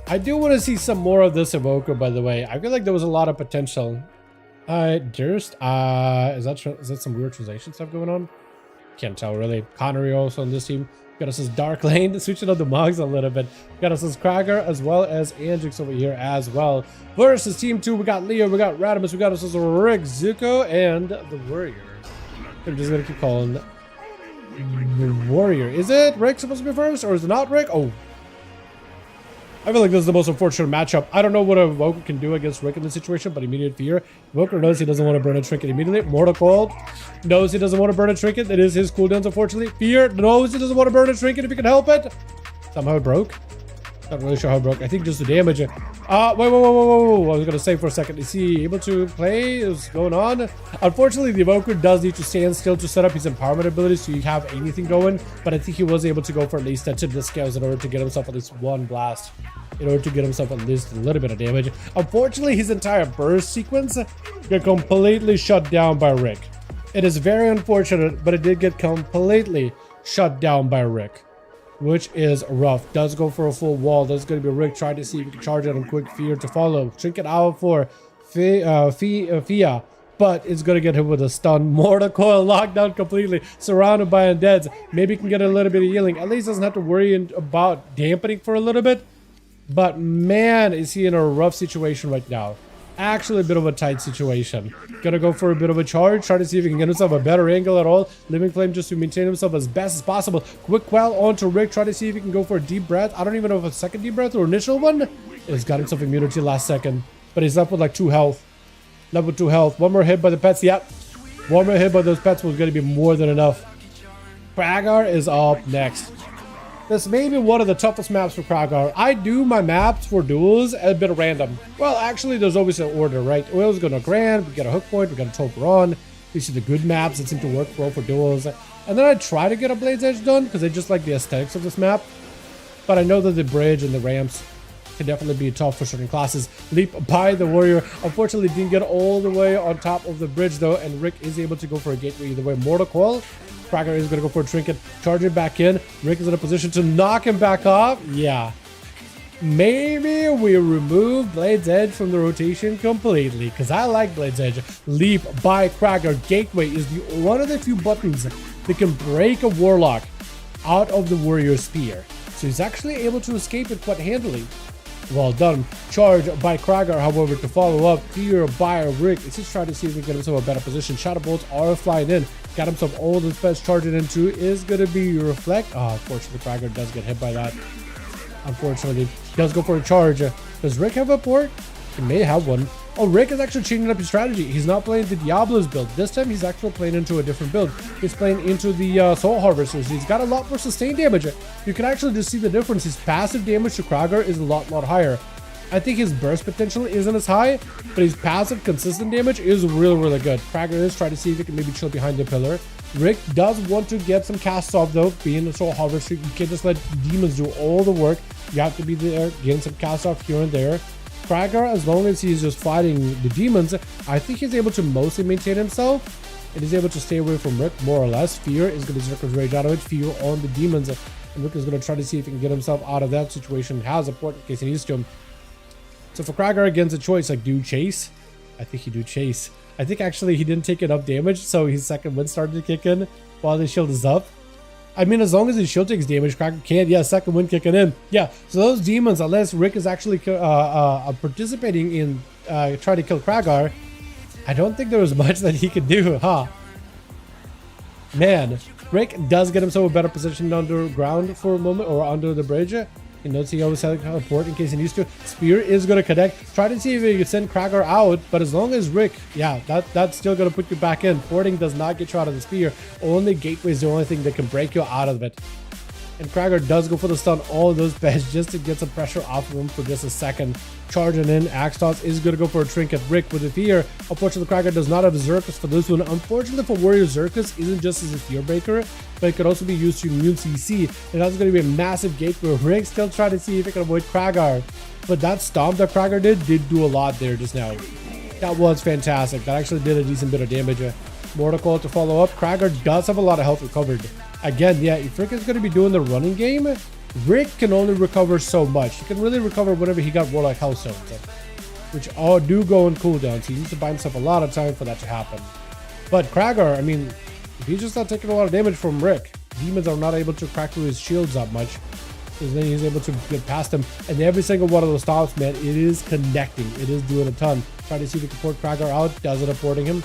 I do want to see some more of this Evoker, by the way. I feel like there was a lot of potential. Durst, is that some weird translation stuff going on? Can't tell really. Connery also on this team. Got us as Dark Lane, switching up the mugs a little bit. Got us as Krager as well as Andrix over here as well. Versus team 2, we got Leo, we got Radimus, we got us as Rick, Zuko, and the Warrior. I'm just gonna keep calling the Warrior. Is it Rick supposed to be first, or is it not Rick? Oh. I feel like this is the most unfortunate matchup. I don't know what a Evoker can do against Rick in this situation, but immediate fear. Evoker knows he doesn't want to burn a trinket immediately. Mortal Cold knows he doesn't want to burn a trinket. That is his cooldowns, unfortunately. Fear knows he doesn't want to burn a trinket if he can help it. Somehow it broke. Not really sure how it broke. I think just the damage. Wait. I was going to say for a second. Is he able to play? What's going on? Unfortunately, the Evoker does need to stand still to set up his empowerment ability so you have anything going. But I think he was able to go for at least 10 tip the scales in order to get himself at least one blast. In order to get himself at least a little bit of damage. Unfortunately, his entire burst sequence got completely shut down by Rick. It is very unfortunate, but it did get completely shut down by Rick, which is rough. Does go for a full wall. That's going to be Rick trying to see if he can charge it on quick fear to follow. Trinket out for Fia, but it's going to get him with a stun. Mortal Coil locked down completely, surrounded by undeads. Maybe he can get a little bit of healing. At least doesn't have to worry about dampening for a little bit. But man, is he in a rough situation right now. Actually a bit of a tight situation. Gonna go for a bit of a charge, try to see if he can get himself a better angle at all. Living Flame just to maintain himself as best as possible. Quick Quell onto Rick, try to see if he can go for a deep breath. I don't even know if a second deep breath or initial one. He's got himself immunity last second. But he's left with like 2 health. Left with 2 health. One more hit by the pets, yep. One more hit by those pets was gonna be more than enough. Kragar is up next. This may be one of the toughest maps for Kragar. I do my maps for duels a bit random. Well, actually, there's always an order, right? We always go to Grand, we get a hook point, we got a Toperon. These are the good maps that seem to work well for duels. And then I try to get a Blade's Edge done because I just like the aesthetics of this map. But I know that the bridge and the ramps can definitely be tough for certain classes. Leap by the Warrior. Unfortunately, didn't get all the way on top of the bridge, though. And Rick is able to go for a gateway either way. Mortal Coil. Krager is going to go for a trinket, charge it back in. Rick is in a position to knock him back off. Yeah. Maybe we remove Blade's Edge from the rotation completely, because I like Blade's Edge. Leap by Krager. Gateway is one of the few buttons that can break a Warlock out of the Warrior Spear. So he's actually able to escape it quite handily. Well done. Charge by Krager, however, to follow up. Fear by Rick. It's just trying to see if he can get himself a better position. Shadow Bolts are flying in. Got himself all the pets charging into is going to be Reflect. Oh, unfortunately, Krager does get hit by that. Unfortunately, he does go for a charge. Does Rick have a port? He may have one. Oh, Rick is actually changing up his strategy. He's not playing the Diablo's build. This time, he's actually playing into a different build. He's playing into the Soul Harvesters. He's got a lot more sustained damage. You can actually just see the difference. His passive damage to Krager is a lot higher. I think his burst potential isn't as high, but his passive consistent damage is really good. Krager is trying to see if he can maybe chill behind the pillar. Rick does want to get some casts off, though. Being a Soul Harvester, you can't just let demons do all the work. You have to be there, getting some casts off here and there. Kragar, as long as he's just fighting the demons, I think he's able to mostly maintain himself. And he's able to stay away from Rick, more or less. Fear is going to Zerker's Rage out of it. Fear on the demons. And Rick is going to try to see if he can get himself out of that situation. Has a port in case he needs to. So for Kragar, against a choice, like, do you chase? I think he do chase. I think actually he didn't take enough damage, so his second wind started to kick in while the shield is up. I mean, as long as his shield takes damage, Kragar can't. Yeah, second wind kicking in. Yeah, so those demons, unless Rick is actually participating in trying to kill Kragar, I don't think there was much that he could do, huh? Man, Rick does get himself a better position underground for a moment, or under the bridge. He knows he always has a port in case he needs to. Spear is going to connect. Try to see if he can send Kragar out, but as long as Rick, yeah, that's still going to put you back in. Porting does not get you out of the spear. Only gateway is the only thing that can break you out of it. And Kragar does go for the stun all those beds just to get some pressure off of him for just a second. Charging in, Axe Toss is going to go for a trinket. Rick with the fear. Unfortunately, Kragar does not have Zerkus for this one. Unfortunately for Warrior, Zerkus isn't just as a fear breaker, but it could also be used to immune CC. And that's going to be a massive gateway. Rick still trying to see if he can avoid Kragar. But that stomp that Kragar did do a lot there just now. That was fantastic. That actually did a decent bit of damage. Mortal Coil to follow up. Kragar does have a lot of health recovered. Again, yeah, if Rick is going to be doing the running game, Rick can only recover so much. He can really recover whenever he got Warlock Health Stones, which all do go on cooldowns. He needs to buy himself a lot of time for that to happen. But Kragar, I mean, if he's just not taking a lot of damage from Rick, demons are not able to crack through his shields that much. Because then he's able to get past him. And every single one of those stops, man, it is connecting. It is doing a ton. Try to see if we can port Kragar out. Does it porting him?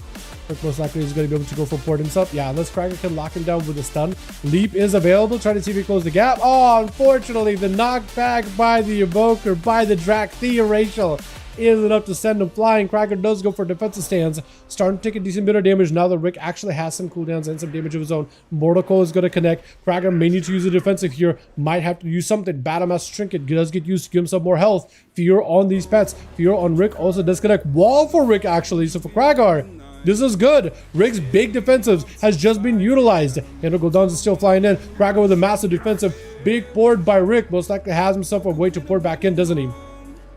Rick most likely is going to be able to go for port himself. Yeah, unless Kragar can lock him down with a stun. Leap is available. Try to see if he closes the gap. Oh, unfortunately, the knockback by the Evoker, by the Drac Theoratial, is enough to send him flying. Kragar does go for defensive stance. Starting to take a decent bit of damage now that Rick actually has some cooldowns and some damage of his own. Mortal Coil is going to connect. Kragar may need to use a defensive here. Might have to use something. Battlemaster Trinket does get used to give himself more health. Fear on these pets. Fear on Rick also does connect. Wall for Rick, actually. So for Kragar, this is good. Rick's big defensives has just been utilized. Handle Gul'dans is still flying in. Kragar with a massive defensive. Big port by Rick. Most likely has himself a way to port back in, doesn't he?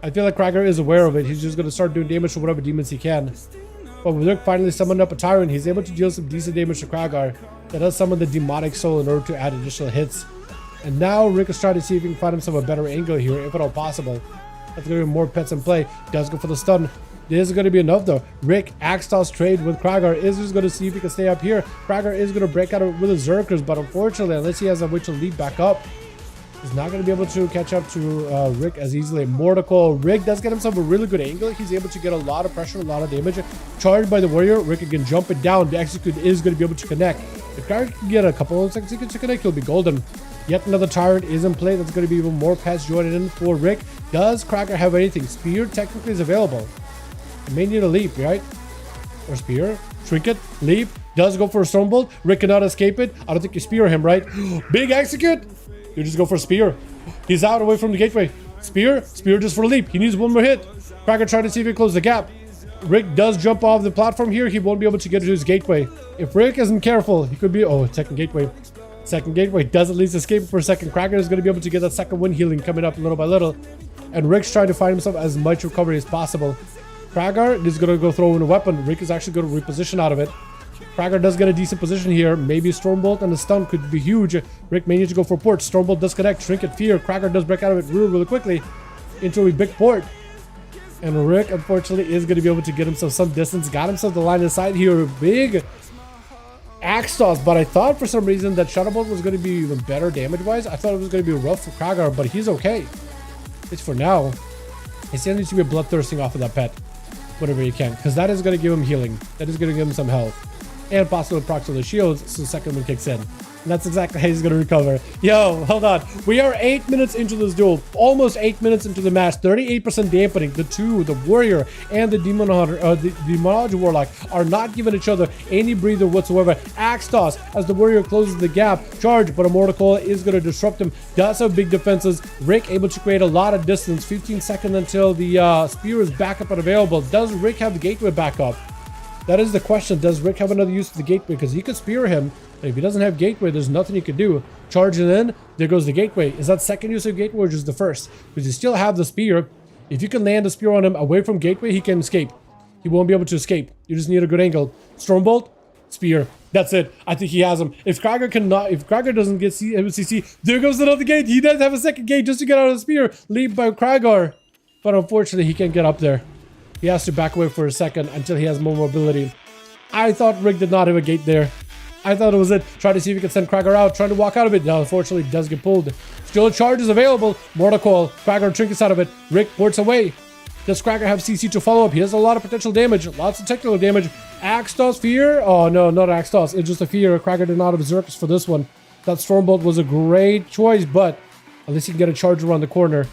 I feel like Kragar is aware of it. He's just going to start doing damage to whatever demons he can. But with Rick finally summoned up a Tyrant, he's able to deal some decent damage to Kragar. That does summon the Demonic Soul in order to add additional hits. And now Rick is trying to see if he can find himself a better angle here, if at all possible. That's going to be more pets in play. Does go for the stun. This is going to be enough though. Rick, Axe Toss trade with Kragar is just going to see if he can stay up here. Kragar is going to break out with his Zerkers, but unfortunately, unless he has a way to leap back up, he's not going to be able to catch up to Rick as easily. Mortal Coil. Rick does get himself a really good angle. He's able to get a lot of pressure, a lot of damage. Charged by the Warrior. Rick can jump it down. The Execute is going to be able to connect. If Kragar can get a couple of Executes to connect, he'll be golden. Yet another Tyrant is in play. That's going to be even more pets joining in for Rick. Does Kragar have anything? Spear technically is available. He may need a leap, right? Or spear. Trinket. Leap. Does go for a Stormbolt. Rick cannot escape it. I don't think you spear him, right? Big Execute. You just go for a spear. He's out away from the gateway. Spear. Spear just for a leap. He needs one more hit. Kragar trying to see if he can close the gap. Rick does jump off the platform here. He won't be able to get to his gateway. If Rick isn't careful, he could be... Oh, second gateway. Second gateway does at least escape for a second. Kragar is going to be able to get that second wind healing coming up little by little. And Rick's trying to find himself as much recovery as possible. Kragar is going to go throw in a weapon. Rick is actually going to reposition out of it. Kragar does get a decent position here. Maybe a Stormbolt and a stun could be huge. Rick may need to go for port. Stormbolt does connect. Trinket Fear. Kragar does break out of it really quickly into a big port. And Rick, unfortunately, is going to be able to get himself some distance. Got himself the line of sight here. Big Axe Toss. But I thought for some reason that Shadowbolt was going to be even better damage-wise. I thought it was going to be rough for Kragar, but he's okay. At least for now. He still needs to be bloodthirsting off of that pet. Whatever he can. Because that is going to give him healing. That is going to give him some health. And possibly procs on the shields, so the second one kicks in. And that's exactly how he's going to recover. Yo, hold on. We are 8 minutes into this duel. Almost 8 minutes into the match. 38% dampening. The Warrior and the Demon Hunter, the Demonology Warlock are not giving each other any breather whatsoever. Axe Toss as the Warrior closes the gap. Charge, but a Mortal Coil is going to disrupt him. Does have big defenses. Rick able to create a lot of distance. 15 seconds until the Spear is back up and available. Does Rick have the Gateway back up? That is the question. Does Rick have another use of the Gateway? Because he could spear him. If he doesn't have Gateway, there's nothing he could do. Charging in, there goes the Gateway. Is that second use of Gateway or just the first? Because you still have the spear. If you can land a spear on him away from gateway, he can escape. He won't be able to escape. You just need a good angle. Stormbolt, spear. That's it. I think he has him. If Krager doesn't get CC, there goes another gate. He does have a second gate just to get out of the spear. Lead by Krager. But unfortunately, he can't get up there. He has to back away for a second until he has more mobility. I thought Rick did not have a gate there. I thought it was it. Try to see if he can send Krager out. Trying to walk out of it. No, unfortunately, it does get pulled. Still a charge is available. Mortal Coil. Krager trinkets out of it. Rick ports away. Does Krager have CC to follow up? He has a lot of potential damage. Lots of technical damage. Axe Toss Fear? Oh, no, not Axe Toss. It's just a Fear. Krager did not have Berserkers for this one. That Stormbolt was a great choice, but at least he can get a charge around the corner.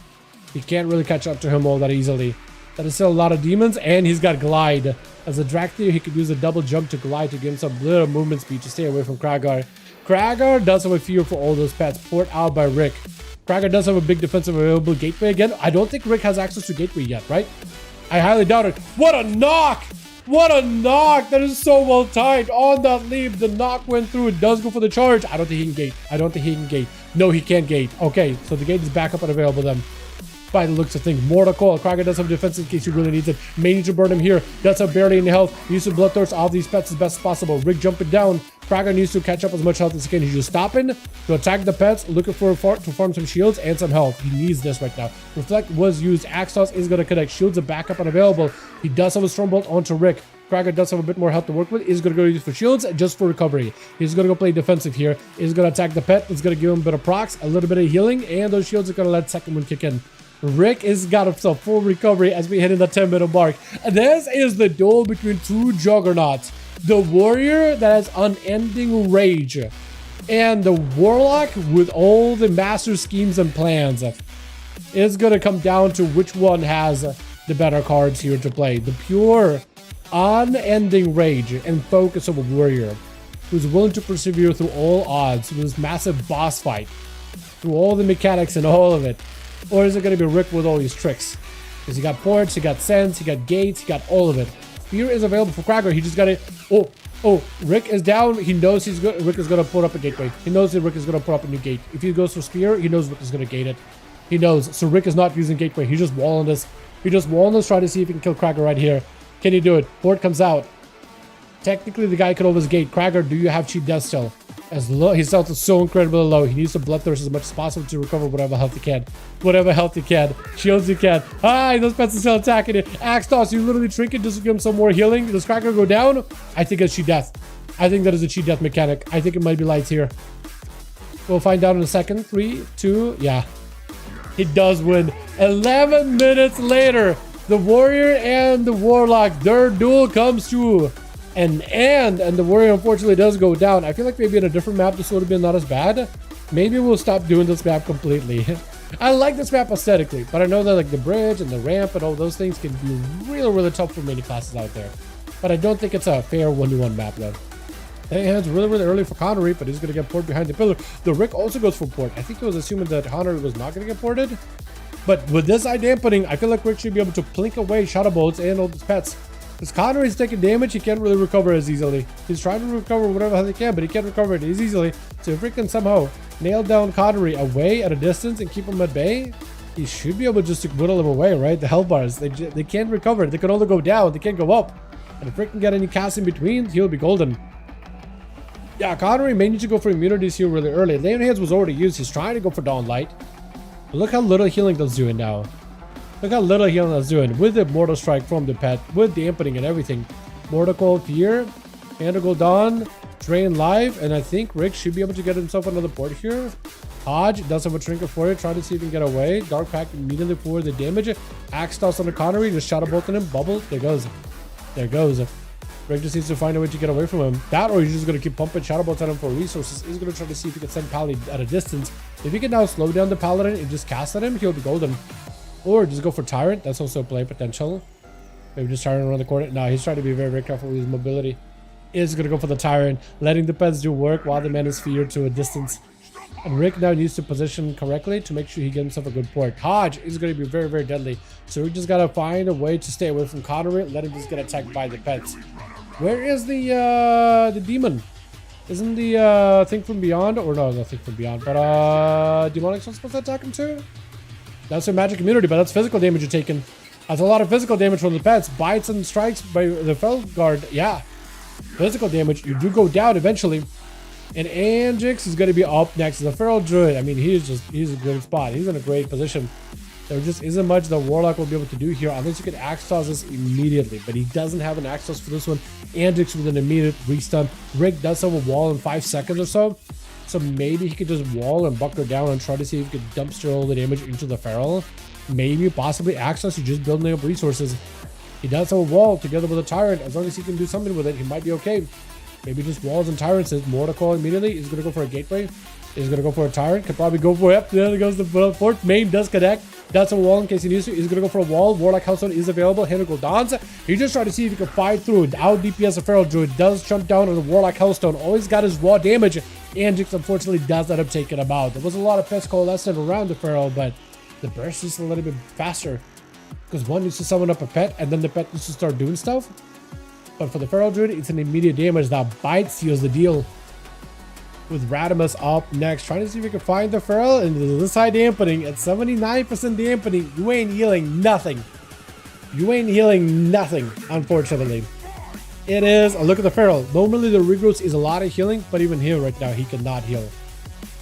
He can't really catch up to him all that easily. That is still a lot of demons, and he's got Glide. As a Drakthir, he could use a double jump to glide to give him some little movement speed to stay away from Krager. Krager does have a fear for all those pets. Port out by Rick. Krager does have a big defensive available gateway again. I don't think Rick has access to gateway yet, right? I highly doubt it. What a knock! What a knock! That is so well timed. On that leap, the knock went through. It does go for the charge. I don't think he can gate. I don't think he can gate. No, he can't gate. Okay, so the gate is back up and available then. By the looks of things, Mortal Coil. Krager does have defense in case he really needs it. May need to burn him here. Does have barely any health. Use of Bloodthirst off these pets as best as possible. Rick jumping down. Krager needs to catch up as much health as he can. He's just stopping to attack the pets, looking for to farm some shields and some health. He needs this right now. Reflect was used. Axe Toss is going to connect. Shields are back up and available. He does have a Stormbolt onto Rick. Krager does have a bit more health to work with. He's going to go use for shields just for recovery. He's going to go play defensive here. He's going to attack the pet. It's going to give him a bit of procs, a little bit of healing, and those shields are going to let second one kick in. Rick has got himself full recovery as we hit in the 10-minute mark. This is the duel between two juggernauts. The warrior that has unending rage and the warlock with all the master schemes and plans. It's going to come down to which one has the better cards here to play. The pure unending rage and focus of a warrior who's willing to persevere through all odds, through this massive boss fight, through all the mechanics and all of it. Or is it going to be Rick with all these tricks? Because he got ports, he got sense, he got gates, he got all of it. Fear is available for Krager. He just got it. Oh, Rick is down. He knows Rick is going to put up a gateway. He knows that Rick is going to put up a new gate. If he goes for Spear, he knows Rick is going to gate it. He knows. So Rick is not using gateway. He's just walling this. He's just walling this, trying to see if he can kill Krager right here. Can he do it? Port comes out. Technically, the guy could always gate. Krager, do you have cheap death still? As low, his health is so incredibly low. He needs to bloodthirst as much as possible to recover whatever health he can. Whatever health he can. Shields you can. Those pets are still attacking it. Axe Toss, you literally trinket just to give him some more healing. Does Krager go down? I think it's cheat death. I think that is a cheat death mechanic. I think it might be lights here. We'll find out in a second. 3, 2, yeah. He does win. 11 minutes later, the warrior and the warlock, their duel comes to an end, and the warrior unfortunately does go down. I feel like maybe in a different map this would have been not as bad. Maybe we'll stop doing this map completely. I like this map aesthetically, but I know that like the bridge and the ramp and all those things can be really, really tough for many classes out there. But I don't think it's a fair 1v1 map though. It's really, really early for Connery, but he's going to get ported behind the pillar. The Rick also goes for port. I think he was assuming that Connery was not going to get ported. But with this eye dampening, I feel like Rick should be able to plink away shadow bolts and all his pets. Because Connery's taking damage, he can't really recover as easily. He's trying to recover whatever he can, but he can't recover it as easily. So if Rick can somehow nail down Connery away at a distance and keep him at bay, he should be able just to whittle him away, right? The health bars, they can't recover. They can only go down, they can't go up. And if Rick can get any casts in between, he'll be golden. Yeah, Connery may need to go for immunities here really early. Lane Hands was already used. He's trying to go for Dawn Light. But look how little healing that's doing now. Look how little healing that's doing with the Mortal Strike from the pet, with dampening and everything. Mortal Cold Fear, Antigo Dawn, Drain Life, and I think Rick should be able to get himself another port here. Hodge does have a trinket for it, trying to see if he can get away. Dark Pact immediately for the damage. Axe Toss on the Connery, just Shadow Bolt on him, bubble, there goes. There goes. Rick just needs to find a way to get away from him. That, or he's just going to keep pumping Shadow Bolts on him for resources. He's going to try to see if he can send Pally at a distance. If he can now slow down the Paladin and just cast at him, he'll be golden. Or just go for Tyrant. That's also a play potential. Maybe just Tyrant around the corner. No, he's trying to be very, very careful with his mobility. Is going to go for the Tyrant, letting the pets do work while the man is feared to a distance. And Rick now needs to position correctly to make sure he gets himself a good port. Hodge is going to be very, very deadly. So Rick just got to find a way to stay away from Connery, let him just get attacked by the pets. Where is the demon? Isn't the thing from beyond? Or no, the thing from beyond. But demonic supposed to attack him too? That's your magic immunity, but that's physical damage you're taking. That's a lot of physical damage from the pets. Bites and strikes by the Fel Guard. Yeah. Physical damage. You do go down eventually. And Anjix is going to be up next. The Feral Druid. I mean, he's a good spot. He's in a great position. There just isn't much the Warlock will be able to do here unless you can Axe Toss this immediately. But he doesn't have an Axe Toss for this one. Anjix with an immediate restun. Rick does have a wall in 5 seconds or so. So maybe he could just wall and buck her down and try to see if he could dumpster all the damage into the Feral. Maybe, possibly Axe Toss. He's just building up resources. He does have a wall together with a Tyrant. As long as he can do something with it, he might be okay. Maybe just walls and Tyrants. Is more to call immediately. He's going to go for a Gateway. He's going to go for a Tyrant. Could probably go for it. Yep, there goes the fourth. Main does connect. That's a wall in case he needs to. He's going to go for a wall. Warlock Household is available. Helical Dons. He just tried to see if he can fight through. Out DPS the Feral Druid does jump down on the Warlock Hellstone. Always got his raw damage. Anjix unfortunately does end up taking him out. There was a lot of pets coalescing around the Feral, but the burst is a little bit faster. Because one needs to summon up a pet, and then the pet needs to start doing stuff. But for the Feral Druid, it's an immediate damage. That bite seals the deal. With Radimus up next, trying to see if we can find the Feral, and this high dampening at 79% dampening. You ain't healing nothing. You ain't healing nothing, unfortunately. It is a look at the Feral. Normally the regrowth is a lot of healing, but even here right now, he cannot heal.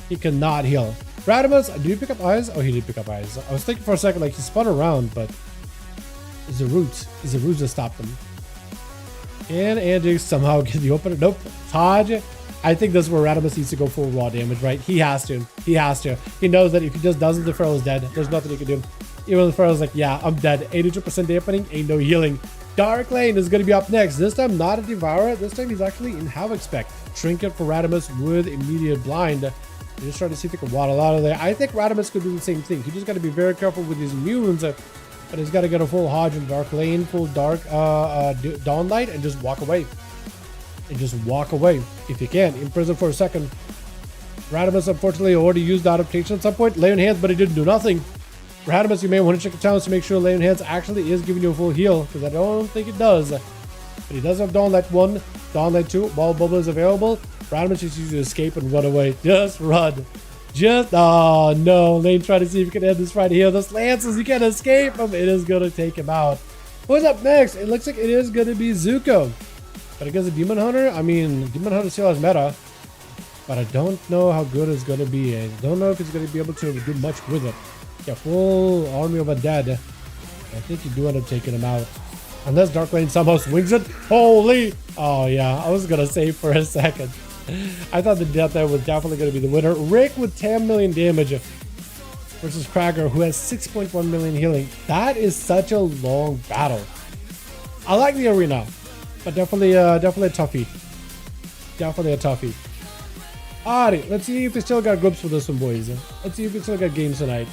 He cannot heal. Radimus, did he pick up eyes? Oh, he did pick up eyes. I was thinking for a second, like he spun around, but it's the roots. It's the roots that stopped him. Can Anjix somehow get the opener? Nope. Taj. I think this is where Radimus needs to go for raw damage, right? He has to. He has to. He knows that if he just doesn't, the Feral is dead. There's nothing he can do. Even the Feral's like, yeah, I'm dead. 82% dampening, ain't no healing. Dark Lane is going to be up next. This time, not a Devourer. This time, he's actually in Havoc spec. Trinket for Radimus with immediate blind. He's just trying to see if he can waddle out of there. I think Radimus could do the same thing. He just got to be very careful with his immunes. But he's got to get a full Hodge in Dark Lane, full Dark Dawn Light, and just walk away. And just walk away if you can. Imprison for a second. Radimus unfortunately already used adaptation at some point. Lay on hands, but he didn't do nothing. Radimus, you may want to check the challenge to make sure Lay on hands actually is giving you a full heal, because I don't think it does. But he does have Dawn Light 1, Dawn Light 2. Ball Bubble is available. Radimus just needs to escape and run away. Just run. Just, oh no. Lane trying to see if he can end this right here. Those Lances, you can't escape him. It is going to take him out. Who's up next? It looks like it is going to be Zuko. But against a Demon Hunter, I mean, Demon Hunter still has meta. But I don't know how good it's going to be. I don't know if it's going to be able to do much with it. Yeah, full army of undead. I think you do end up taking him out. Unless Dark Lane somehow swings it. Holy! Oh yeah, I was going to say for a second. I thought the Death there was definitely going to be the winner. Rick with 10 million damage versus Krager, who has 6.1 million healing. That is such a long battle. I like the arena. But definitely a toughie. Definitely a toughie. Alright, let's see if we still got groups for this one, boys. Let's see if we still got games tonight.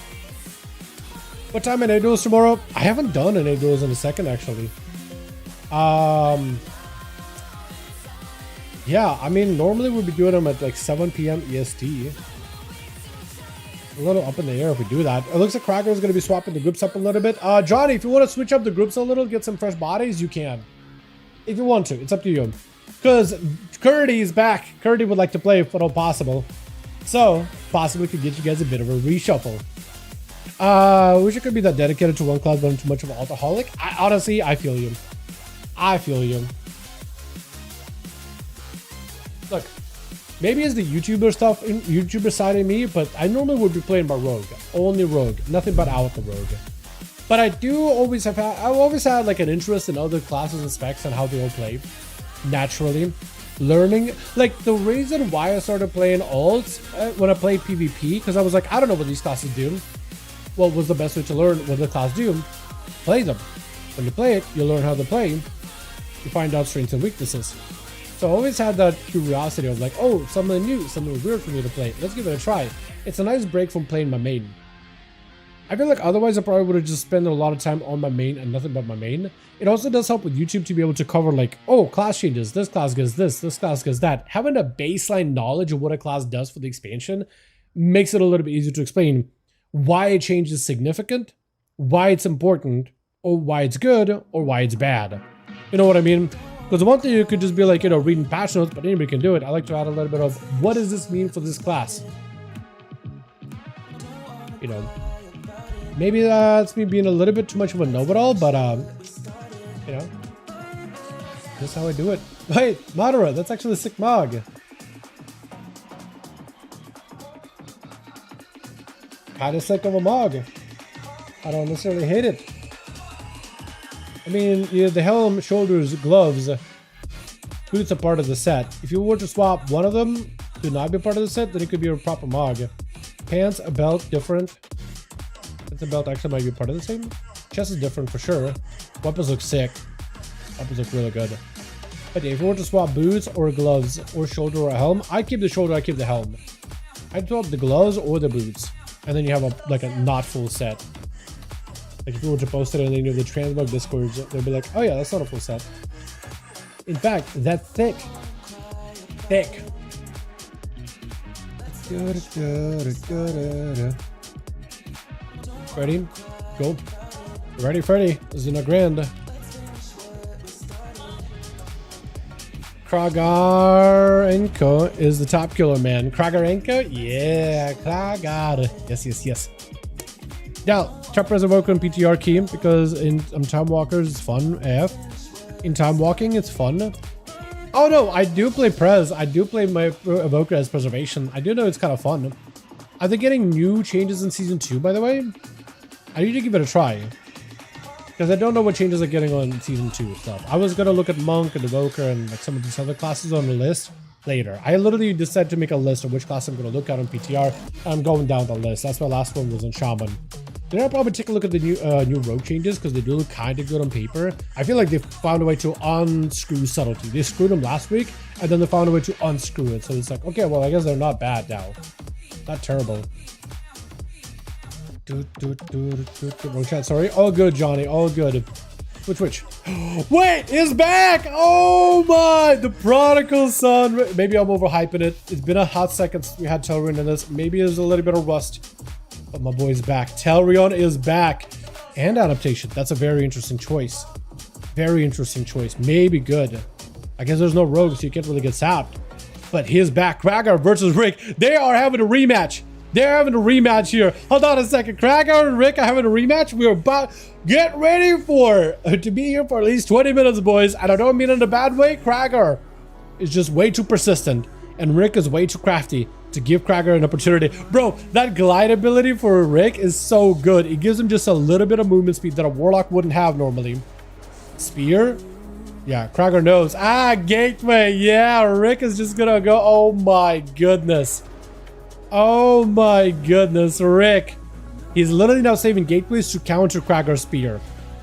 What time in duels tomorrow? I haven't done an duels in a second, actually. Yeah, I mean, normally we'd be doing them at like 7 PM EST. A little up in the air if we do that. It looks like Krager is going to be swapping the groups up a little bit. Johnny, if you want to switch up the groups a little, get some fresh bodies, you can. If you want to, it's up to you. Because Curdy is back. Curdy would like to play if at all possible. So, possibly could get you guys a bit of a reshuffle. Wish it could be that dedicated to one class, but I'm too much of an alcoholic. Honestly, I feel you. I feel you. Look, maybe it's the YouTuber stuff, YouTuber side of me, but I normally would be playing by Rogue. Only Rogue. Nothing but out the Rogue. But I do always have had, I've always had like an interest in other classes and specs and how they all play. Naturally. Learning, like the reason why I started playing alts when I played PvP, because I was like, I don't know what these classes do. What was the best way to learn what the class do? Play them. When you play it, you learn how to play. You find out strengths and weaknesses. So I always had that curiosity of like, oh, something new, something weird for me to play. Let's give it a try. It's a nice break from playing my main. I feel like otherwise I probably would have just spent a lot of time on my main and nothing but my main. It also does help with YouTube to be able to cover like, oh, class changes, this class does this class does that. Having a baseline knowledge of what a class does for the expansion makes it a little bit easier to explain why a change is significant, why it's important, or why it's good, or why it's bad. You know what I mean? Because one thing you could just be like, you know, reading patch notes, but anybody can do it. I like to add a little bit of, what does this mean for this class? You know, Maybe that's me being a little bit too much of a know-it-all, but you know, that's how I do it. Wait, Madara, that's actually a sick mog. Kinda sick of a mog. I don't necessarily hate it. I mean, yeah, the helm, shoulders, gloves, boots are part of the set. If you were to swap one of them to not be part of the set, then it could be a proper mog. Pants, a belt, different. The belt actually might be part of the same. Chest is different for sure. Weapons look sick. Weapons look really good. But yeah, if you were to swap boots or gloves or shoulder or a helm, I keep the shoulder, I keep the helm. I'd swap the gloves or the boots. And then you have a not full set. Like if you were to post it and then you have the transmog discords, they'll be like, oh yeah, that's not a full set. In fact, that's thick. Thick. Ready? Go. Ready, Freddy. This is in a grand. Kragarenko is the top killer, man. Kragarenko? Yeah, Kragar. Yes, yes, yes. Now, top press evoker and PTR key because in time walkers it's fun AF. In time walking it's fun. Oh no, I do play Prez. I do play my evoker as preservation. I do know it's kind of fun. Are they getting new changes in season 2, by the way? I need to give it a try. Because I don't know what changes are getting on season 2 stuff. I was gonna look at Monk and Evoker and like some of these other classes on the list later. I literally decided to make a list of which class I'm gonna look at on PTR. I'm going down the list. That's my last one was on Shaman. Then I'll probably take a look at the new rogue changes because they do look kind of good on paper. I feel like they found a way to unscrew subtlety. They screwed them last week and then they found a way to unscrew it. So it's like, okay, well, I guess they're not bad now. Not terrible. Wrong chat, sorry. All good, Johnny. All good. Which? Wait, it's back! Oh my! The prodigal son. Maybe I'm overhyping it. It's been a hot second since we had Telrion in this. Maybe there's a little bit of rust. But my boy's back. Telrion is back. And adaptation. That's a very interesting choice. Very interesting choice. Maybe good. I guess there's no rogue, so you can't really get sapped. But he's back. Kragar versus Rick. They are having a rematch. They're having a rematch here. Hold on a second. Kragar and Rick are having a rematch. We're about get ready for to be here for at least 20 minutes, boys. And I don't mean in a bad way. Kragar is just way too persistent. And Rick is way too crafty to give Kragar an opportunity. Bro, that glide ability for Rick is so good. It gives him just a little bit of movement speed that a Warlock wouldn't have normally. Spear? Yeah, Kragar knows. Ah, Gateway. Yeah, Rick is just gonna go. Oh my goodness. Oh my goodness, Rick. He's literally now saving gateways to counter Kragar's spear.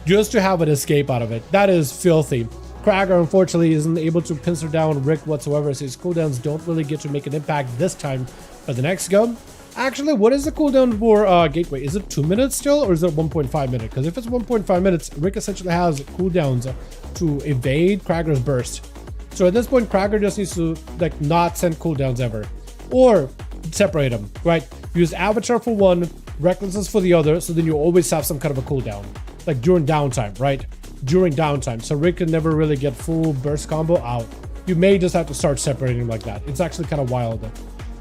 Just to have an escape out of it. That is filthy. Kragar, unfortunately, isn't able to pincer down Rick whatsoever, so his cooldowns don't really get to make an impact this time. But the next go... Actually, what is the cooldown for Gateway? Is it 2 minutes still, or is it 1.5 minutes? Because if it's 1.5 minutes, Rick essentially has cooldowns to evade Kragar's burst. So at this point, Kragar just needs to like not send cooldowns ever. Or separate them, right? Use Avatar for one, Recklessness for the other, so then you always have some kind of a cooldown. Like during downtime, right? During downtime. So Rick can never really get full burst combo out. You may just have to start separating them like that. It's actually kind of wild.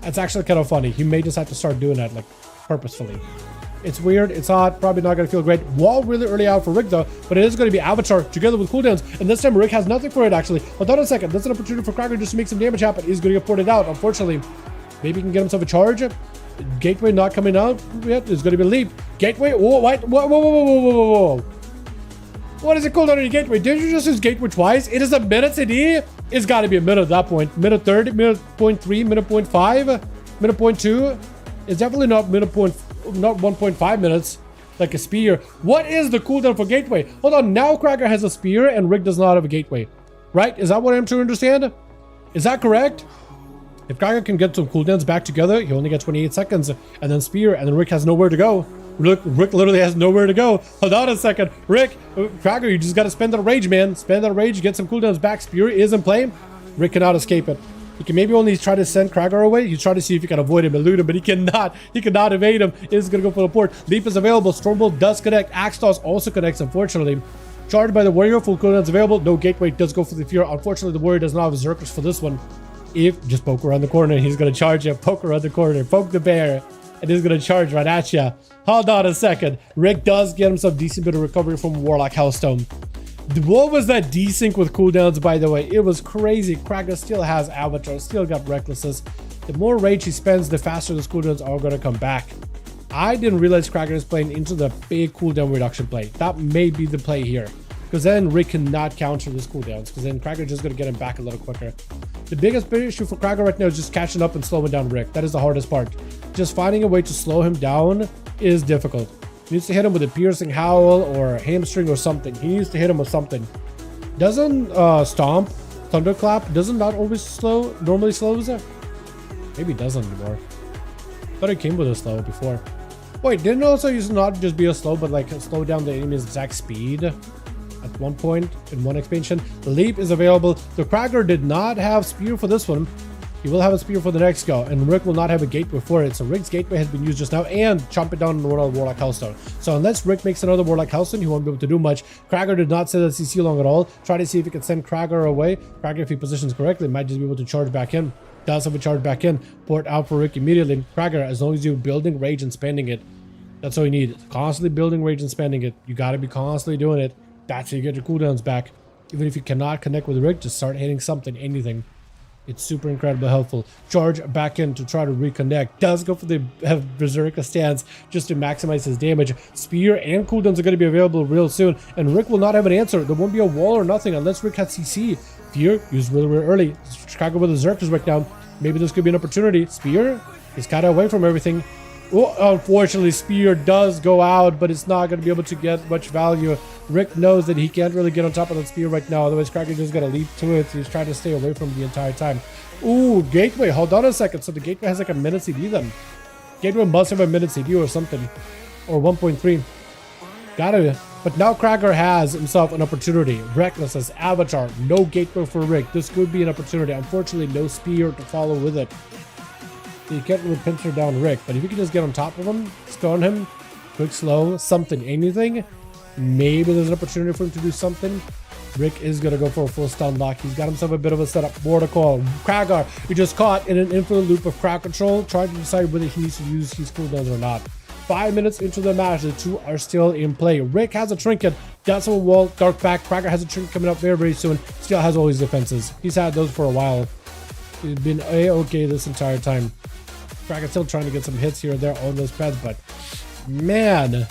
It's actually kind of funny. You may just have to start doing that like purposefully. It's weird, it's hot, probably not gonna feel great. Wall really early out for Rick though, but it is gonna be Avatar together with cooldowns, and this time Rick has nothing for it actually. Hold on a second, that's an opportunity for Kragar just to make some damage happen. He's gonna get ported out, unfortunately. Maybe he can get himself a charge. Gateway not coming out yet. There's gonna be a leap. Gateway, whoa, what? Whoa. What is it called on your Gateway? Did you just use Gateway twice? It is a minute CD? It's gotta be a minute at that point. Minute 30, minute 0.3, minute 0.5, minute 0.2. It's definitely not not 1.5 minutes. Like a spear. What is the cooldown for Gateway? Hold on, now Kragar has a spear and Rick does not have a Gateway. Right? Is that what I'm to understand? Is that correct? If Kragar can get some cooldowns back together, he only gets 28 seconds, and then spear, and then Rick has nowhere to go. Rick literally has nowhere to go. Hold on a second. Rick, Kragar, you just gotta spend that rage, man. Spend that rage, get some cooldowns back. Spear is in play. Rick cannot escape it. He can maybe only try to send Kragar away. You try to see if you can avoid him, elude him, but he cannot. He cannot evade him. He's gonna go for the port. Leap is available. Stormbolt does connect. Axe Toss also connects, unfortunately. Charged by the Warrior, full cooldowns available. No Gateway does go for the Fear. Unfortunately, the Warrior does not have Zerkers for this one. If just poke around the corner, he's gonna charge you. Poke around the corner, poke the bear. and he's gonna charge right at you. Hold on a second. Rick does get himself a decent bit of recovery from Warlock Hellstone. What was that desync with cooldowns, by the way? It was crazy. Krager still has Avatar, still got Recklessness. The more rage he spends, the faster those cooldowns are gonna come back. I didn't realize Krager is playing into the big cooldown reduction play. That may be the play here. Because then Rick cannot counter those cooldowns. Because then Krager is just going to get him back a little quicker. The biggest issue for Krager right now is just catching up and slowing down Rick. That is the hardest part. Just finding a way to slow him down is difficult. He needs to hit him with a piercing howl or a hamstring or something. He needs to hit him with something. Doesn't Stomp, Thunderclap, doesn't that always slow, normally slows it? Maybe it doesn't anymore. Thought it came with a slow before. Wait, didn't it also used to not just be a slow, but like slow down the enemy's exact speed at one point in one expansion? The leap is available. The Krager did not have spear for this one. He will have a spear for the next go, and Rick will not have a gateway for it. So Rick's gateway has been used just now, and chomp it down on Warlock Hellstone. So unless Rick makes another Warlock Hellstone, he won't be able to do much. Krager did not set that CC long at all. Try to see if he can send Krager away. Krager, if he positions correctly, might just be able to charge back in. Does have a charge back in. Port out for Rick immediately. Krager, as long as you're building rage and spending it, that's all you need. Constantly building rage and spending it. You got to be constantly doing it. That's how you get your cooldowns back. Even if you cannot connect with Rick, just start hitting something, anything. It's super incredibly helpful. Charge back in to try to reconnect. Does go for the Berserker stance just to maximize his damage. Spear and cooldowns are going to be available real soon. And Rick will not have an answer. There won't be a wall or nothing unless Rick has CC. Fear used really, really early. Chicago with the Berserkers right now. Maybe this could be an opportunity. Spear is kind of away from everything. Oh, unfortunately, Spear does go out, but it's not going to be able to get much value. Rick knows that he can't really get on top of that Spear right now, otherwise Kraken just going to leap to it. He's trying to stay away from the entire time. Ooh, Gateway, hold on a second. So the Gateway has like a minute CD then. Gateway must have a minute CD or something. Or 1.3. Gotta. But now Krager has himself an opportunity. Recklessness, Avatar, no Gateway for Rick. This could be an opportunity. Unfortunately, no Spear to follow with it. You can't really pincer down Rick, but if you can just get on top of him, stun him, quick slow, something, anything, maybe there's an opportunity for him to do something. Rick is going to go for a full stun lock. He's got himself a bit of a setup. Vortical, Krager, he just caught in an infinite loop of crowd control, trying to decide whether he needs to use his cooldowns or not. 5 minutes into the match, the two are still in play. Rick has a trinket, does have a wall, dark back. Krager has a trinket coming up very, very soon. Still has all his defenses. He's had those for a while. He's been a-okay this entire time. Kraken's still trying to get some hits here and there on those pads, but man,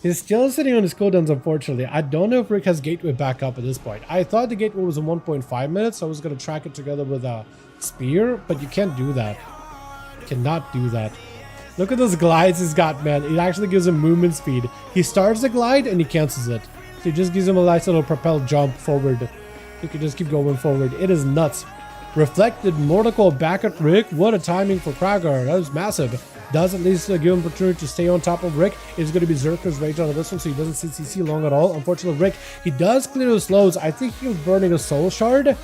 he's still sitting on his cooldowns, unfortunately. I don't know if Rick has Gateway back up at this point. I thought the Gateway was in 1.5 minutes, so I was going to track it together with a Spear, but you can't do that. You cannot do that. Look at those glides he's got, man. It actually gives him movement speed. He starts the glide and he cancels it. So it just gives him a nice little propel jump forward. You can just keep going forward. It is nuts. Reflected Mortical back at Rick. What a timing for Krager. That was massive. Does at least give him opportunity to stay on top of Rick. It's going to be Berserker's Rage out of this one, so he doesn't see CC long at all. Unfortunately, Rick, he does clear the slows. I think he was burning a soul shard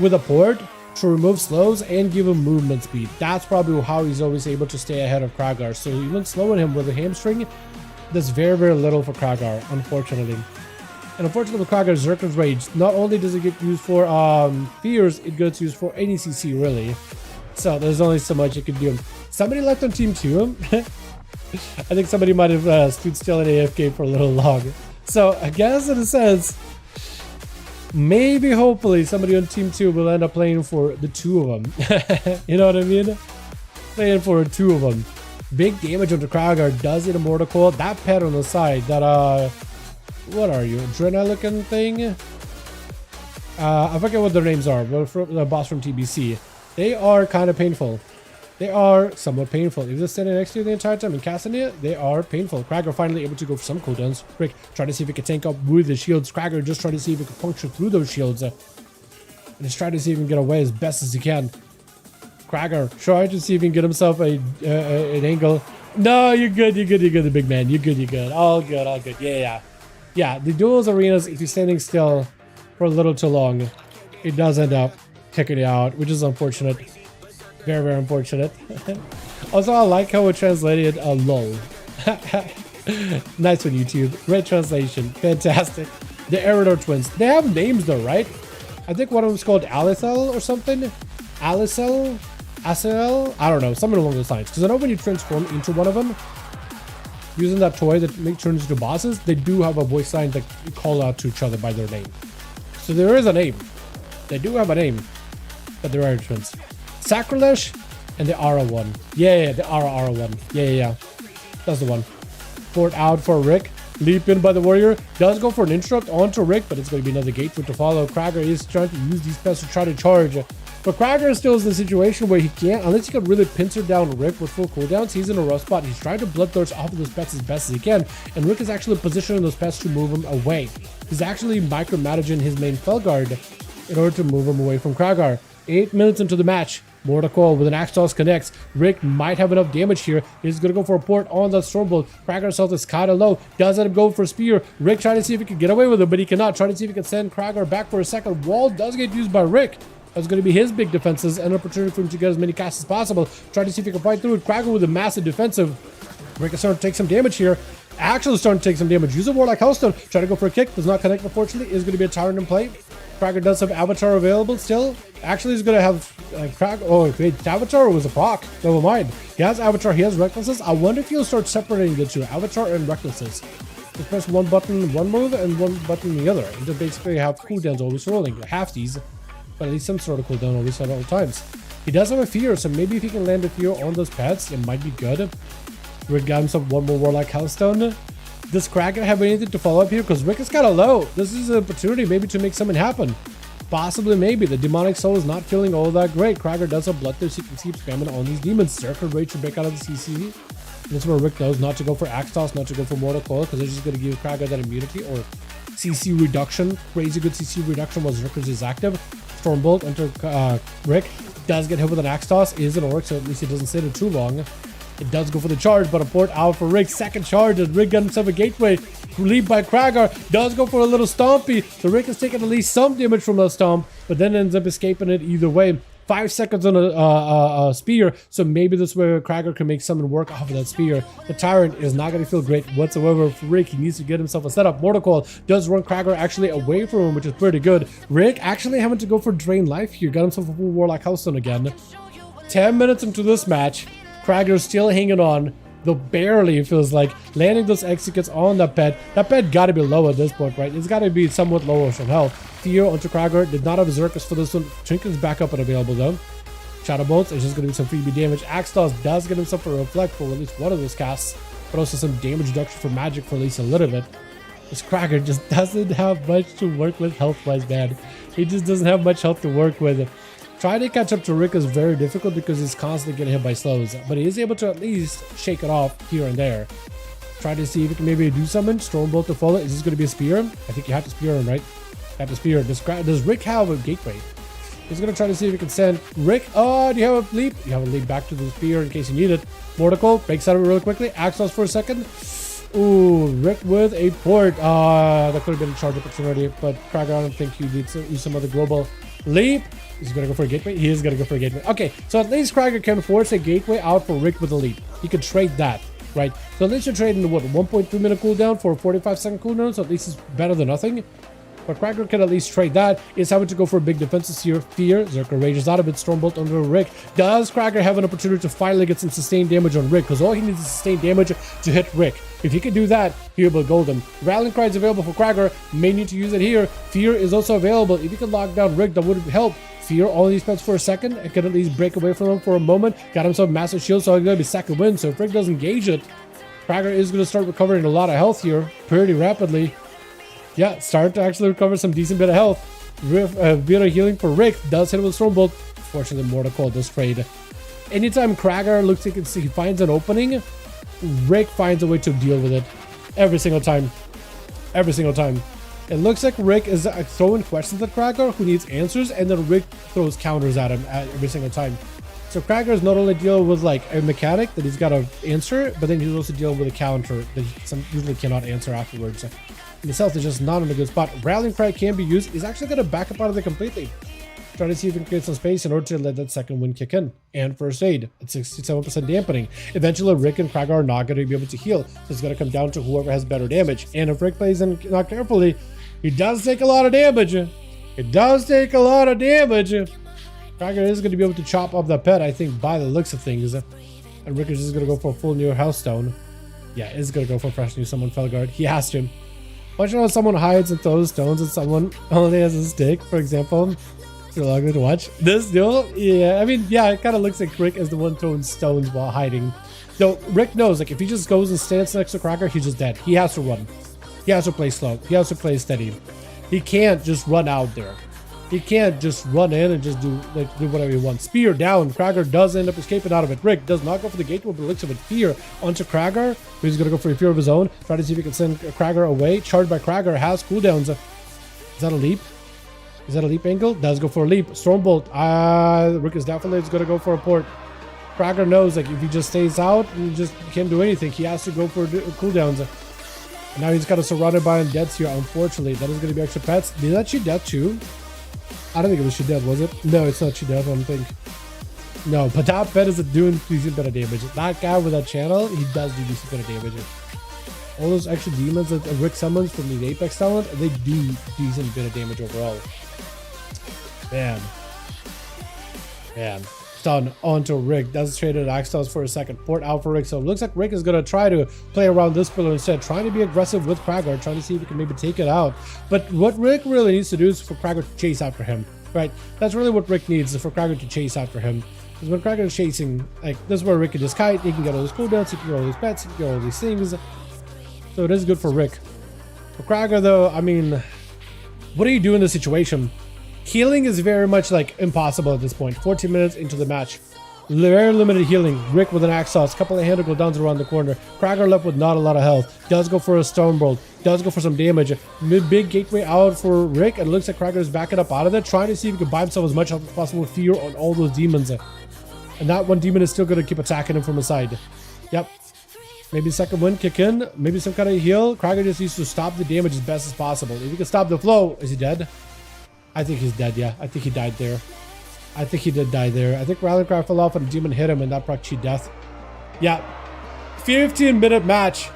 with a port to remove slows and give him movement speed. That's probably how he's always able to stay ahead of Krager. So even slowing him with a hamstring, does very, very little for Krager, unfortunately. And unfortunately with Krager, Berserker's Rage, not only does it get used for fears, it gets used for any CC really. So there's only so much you can do. Somebody left on team 2. I think somebody might have stood still in AFK for a little long. So I guess in a sense, maybe hopefully somebody on team 2 will end up playing for the two of them. You know what I mean? Playing for two of them. Big damage on the Krager, does it immortal coil. That pet on the side, that what are you? Drena looking thing? I forget what their names are, but from the boss from TBC. They are kind of painful. They are somewhat painful. If they're standing next to you the entire time and casting it, they are painful. Krager finally able to go for some cooldowns. Rick trying to see if he can tank up with the shields. Krager just trying to see if he can puncture through those shields. And just trying to see if he can get away as best as he can. Krager trying to see if he can get himself an angle. No, you're good, the big man. You're good. All good. Yeah, the duels arenas, if you're standing still for a little too long, it does end up kicking you out, which is unfortunate. Very, very unfortunate. Also, I like how it translated LOL. Nice one, YouTube. Great translation. Fantastic. The Eridor twins. They have names though, right? I think one of them's called Alithel or something. Alicel? SL? I don't know, something along those lines. Because I know when you transform into one of them, using that toy that turns into bosses, they do have a voice line that call out to each other by their name. So there is a name. They do have a name, but there are twins. Sacrilege and the Ara one. Yeah, the Ara one. Yeah. That's the one. Port out for Rick. Leap in by the warrior. Does go for an interrupt onto Rick, but it's going to be another gateway to follow. Krager is trying to use these pests to try to charge. But Krager still is in a situation where he can't, unless he can really pincer down Rick with full cooldowns. He's in a rough spot. He's trying to bloodthirst off of those pets as best as he can, and Rick is actually positioning those pets to move him away. He's actually micromanaging his main Felguard in order to move him away from Krager. 8 minutes into the match, Mortal with an axe toss connects. Rick might have enough damage here. He's gonna go for a port on that Stormbolt. Krager's health is kind of low. Does end up going for a spear. Rick trying to see if he can get away with it, but he cannot. Trying to see if he can send Krager back for a second. Wall does get used by Rick. That's going to be his big defenses, an opportunity for him to get as many casts as possible. Trying to see if he can fight through it. Krager with a massive defensive. Rick is starting to take some damage here. Actually starting to take some damage. Use a Warlock Hellstone. Try to go for a kick. Does not connect, unfortunately. Is going to be a Tyrant in play. Krager does have Avatar available still. Actually, he's going to have Krager. Oh, wait. Avatar was a proc. Never mind. He has Avatar. He has Recklessness. I wonder if he'll start separating the two. Avatar and Recklessness. Just press one button, one move, and one button the other. And to basically have cooldowns always rolling. Half these. But at least some sort of cooldown always at all times. He does have a fear, so maybe if he can land a fear on those pets, it might be good. Rick got himself one more Warlock Hellstone. Does Krager have anything to follow up here? Because Rick is kind of low. This is an opportunity maybe to make something happen. Possibly, maybe. The Demonic Soul is not feeling all that great. Krager does have Bloodthirst. You can keep spamming on these demons. Circle Rage to break out of the CC. This is where Rick knows not to go for Axe Toss, not to go for Mortal Coil, because they're just going to give Krager that immunity or CC reduction. Crazy good CC reduction once Rickers is active. Stormbolt enter Rick. Does get hit with an Axe Toss. Is an Orc, so at least he doesn't sit it too long. It does go for the charge, but a port out for Rick. Second charge, and Rick got himself a gateway. Relieved by Krager. Does go for a little stompy. So Rick is taking at least some damage from the stomp, but then ends up escaping it either way. 5 seconds on a spear, so maybe this is where Krager can make something work off of that spear. The Tyrant is not going to feel great whatsoever for Rick. He needs to get himself a setup. Mortal Coil does run Krager actually away from him, which is pretty good. Rick actually having to go for Drain Life here. Got himself a full Warlock Hellstone again. 10 minutes into this match, Krager's still hanging on. Though barely, it feels like. Landing those executes on that pet. That pet got to be low at this point, right? It's got to be somewhat lower from health. Fear onto Krager. Did not have Zerkus for this one. Trinket's back up and available though. Shadow Bolts is just going to be some freebie damage. Axe Toss does get himself a Reflect for at least one of those casts. But also some damage reduction for magic for at least a little bit. This Krager just doesn't have much to work with health-wise, man. He just doesn't have much health to work with. Trying to catch up to Rick is very difficult because he's constantly getting hit by slows, but he is able to at least shake it off here and there. Try to see if he can maybe do something. Stormbolt to follow. Is this going to be a spear? I think you have to spear him, right? You have to spear. Does Rick have a gateway? He's going to try to see if he can send Rick. Oh, do you have a leap? You have a leap back to the spear in case you need it. Mortical breaks out of it really quickly. Axe Toss for a second. Ooh, Rick with a port. That could have been a charge opportunity, but Krager, I don't think he needs to use some other global leap. Is he going to go for a gateway? He is going to go for a gateway. Okay, so at least Krager can force a gateway out for Rick with a leap. He could trade that, right? So at least you're trading the what, 1.3 minute cooldown for a 45-second cooldown, so at least it's better than nothing. But Krager can at least trade that. Is having to go for a big defensive here. Fear. Zerker rages out of it. Stormbolt under Rick. Does Krager have an opportunity to finally get some sustained damage on Rick? Because all he needs is sustained damage to hit Rick. If he can do that, he'll be golden. Rallying Cry is available for Krager. May need to use it here. Fear is also available. If he can lock down Rick, that would help. Fear all these pets for a second. It could at least break away from him for a moment. Got himself massive shield, so he's going to be second win. So if Rick doesn't engage it, Krager is going to start recovering a lot of health here pretty rapidly. Yeah, start to actually recover some decent bit of health. Bit of healing for Rick. Does hit with Stormbolt. Fortunately, Mortal Coil does trade. Anytime Krager looks like he finds an opening, Rick finds a way to deal with it. Every single time. Every single time. It looks like Rick is throwing questions at Krager, who needs answers, and then Rick throws counters at him every single time. So Krager is not only dealing with like a mechanic that he's got to answer, but then he's also dealing with a counter that he usually cannot answer afterwards. And his health is just not in a good spot. Rallying Cry can be used. He's actually going to back up out of it completely. Trying to see if he can create some space in order to let that second win kick in. And first aid at 67% dampening. Eventually, Rick and Krager are not going to be able to heal. So it's going to come down to whoever has better damage. And if Rick plays in not carefully, he does take a lot of damage. It does take a lot of damage. Krager is going to be able to chop up that pet, I think, by the looks of things. And Rick is just going to go for a full new house stone. Yeah, is going to go for fresh new summon Felguard. He has to. Watch out, someone hides and throws stones and someone only has a stick, for example. You're likely to watch this duel. Yeah, I mean, yeah, it kind of looks like Rick is the one throwing stones while hiding. Though Rick knows, like, if he just goes and stands next to Krager, he's just dead. He has to run. He has to play slow. He has to play steady. He can't just run out there. He can't just run in and just do whatever he wants. Spear down. Krager does end up escaping out of it. Rick does not go for the gateway, but looks of it. Fear onto Krager. He's going to go for a fear of his own. Try to see if he can send Krager away. Charged by Krager. Has cooldowns. Is that a leap? Is that a leap angle? Does go for a leap. Stormbolt. Rick is definitely going to go for a port. Krager knows, like, if he just stays out, he just can't do anything. He has to go for cooldowns. And now he's got us surrounded by undeads here, unfortunately. That is going to be extra pets. Did that shoot death too? I don't think it was she dead, was it? No, it's not she dead, I don't think. No, but that pet is doing decent bit of damage. That guy with that channel, he does do decent bit of damage. All those extra demons that Rick summons from the Apex talent, they do decent bit of damage overall. Man. Stun onto Rick. Does traded Axtos for a second. Port out for Rick. So it looks like Rick is going to try to play around this pillar instead. Trying to be aggressive with Krager. Trying to see if he can maybe take it out. But what Rick really needs to do is for Krager to chase after him. Right? That's really what Rick needs, is for Krager to chase after him. Because when Krager is chasing, like, this is where Rick can just kite. He can get all those cooldowns. He can get all these pets. He can get all these things. So it is good for Rick. For Krager, though, I mean, what do you do in this situation? Healing is very much like impossible at this point. 14 minutes into the match. Very limited healing. Rick with an axe toss. Couple of handle cooldowns around the corner. Krager left with not a lot of health. Does go for a Stormbolt. Does go for some damage. Big gateway out for Rick. And it looks like Krager is backing up out of there. Trying to see if he can buy himself as much health as possible with fear on all those demons. And that one demon is still going to keep attacking him from the side. Yep. Maybe second wind kick in. Maybe some kind of heal. Krager just needs to stop the damage as best as possible. If he can stop the flow. Is he dead? I think he's dead, yeah. I think he died there. I think he did die there. I think Rally Cry fell off and a demon hit him and that proc cheat death. Yeah. 15-minute match.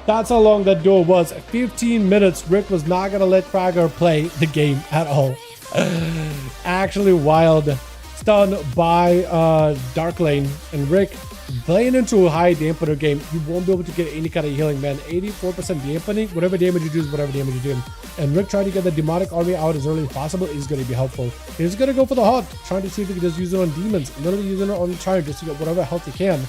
That's how long that duel was. 15 minutes. Rick was not going to let Krager play the game at all. Actually wild. Stunned by Dark Lane. And Rick playing into a high dampener game, you won't be able to get any kind of healing, man. 84% dampening. Whatever damage you do is whatever damage you do. And Rick trying to get the demonic army out as early as possible is going to be helpful. He's going to go for the hot, trying to see if he can just use it on demons. Literally using it on the Triumph just to get whatever health he can.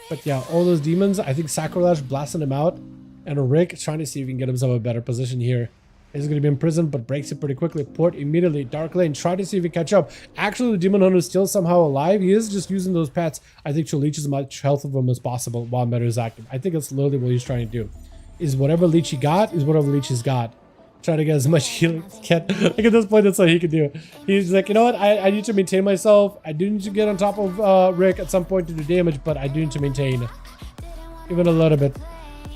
But yeah, all those demons, I think Sacrilege blasting him out. And Rick trying to see if he can get himself a better position here. He's going to be imprisoned, but breaks it pretty quickly. Port immediately. Dark Lane, try to see if he can catch up. Actually, the Demon Hunter is still somehow alive. He is just using those pets, I think, to leech as much health of him as possible while Meta is active. I think that's literally what he's trying to do. Is whatever leech he got, is whatever leech he's got. Try to get as much healing as he can. Like, at this point, that's all he can do. He's like, you know what? I need to maintain myself. I do need to get on top of Rick at some point to do damage, but I do need to maintain. Even a little bit.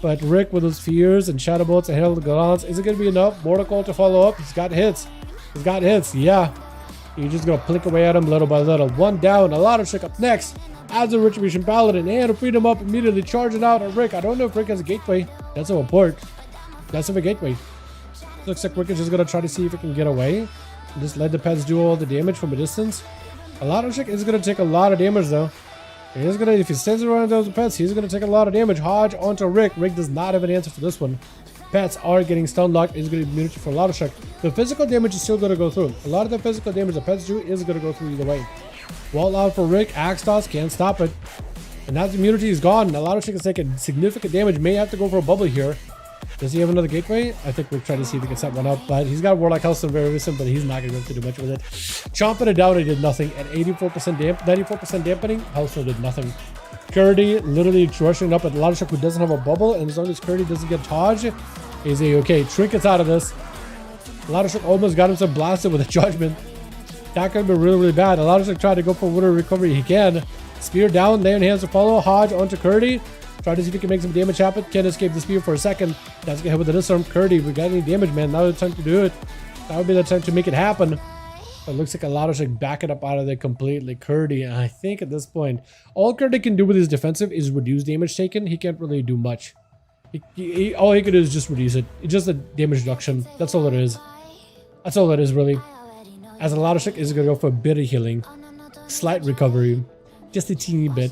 But Rick with his fears and shadow bolts and hail the gallants, is it going to be enough? Mortal Call to follow up. He's got hits. He's got hits. Yeah. You're just going to plick away at him little by little. One down. A lot of trick up next. As a Retribution Paladin and Freedom up immediately charging out at Rick. I don't know if Rick has a gateway. That's a report. That's a gateway. Looks like Rick is just going to try to see if he can get away. Just let the pets do all the damage from a distance. A lot of trick is going to take a lot of damage though. He's gonna, if he stays around those pets, he's gonna take a lot of damage. Hodge onto Rick. Rick does not have an answer for this one. Pets are getting stun locked. Is gonna be immunity for a lot of shock. The physical damage is still gonna go through. A lot of the physical damage the pets do is gonna go through either way. Wall out for Rick. Axe toss can't stop it. And that immunity is gone. A lot of shock is taking significant damage. May have to go for a bubble here. Does he have another gateway? I think we're trying to see if we can set one up, but he's got Warlock Hellstone very recent, but he's not going to be able to do much with it. Chomping it down, he did nothing. At 94% dampening, Hellstone did nothing. Curdy literally rushing up at Ladashuk, who doesn't have a bubble, and as long as Curdy doesn't get Taj, is he okay? Trinkets out of this. Ladashuk almost got himself blasted with a judgment. That could be really, really bad. Ladashuk tried to go for whatever recovery he can. Spear down, lay on hands to follow. Hodge onto Curdy. Try to see if he can make some damage happen. Can't escape the spear for a second. That's get hit with the disarm. Curdy, we got any damage, man. Now the time to do it. That would be the time to make it happen. It looks like a lot of like backing up out of there completely. Curdy, I think at this point, all Curdy can do with his defensive is reduce damage taken. He can't really do much. All he can do is just reduce it. It's just a damage reduction. That's all it is. That's all it is, really. As a lot of shit is gonna go for a bit of healing. Slight recovery. Just a teeny bit.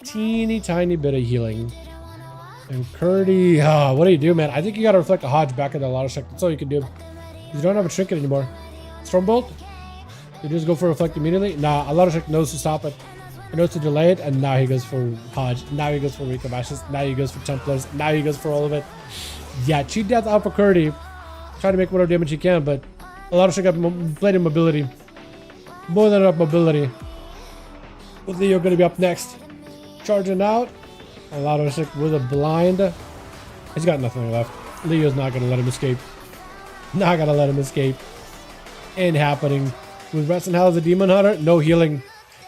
Teeny tiny bit of healing. And Curdy, what do you do, man? I think you gotta reflect a Hodge back in the lot of shit. That's all you can do. You don't have a trinket anymore. Stormbolt? You just go for reflect immediately? Nah, a lot of shit knows to stop it. He knows to delay it, and now he goes for Hodge. Now he goes for Week of Ashes. Now he goes for Templars. Now he goes for all of it. Yeah, cheat death out for Curdy. Try to make whatever damage he can, but a lot of shit got plenty of mobility. More than enough mobility. With Leo gonna be up next. Charging out. A lot of shit with a blind. He's got nothing left. Leo's not gonna let him escape. Not gonna let him escape. Ain't happening. With Rest in Hell as a Demon Hunter, no healing.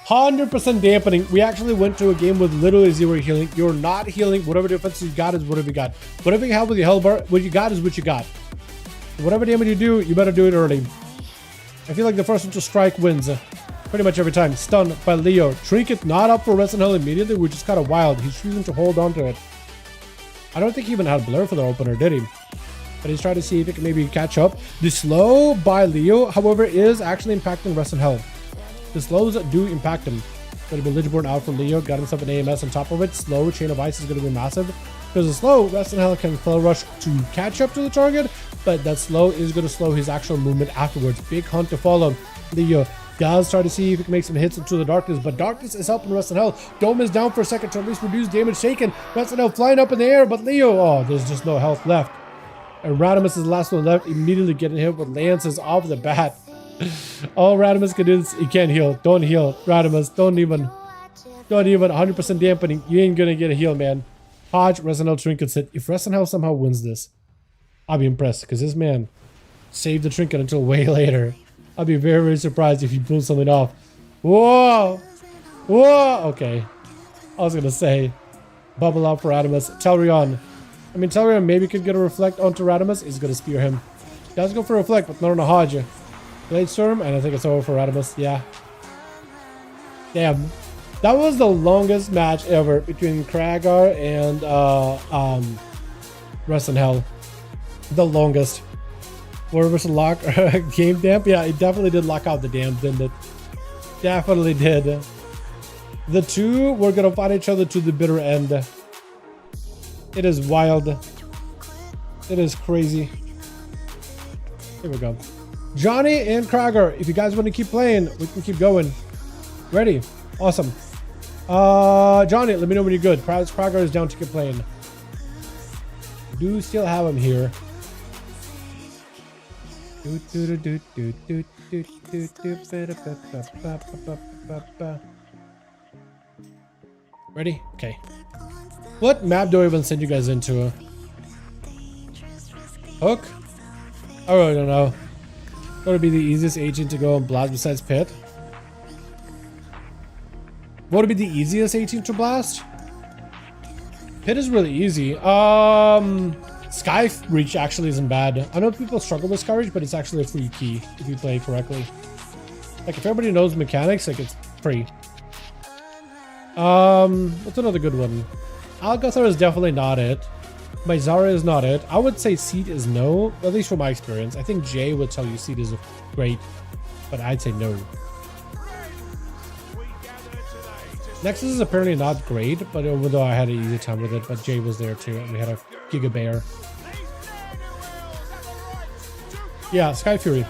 100% dampening. We actually went to a game with literally 0 healing. You're not healing. Whatever defense you got is whatever you got. Whatever you have with your health bar, what you got is what you got. Whatever damage you do, you better do it early. I feel like the first one to strike wins. Pretty much every time. Stunned by Leo. Trinket not up for Rest in Hell immediately, which is kind of wild. He's choosing to hold on to it. I don't think he even had Blur for the opener, did he? But he's trying to see if he can maybe catch up. The slow by Leo, however, is actually impacting Rest in Hell. The slows do impact him. Going to be Lidgeborn out from Leo. Got himself an AMS on top of it. Slow Chain of Ice is going to be massive. Because the slow, Rest in Hell can full rush to catch up to the target. But that slow is going to slow his actual movement afterwards. Big hunt to follow. Leo does try to see if he can make some hits into the darkness. But darkness is helping Rest in Hell. Dome is down for a second to at least reduce damage taken. Rest in Hell flying up in the air. But Leo, oh, there's just no health left. And Radimus is the last one left. Immediately getting hit with lances off the bat. All Radimus can do is he can't heal. Don't heal. Radimus, don't even 100% dampening. You ain't gonna get a heal, man. Hodge, Rest in Hell trinkets it. If Rest in Hell somehow wins this, I'll be impressed because this man saved the trinket until way later. I'll be very, very surprised if he pulls something off. Whoa! Whoa! Okay. I was gonna say, bubble out for Radimus. Telrion. I mean, Telrion maybe could get a reflect onto Radimus. He's gonna spear him. Does go for a reflect, but not on a Hodge. Blade Storm, and I think it's over for Radimus. Yeah. Damn. That was the longest match ever between Kragar and Rest in Hell. The longest. War versus lock game damp. Yeah, it definitely did lock out the damp, didn't it? Definitely did. The two were gonna fight each other to the bitter end. It is wild. It is crazy. Here we go. Johnny and Kragar, if you guys want to keep playing, we can keep going. Ready? Awesome. Johnny, let me know when you're good. Kragar is down to keep playing. Do still have him here. Ready? Okay. What map do I even send you guys into? Hook? I really don't know. What would be the easiest agent to go and blast besides Pit? What would be the easiest agent to blast? Pit is really easy. Sky Reach actually isn't bad. I know people struggle with Sky Reach, but it's actually a free key if you play it correctly. Like if everybody knows mechanics, like it's free. What's another good one? Alcazar is definitely not it. Myzara is not it. I would say Seed is no, at least from my experience. I think Jay would tell you Seed is great, but I'd say no. Nexus is apparently not great, but even though I had an easy time with it, but Jay was there too, and we had a Giga Bear. Yeah, Sky Fury.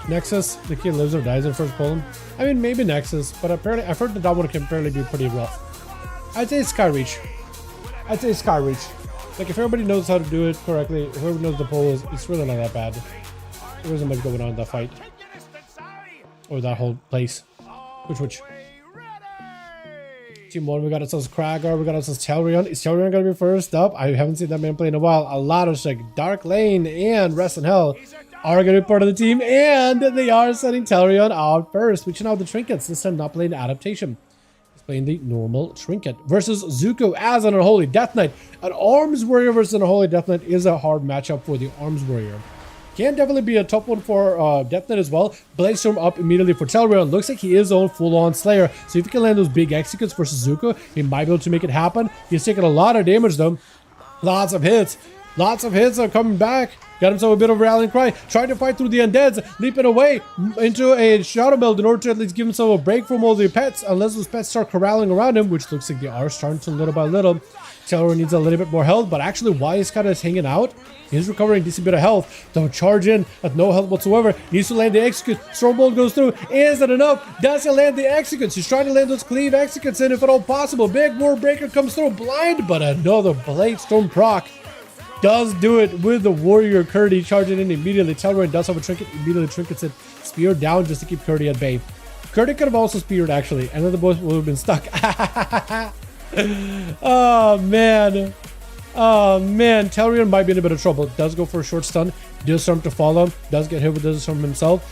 Nexus, the kid lives or dies in first Poland. I mean, maybe Nexus, but apparently I've heard that one can apparently be pretty rough. I'd say Sky Reach. I'd say Sky Reach. Like if everybody knows how to do it correctly, if everybody knows the pole is, it's really not that bad. There isn't much going on in that fight. Or that whole place. Which? Team 1, we got ourselves Kragar, we got ourselves Telrion. Is Telrion gonna be first up? I haven't seen that man play in a while. A lot of like Dark Lane and Rest in Hell are gonna be part of the team, and they are sending Telrion out first. Switching out the trinkets, this time not playing the adaptation. He's playing the normal trinket versus Zuko as an Unholy Death Knight. An Arms Warrior versus an Unholy Death Knight is a hard matchup for the Arms Warrior. Can definitely be a top one for Death Knight as well. Blade Storm up immediately for Telrion. Looks like he is on full-on Slayer. So if he can land those big executes versus Zuko, he might be able to make it happen. He's taking a lot of damage though. Lots of hits. Lots of hits are coming back. Got himself a bit of a rallying cry, trying to fight through the undeads, leaping away into a shadow meld in order to at least give himself a break from all the pets, unless those pets start corralling around him, which looks like they are starting to little by little. Dalaran needs a little bit more health, but actually while he's kind of hanging out, he's recovering a decent bit of health. Don't charge in at no health whatsoever. Needs to land the execute. Stormbolt goes through. Isn't enough. Doesn't land the executes. He's trying to land those cleave executes in if at all possible. Big War Breaker comes through blind, but another Blade Storm proc does do it with the warrior Curdy charging in immediately. Dalaran does have a trinket, immediately trinkets it, spear down just to keep Curdy at bay. Curdy could have also speared actually, and then the boys would have been stuck. Oh man. Oh man, Dalaran might be in a bit of trouble. Does go for a short stun, does Storm to follow, does get hit with the Storm himself.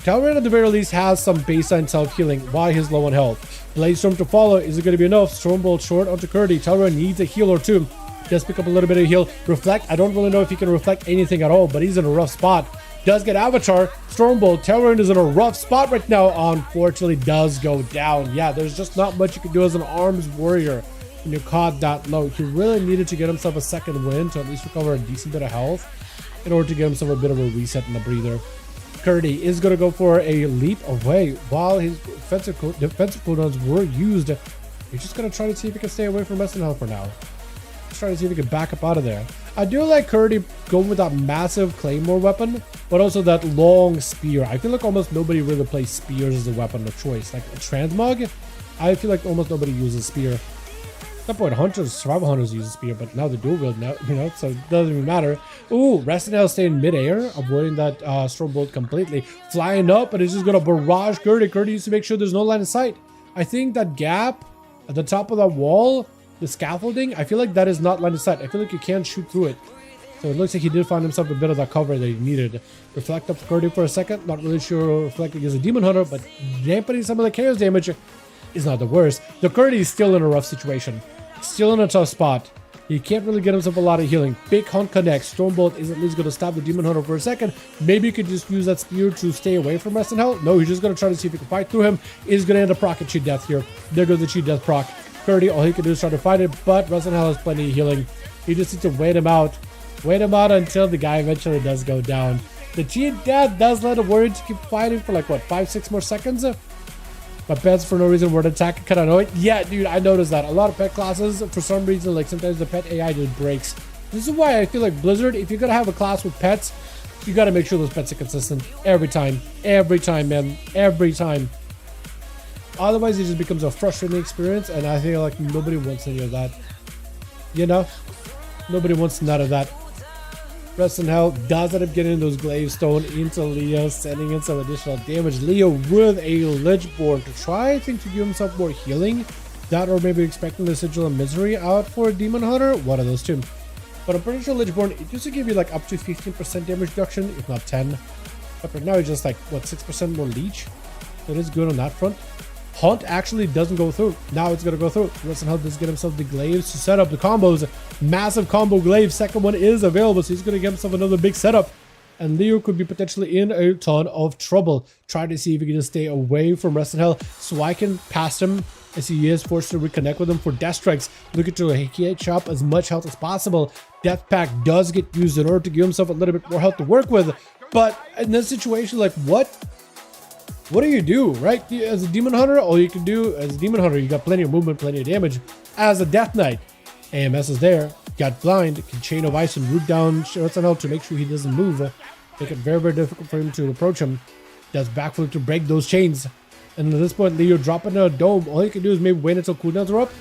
Dalaran at the very least has some baseline self-healing while he's low on health. Blade Storm to follow, is it going to be enough? Stormbolt short onto Curdy. Dalaran needs a heal or two. Does pick up a little bit of heal. Reflect, I don't really know if he can reflect anything at all, but he's in a rough spot. Does get Avatar. Stormbolt. Dalaran is in a rough spot right now. Unfortunately, does go down. Yeah, there's just not much you can do as an arms warrior when you're caught that low. He really needed to get himself a second win to at least recover a decent bit of health in order to give himself a bit of a reset and a breather. Curdy is going to go for a leap away while his defensive cooldowns were used. He's just going to try to see if he can stay away from Western Hell for now. Trying to see if he can back up out of there. I do like Curdy going with that massive claymore weapon, but also that long spear. I feel like almost nobody really plays spears as a weapon of choice. Like a transmog, I feel like almost nobody uses spear. At that point, hunters, survival hunters use a spear, but now the dual wield now, so it doesn't even matter. Ooh, Resting Hell staying midair, avoiding that Stormbolt completely. Flying up, but it's just gonna barrage Curdy. Curdy needs to make sure there's no line of sight. I think that gap at the top of that wall, the scaffolding, I feel like that is not line of sight. I feel like you can't shoot through it. So it looks like he did find himself a bit of that cover that he needed. Reflect up Curdy for a second. Not really sure reflecting is a demon hunter, but dampening some of the chaos damage is not the worst. The Curdy is still in a rough situation. Still in a tough spot. He can't really get himself a lot of healing. Big hunt connects. Stormbolt is at least going to stop the demon hunter for a second. Maybe you could just use that spear to stay away from Resting Hell. No, he's just going to try to see if he can fight through him. Is going to end up proccing cheat death here. There goes the cheat death proc. Curdy, all he can do is try to fight it, but Resting Hell has plenty of healing. He just needs to wait him out. Wait him out until the guy eventually does go down. The cheat death does let a warrior to keep fighting for like, what, 5-6 more seconds? But pets for no reason were attacking kind of annoying. Yeah, dude, I noticed that. A lot of pet classes, for some reason, like sometimes the pet AI just breaks. This is why I feel like Blizzard, if you're going to have a class with pets, you got to make sure those pets are consistent. Every time. Every time, man. Every time. Otherwise, it just becomes a frustrating experience, and I feel like nobody wants any of that. You know? Nobody wants none of that. Resting Hell does end up getting those glaive stone into Leo, sending in some additional damage. Leo with a Lichborn to try, I think, to give himself more healing. That or maybe expecting the Sigil of Misery out for a Demon Hunter. One of those two. But I'm pretty sure Lichborn, it used to give you like up to 15% damage reduction, if not 10. But right now it's just like, what, 6% more leech? So it is good on that front. Hunt actually doesn't go through. Now it's going to go through. Resting Hell does get himself the glaives to set up the combos. Massive combo glaive. Second one is available, so he's going to get himself another big setup. And Leo could be potentially in a ton of trouble. Trying to see if he can just stay away from Resting Hell so I can pass him as he is forced to reconnect with him for death strikes. Looking to chop as much health as possible. Death Pack does get used in order to give himself a little bit more health to work with. But in this situation, like, what do you do, right? As a Demon Hunter, all you can do as a Demon Hunter, you got plenty of movement, plenty of damage. As a Death Knight, AMS is there, got blind, can Chain of Ice and root down Resting Hell to make sure he doesn't move. Make it very, very difficult for him to approach him. Does backflip to break those chains. And at this point, Leo dropping a dome. All you can do is maybe wait until cooldowns are up.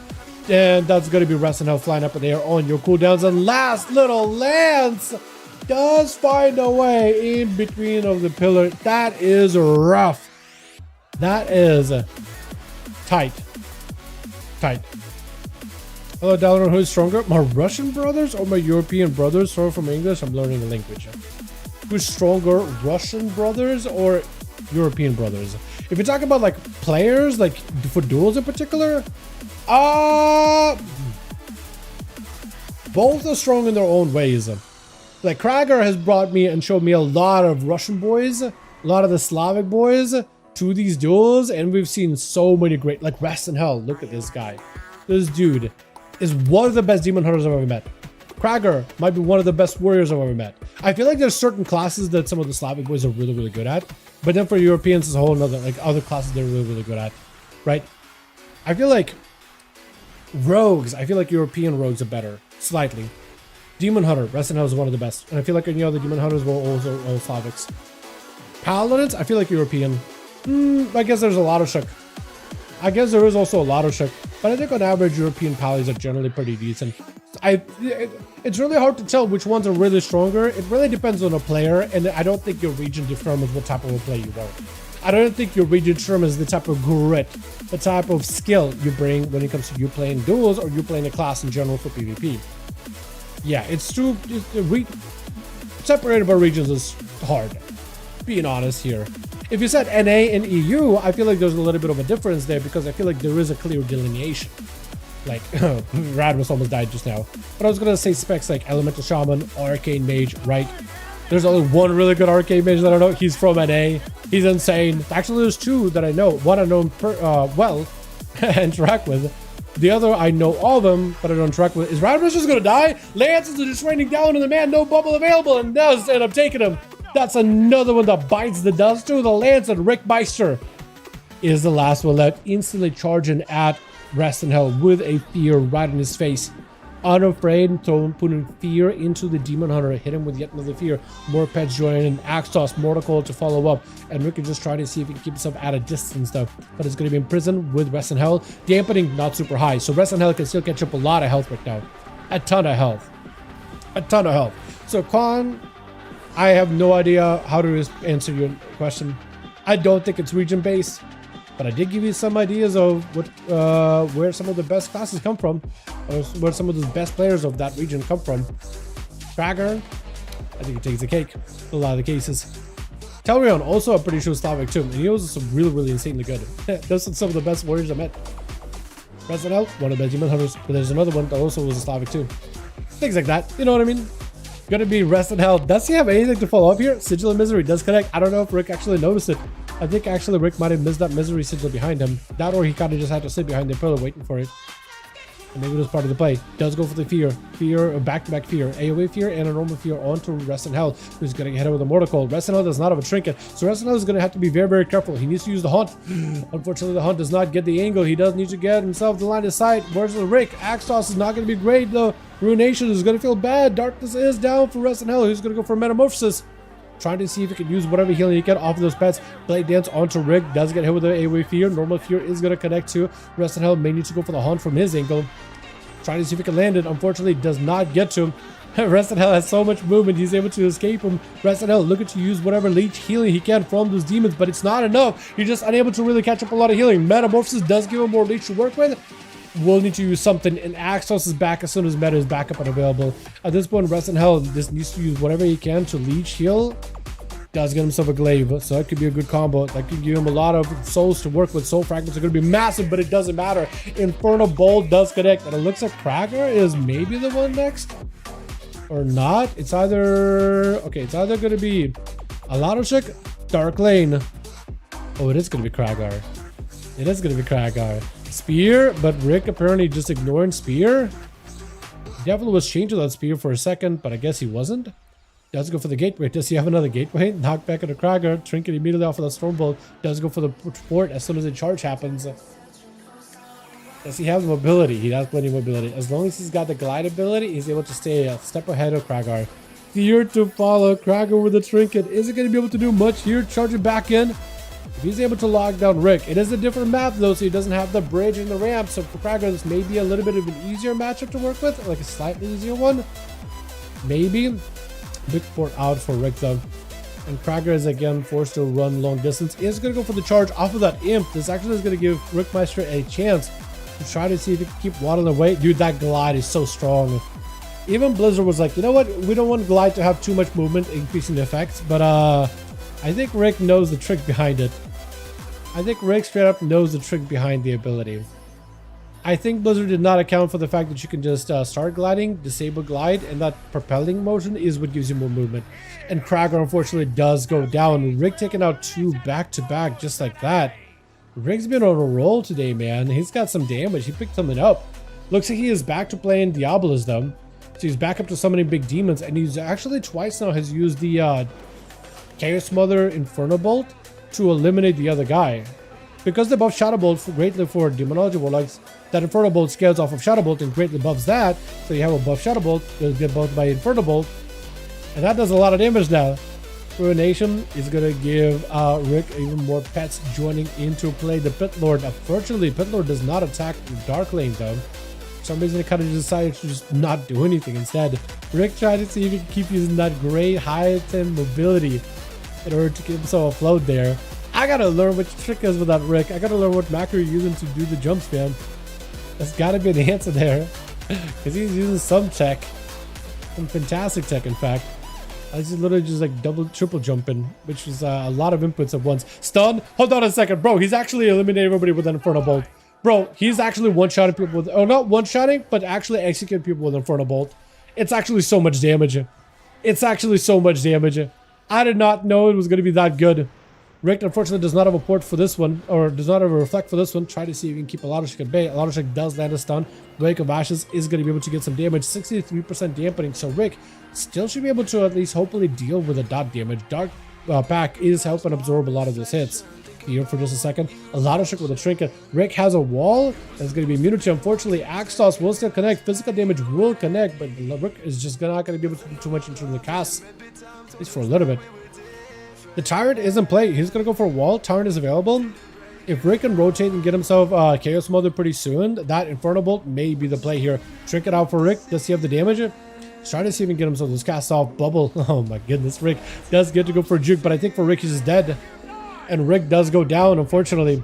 And that's going to be Resting Hell flying up in the air on your cooldowns. And last little Lance does find a way in between of the pillar. That is rough. That is tight. Tight. Hello, Dalaran, who is stronger? My Russian brothers or my European brothers? Sorry from English, I'm learning a language. Who's stronger, Russian brothers or European brothers? If you're talking about like players, like for duels in particular, both are strong in their own ways. Like Krager has brought me and showed me a lot of Russian boys, a lot of the Slavic boys to these duels, and we've seen so many great, like Resting Hell. Look at this guy. This dude is one of the best demon hunters I've ever met. Krager might be one of the best warriors I've ever met. I feel like there's certain classes that some of the Slavic boys are really, really good at. But then for Europeans, it's a whole nother, like other classes they're really, really good at, right? I feel like rogues, I feel like European rogues are better, slightly. Demon Hunter, Resident Hell is one of the best. And I feel like any other Demon Hunters were also all Slavics. Paladins, I feel like European. I guess there's a lot of shook. I guess there is also a lot of shook. But I think on average, European Paladins are generally pretty decent. It's really hard to tell which ones are really stronger. It really depends on a player. And I don't think your region determines what type of a player you are. I don't think your region determines the type of grit, the type of skill you bring when it comes to you playing duels or you playing a class in general for PvP. Yeah, it's true. Separated by regions is hard, being honest here. If you said NA and EU, I feel like there's a little bit of a difference there because I feel like there is a clear delineation. Like, Radmus almost died just now. But I was going to say specs like Elemental Shaman, Arcane Mage, right? There's only one really good Arcane Mage that I know. He's from NA. He's insane. Actually, there's two that I know. One I know well and interact with. The other, I know all of them, but I don't interact with. Is Radmus just going to die? Lance is just raining down on the man. No bubble available. And does end up taking him. That's another one that bites the dust too. The Lance and Rick Meister is the last one left. Instantly charging at Rest in Hell with a fear right in his face. Unafraid, putting fear into the Demon Hunter. Hit him with yet another fear. More pets join in. Axtos, Mortal to follow up. And Rick is just trying to see if he can keep himself at a distance though. But it's going to be in prison with Rest in Hell. Dampening, not super high. So Rest in Hell can still catch up a lot of health right now. A ton of health. A ton of health. So Con, I have no idea how to answer your question. I don't think it's region based. But I did give you some ideas of what, where some of the best classes come from, or where some of the best players of that region come from. Krager, I think he takes the cake in a lot of the cases. Telrion, also I'm pretty sure Slavic too, and he was some really, really insanely good. Those are some of the best warriors I met. Resident Hell, one of the best Demon Hunters, but there's another one that also was a Slavic too. Things like that, you know what I mean? Gonna be Rest in Hell. Does he have anything to follow up here? Sigil of Misery does connect. I don't know if Rick actually noticed it. I think actually Rick might have missed that Misery sigil behind him. That or he kind of just had to sit behind the pillar waiting for it. And maybe it was part of the play. Does go for the fear. Fear, back-to-back fear. AoE fear and a normal fear onto Rest in Hell, who's going to get hit with a Mortal Coil. Rest in Hell does not have a trinket. So Rest in Hell is going to have to be very, very careful. He needs to use the Hunt. Unfortunately, the Hunt does not get the angle. He does need to get himself the line of sight. Where's the Rick? Axtos is not going to be great, though. Ruination is going to feel bad. Darkness is down for Rest in Hell. He's going to go for Metamorphosis. Trying to see if he can use whatever healing he can off of those pets. Blade Dance onto Rick. Does get hit with the AoE fear. Normal fear is going to connect to. Rest in Hell may need to go for the Hunt from his angle. Trying to see if he can land it. Unfortunately, does not get to him. Rest in Hell has so much movement. He's able to escape him. Rest in Hell looking to use whatever leech healing he can from those demons, but it's not enough. He's just unable to really catch up a lot of healing. Metamorphosis does give him more leech to work with. We'll need to use something, and Axos is back as soon as Meta is back up and available. At this point, Rest in Hell just needs to use whatever he can to leech heal. Does get himself a glaive, so that could be a good combo. That could give him a lot of souls to work with. Soul fragments are going to be massive, but it doesn't matter. Infernal Bolt does connect, and it looks like Krager is maybe the one next, or not. It's either it's either going to be a lot of shit. Dark Lane. Oh, it is going to be Kragar. It is going to be Kragar. Spear, but Rick apparently just ignoring Spear. Definitely was changing that Spear for a second, but I guess he wasn't. Does go for the gateway. Does he have another gateway? Knock back at the Krager. Trinket immediately off of the Stormbolt. Does go for the port as soon as the charge happens. Does he have mobility? He has plenty of mobility. As long as he's got the glide ability, he's able to stay a step ahead of Kragar. Fear to follow. Krager with the Trinket. Is it going to be able to do much here? Charging back in. If he's able to lock down Rick. It is a different map though, so he doesn't have the bridge and the ramp. So for Krager, this may be a little bit of an easier matchup to work with. Like a slightly easier one. Maybe. Big port out for Rick though. And Krager is again forced to run long distance. He is going to go for the charge off of that imp. This actually is going to give Rickmeister a chance to try to see if he can keep waddling away. Dude, that glide is so strong. Even Blizzard was like, you know what? We don't want glide to have too much movement, increasing the effects. But I think Rick knows the trick behind it. I think Rick straight up knows the trick behind the ability. I think Blizzard did not account for the fact that you can just start gliding, disable glide, and that propelling motion is what gives you more movement. And Krager unfortunately does go down. Rick taking out two back-to-back just like that. Rick's been on a roll today, man. He's got some damage. He picked something up. Looks like he is back to playing Diabolos though. So he's back up to summoning big demons, and he's actually twice now has used the Chaos Mother Inferno Bolt to eliminate the other guy. Because they buff Shadow Bolt greatly for Demonology Warlocks, that Inferno Bolt scales off of Shadow Bolt and greatly buffs that. So you have a buff Shadow Bolt, they'll get buffed by Inferno Bolt, and that does a lot of damage now. Ruination is gonna give Rick even more pets joining into play. The Pit Lord, unfortunately, Pit Lord does not attack Dark Lane though. For some reason, it kind of decided to just not do anything. Instead, Rick tried to see if he could keep using that great height and mobility in order to keep himself afloat there. I gotta learn which trick is with that Rick. I gotta learn what macro you're using to do the jump spam. That's gotta be the answer there. Because he's using some tech. Some fantastic tech, in fact. He's literally just like triple jumping, which is a lot of inputs at once. Stun? Hold on a second, bro. He's actually eliminating everybody with an Inferno Bolt. Bro, he's actually one-shotting people with... Oh, not one-shotting, but actually executing people with Inferno Bolt. It's actually so much damage. It's actually so much damage. I did not know it was going to be that good. Rick, unfortunately, does not have a port for this one, or does not have a reflect for this one. Try to see if you can keep Aladashik at bay. Aladashik does land a stun. Wake of Ashes is going to be able to get some damage. 63% dampening, so Rick still should be able to at least hopefully deal with the dot damage. Dark Pack is helping absorb a lot of those hits. Here for just a second. Aladashik with a trinket. Rick has a wall that's going to be immune to. Unfortunately, Axtos will still connect. Physical damage will connect, but Rick is just not going to be able to do too much into the cast, at least for a little bit. The Tyrant is in play. He's going to go for a wall. Tyrant is available. If Rick can rotate and get himself Chaos Mother pretty soon, that Inferno Bolt may be the play here. Trinket out for Rick. Does he have the damage? He's trying to see if he can get himself this cast off bubble. Oh my goodness, Rick does get to go for a juke, but I think for Rick, he's just dead. And Rick does go down, unfortunately.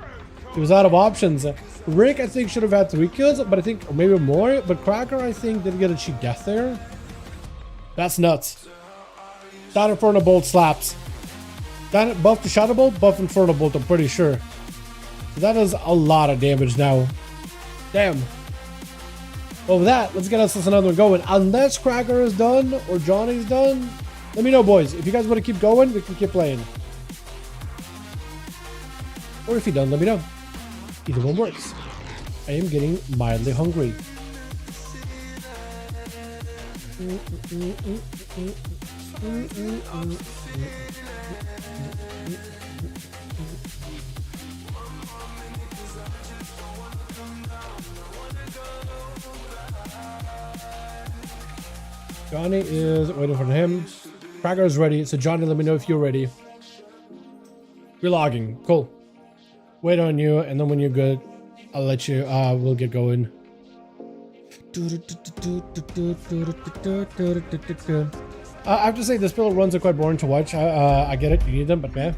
He was out of options. Rick, I think, should have had 3 kills, but I think maybe more. But Cracker, I think, did get a cheap death there. That's nuts. That Inferno Bolt slaps. That buff to Shadow Bolt, buff Inferno Bolt, I'm pretty sure. That is a lot of damage now. Damn. Well, with that, let's get us another one going. Unless Cracker is done or Johnny's done, let me know, boys. If you guys want to keep going, we can keep playing. Or if you're done, let me know. Either one works. I am getting mildly hungry. Johnny is waiting for him. Cracker is ready. So Johnny, let me know if you're ready. You're logging. Cool. Wait on you, and then when you're good, I'll let you, we'll get going. I have to say, this pillar runs are quite boring to watch. I get it, you need them, but man.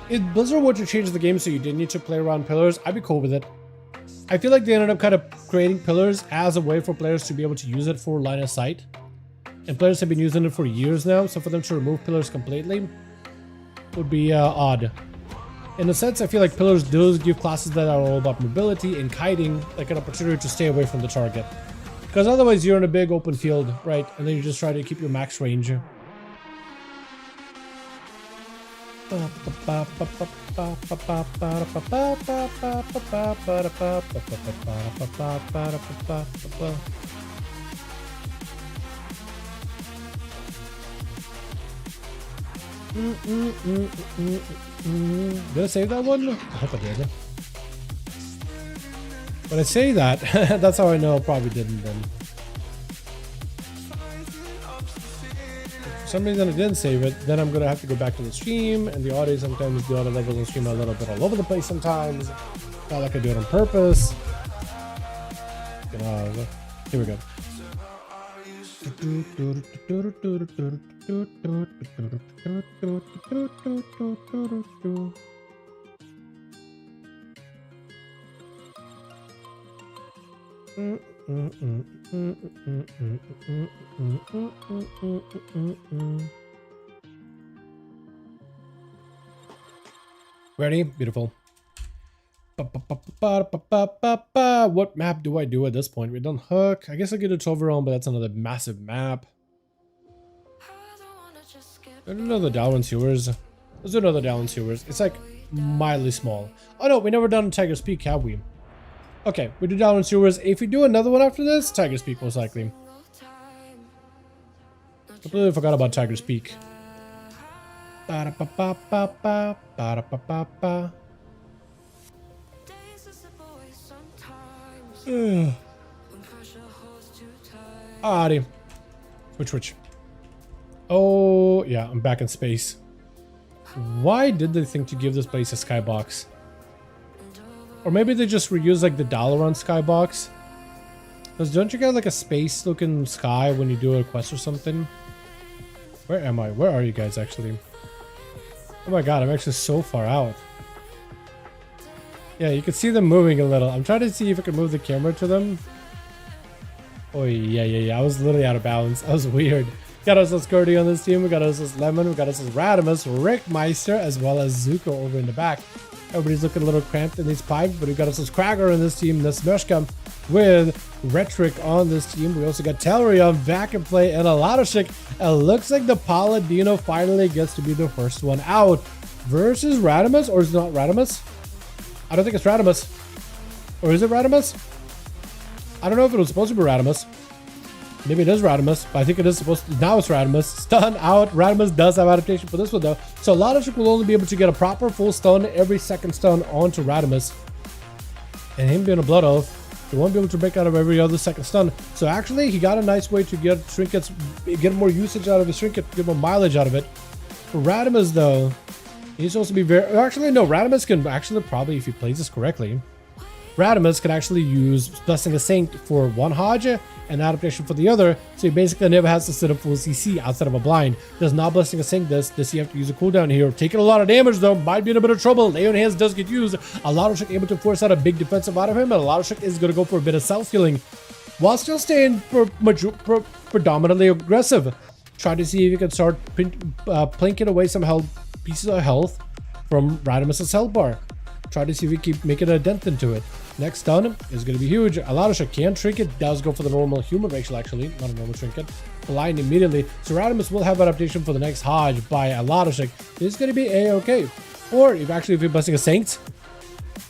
If Blizzard were to change the game so you didn't need to play around pillars, I'd be cool with it. I feel like they ended up kind of creating pillars as a way for players to be able to use it for line of sight. And players have been using it for years now, so for them to remove pillars completely would be odd. In a sense, I feel like pillars does give classes that are all about mobility and kiting like an opportunity to stay away from the target. Because otherwise you're in a big open field, right? And then you just try to keep your max range. Did I save that one? I hope I did. When I say that, that's how I know I probably didn't then. For some reason I didn't save it, then I'm gonna have to go back to the stream, and the audio sometimes the audio levels on the stream are a little bit all over the place sometimes. Not like I do it on purpose. Here we go. Ready? Beautiful. What map do I do at this point? We're done Hook. I guess I get a 12 realm, but that's another massive map. Let's do another Dalaran Sewers. Let's do another Dalaran Sewers. It's like mildly small. Oh no, we never done Tiger's Peak, have we? Okay, we do Dalaran Sewers. If we do another one after this, Tiger's Peak most likely. Completely forgot about Tiger's Peak. Ba-da-ba-ba-ba-ba, ba-da-ba-ba-ba. Alrighty. Which? Oh, yeah, I'm back in space. Why did they think to give this place a skybox? Or maybe they just reuse like the Dalaran skybox? Because don't you get like a space looking sky when you do a quest or something? Where am I? Where are you guys actually? Oh my god, I'm actually so far out. Yeah, you can see them moving a little. I'm trying to see if I can move the camera to them. Oh yeah. I was literally out of balance. That was weird. Got us Scurdy on this team. We got us Lemon. We got us Radimus, Rickmeister, as well as Zuko over in the back. Everybody's looking a little cramped in these pipes, but we got us Cracker on this team. Nesmeshka with Rhetoric on this team. We also got Telrion back in play and a lot of shit. It looks like the Paladino finally gets to be the first one out versus Radimus, or is it not Radimus? I don't think it's Radimus. Or is it Radimus? I don't know if it was supposed to be Radimus. Maybe it is Radimus, but I think it is supposed to. Now it's Radimus. Stun out. Radimus does have adaptation for this one though. So a lot of shit will only be able to get a proper full stun every second stun onto Radimus. And him being a Blood Elf, he won't be able to break out of every other second stun. So actually, he got a nice way to get trinkets, get more usage out of his trinket, get more mileage out of it. For Radimus though, he's supposed to be very. Actually, no. Radimus can actually probably, if he plays this correctly, Radimus can actually use Blessing a Saint for one Hodge and adaptation for the other, so he basically never has to sit up full CC outside of a blind. Does not Blessing a Saint this you have to use a cooldown here. Taking a lot of damage though, might be in a bit of trouble. Lay on Hands does get used. A lot of Shik able to force out a big defensive out of him, and a lot of Shik is going to go for a bit of self-healing while still staying predominantly aggressive. Try to see if you can start plinking away some pieces of health from Radimus' health bar. Try to see if we keep making a dent into it. Next stun is going to be huge. A lot of shit can trinket, does go for the normal human racial actually, not a normal trinket. Blind immediately. So Radimus will have adaptation for the next Hodge by a lot of shit. This is going to be a-okay. Or if you're blessing a Saint,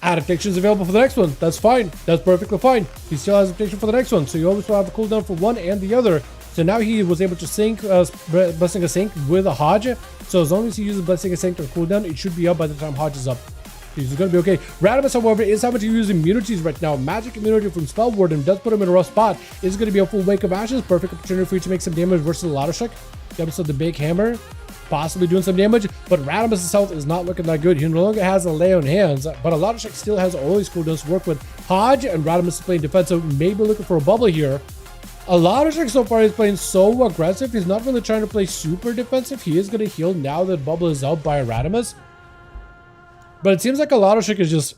adaptation is available for the next one. That's fine. That's perfectly fine. He still has adaptation for the next one. So you always will have a cooldown for one and the other. So now he was able to sync Blessing a Saint with a Hodge. So as long as he uses Blessing a Saint or cooldown, it should be up by the time Hodge is up. He's going to be okay. Radimus, however, is having to use immunities right now. Magic immunity from Spell Warden does put him in a rough spot. Is going to be a full Wake of Ashes. Perfect opportunity for you to make some damage versus a lot of Shik. Also the Big Hammer, possibly doing some damage. But Radimus' health is not looking that good. He no longer has a Lay on Hands. But a lot of Shik still has always cooldowns to work with. Hodge and Radimus is playing defensive. Maybe looking for a bubble here. A lot of Shik so far is playing so aggressive. He's not really trying to play super defensive. He is going to heal now that bubble is out by Radimus. But it seems like a lot of Shik is just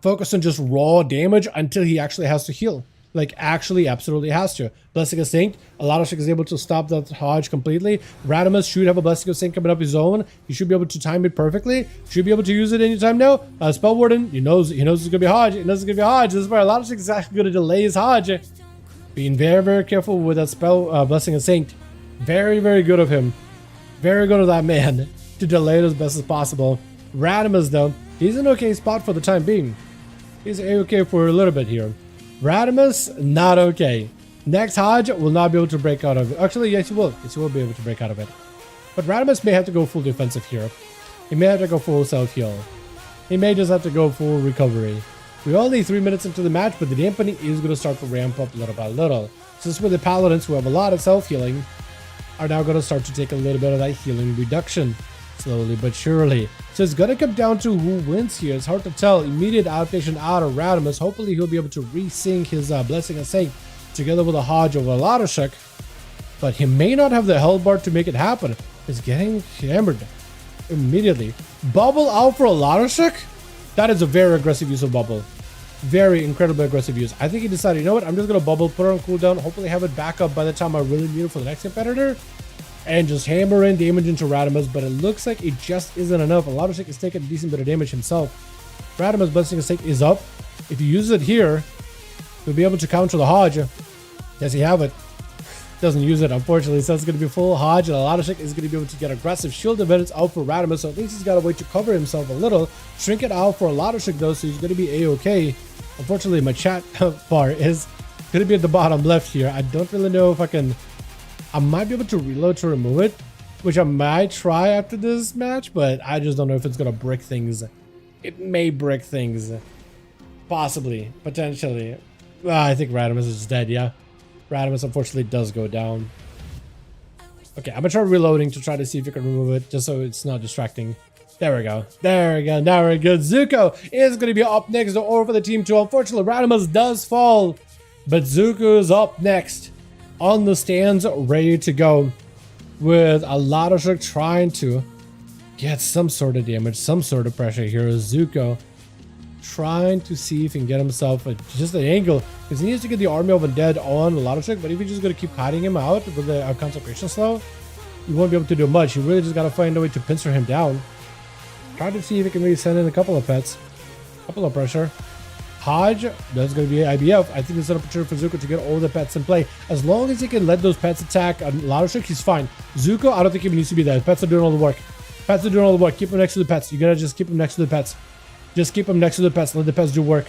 focused on just raw damage until he actually has to heal. Like, actually, absolutely has to. Blessing of Saint, a lot of Shik is able to stop that Hodge completely. Radimus should have a Blessing of Saint coming up his own. He should be able to time it perfectly. Should be able to use it anytime now. Spell Warden, he knows it's going to be Hodge. He knows it's going to be Hodge. This is why a lot of Shik is actually going to delay his Hodge. Being very, very careful with that spell, Blessing of Saint. Very, very good of him. Very good of that man to delay it as best as possible. Radimus though, he's in an okay spot for the time being. He's okay for a little bit here. Radimus, not okay. Next Hodge will not be able to break out of it. Actually, yes he will. Yes, he will be able to break out of it. But Radimus may have to go full defensive here. He may have to go full self-heal. He may just have to go full recovery. We're only 3 minutes into the match, but the dampening is going to start to ramp up little by little. So this is where the Paladins, who have a lot of self-healing, are now going to start to take a little bit of that healing reduction. Slowly but surely. So it's gonna come down to who wins here. It's hard to tell. Immediate adaptation out of Radimus. Hopefully he'll be able to re-sync his Blessing of Saint together with a Hodge over a lot of Shik. But he may not have the health bar to make it happen. He's getting hammered immediately. Bubble out for a lot of Shik? That is a very aggressive use of bubble. Very incredibly aggressive use. I think he decided, you know what, I'm just gonna bubble, put it on cooldown, hopefully have it back up by the time I really need it for the next competitor. And just hammer in damage into Radimus, but it looks like it just isn't enough. A lot of Shik is taking a decent bit of damage himself. Radimus' Blessing of Saint is up. If he uses it here, he'll be able to counter the Hodge. Does he have it? Doesn't use it, unfortunately, so it's going to be full Hodge, and a lot of Shik is going to be able to get aggressive shield events out for Radimus, so at least he's got a way to cover himself a little. Shrink it out for a lot of Shik though, so he's going to be a-okay. Unfortunately, my chat bar is going to be at the bottom left here. I don't really know if I can I might be able to reload to remove it, which I might try after this match, but I just don't know if it's gonna brick things. It may brick things. Possibly. Potentially. I think Radimus is dead, yeah. Radimus unfortunately does go down. Okay, I'm gonna try reloading to try to see if you can remove it, just so it's not distracting. There we go. There we go. Now we're good. Zuko is gonna be up next over the team 2. Unfortunately, Radimus does fall, but Zuko is up next on the stands, ready to go, with a lot of Shirk trying to get some sort of damage, some sort of pressure here. Zuko trying to see if he can get himself just an angle, because he needs to get the army of undead on a lot of Shirk, but if he's just going to keep hiding him out with the consecration slow, you won't be able to do much. You really just got to find a way to pincer him down. Try to see if he can really send in a couple of pets, a couple of pressure. Hodge, that's going to be IBF. I think it's an opportunity for Zuko to get all the pets in play. As long as he can let those pets attack a lot of Shirk, he's fine. Zuko, I don't think he needs to be there. Pets are doing all the work. Pets are doing all the work. Keep him next to the pets. You gotta just keep him next to the pets. Just keep him next to the pets. Let the pets do work.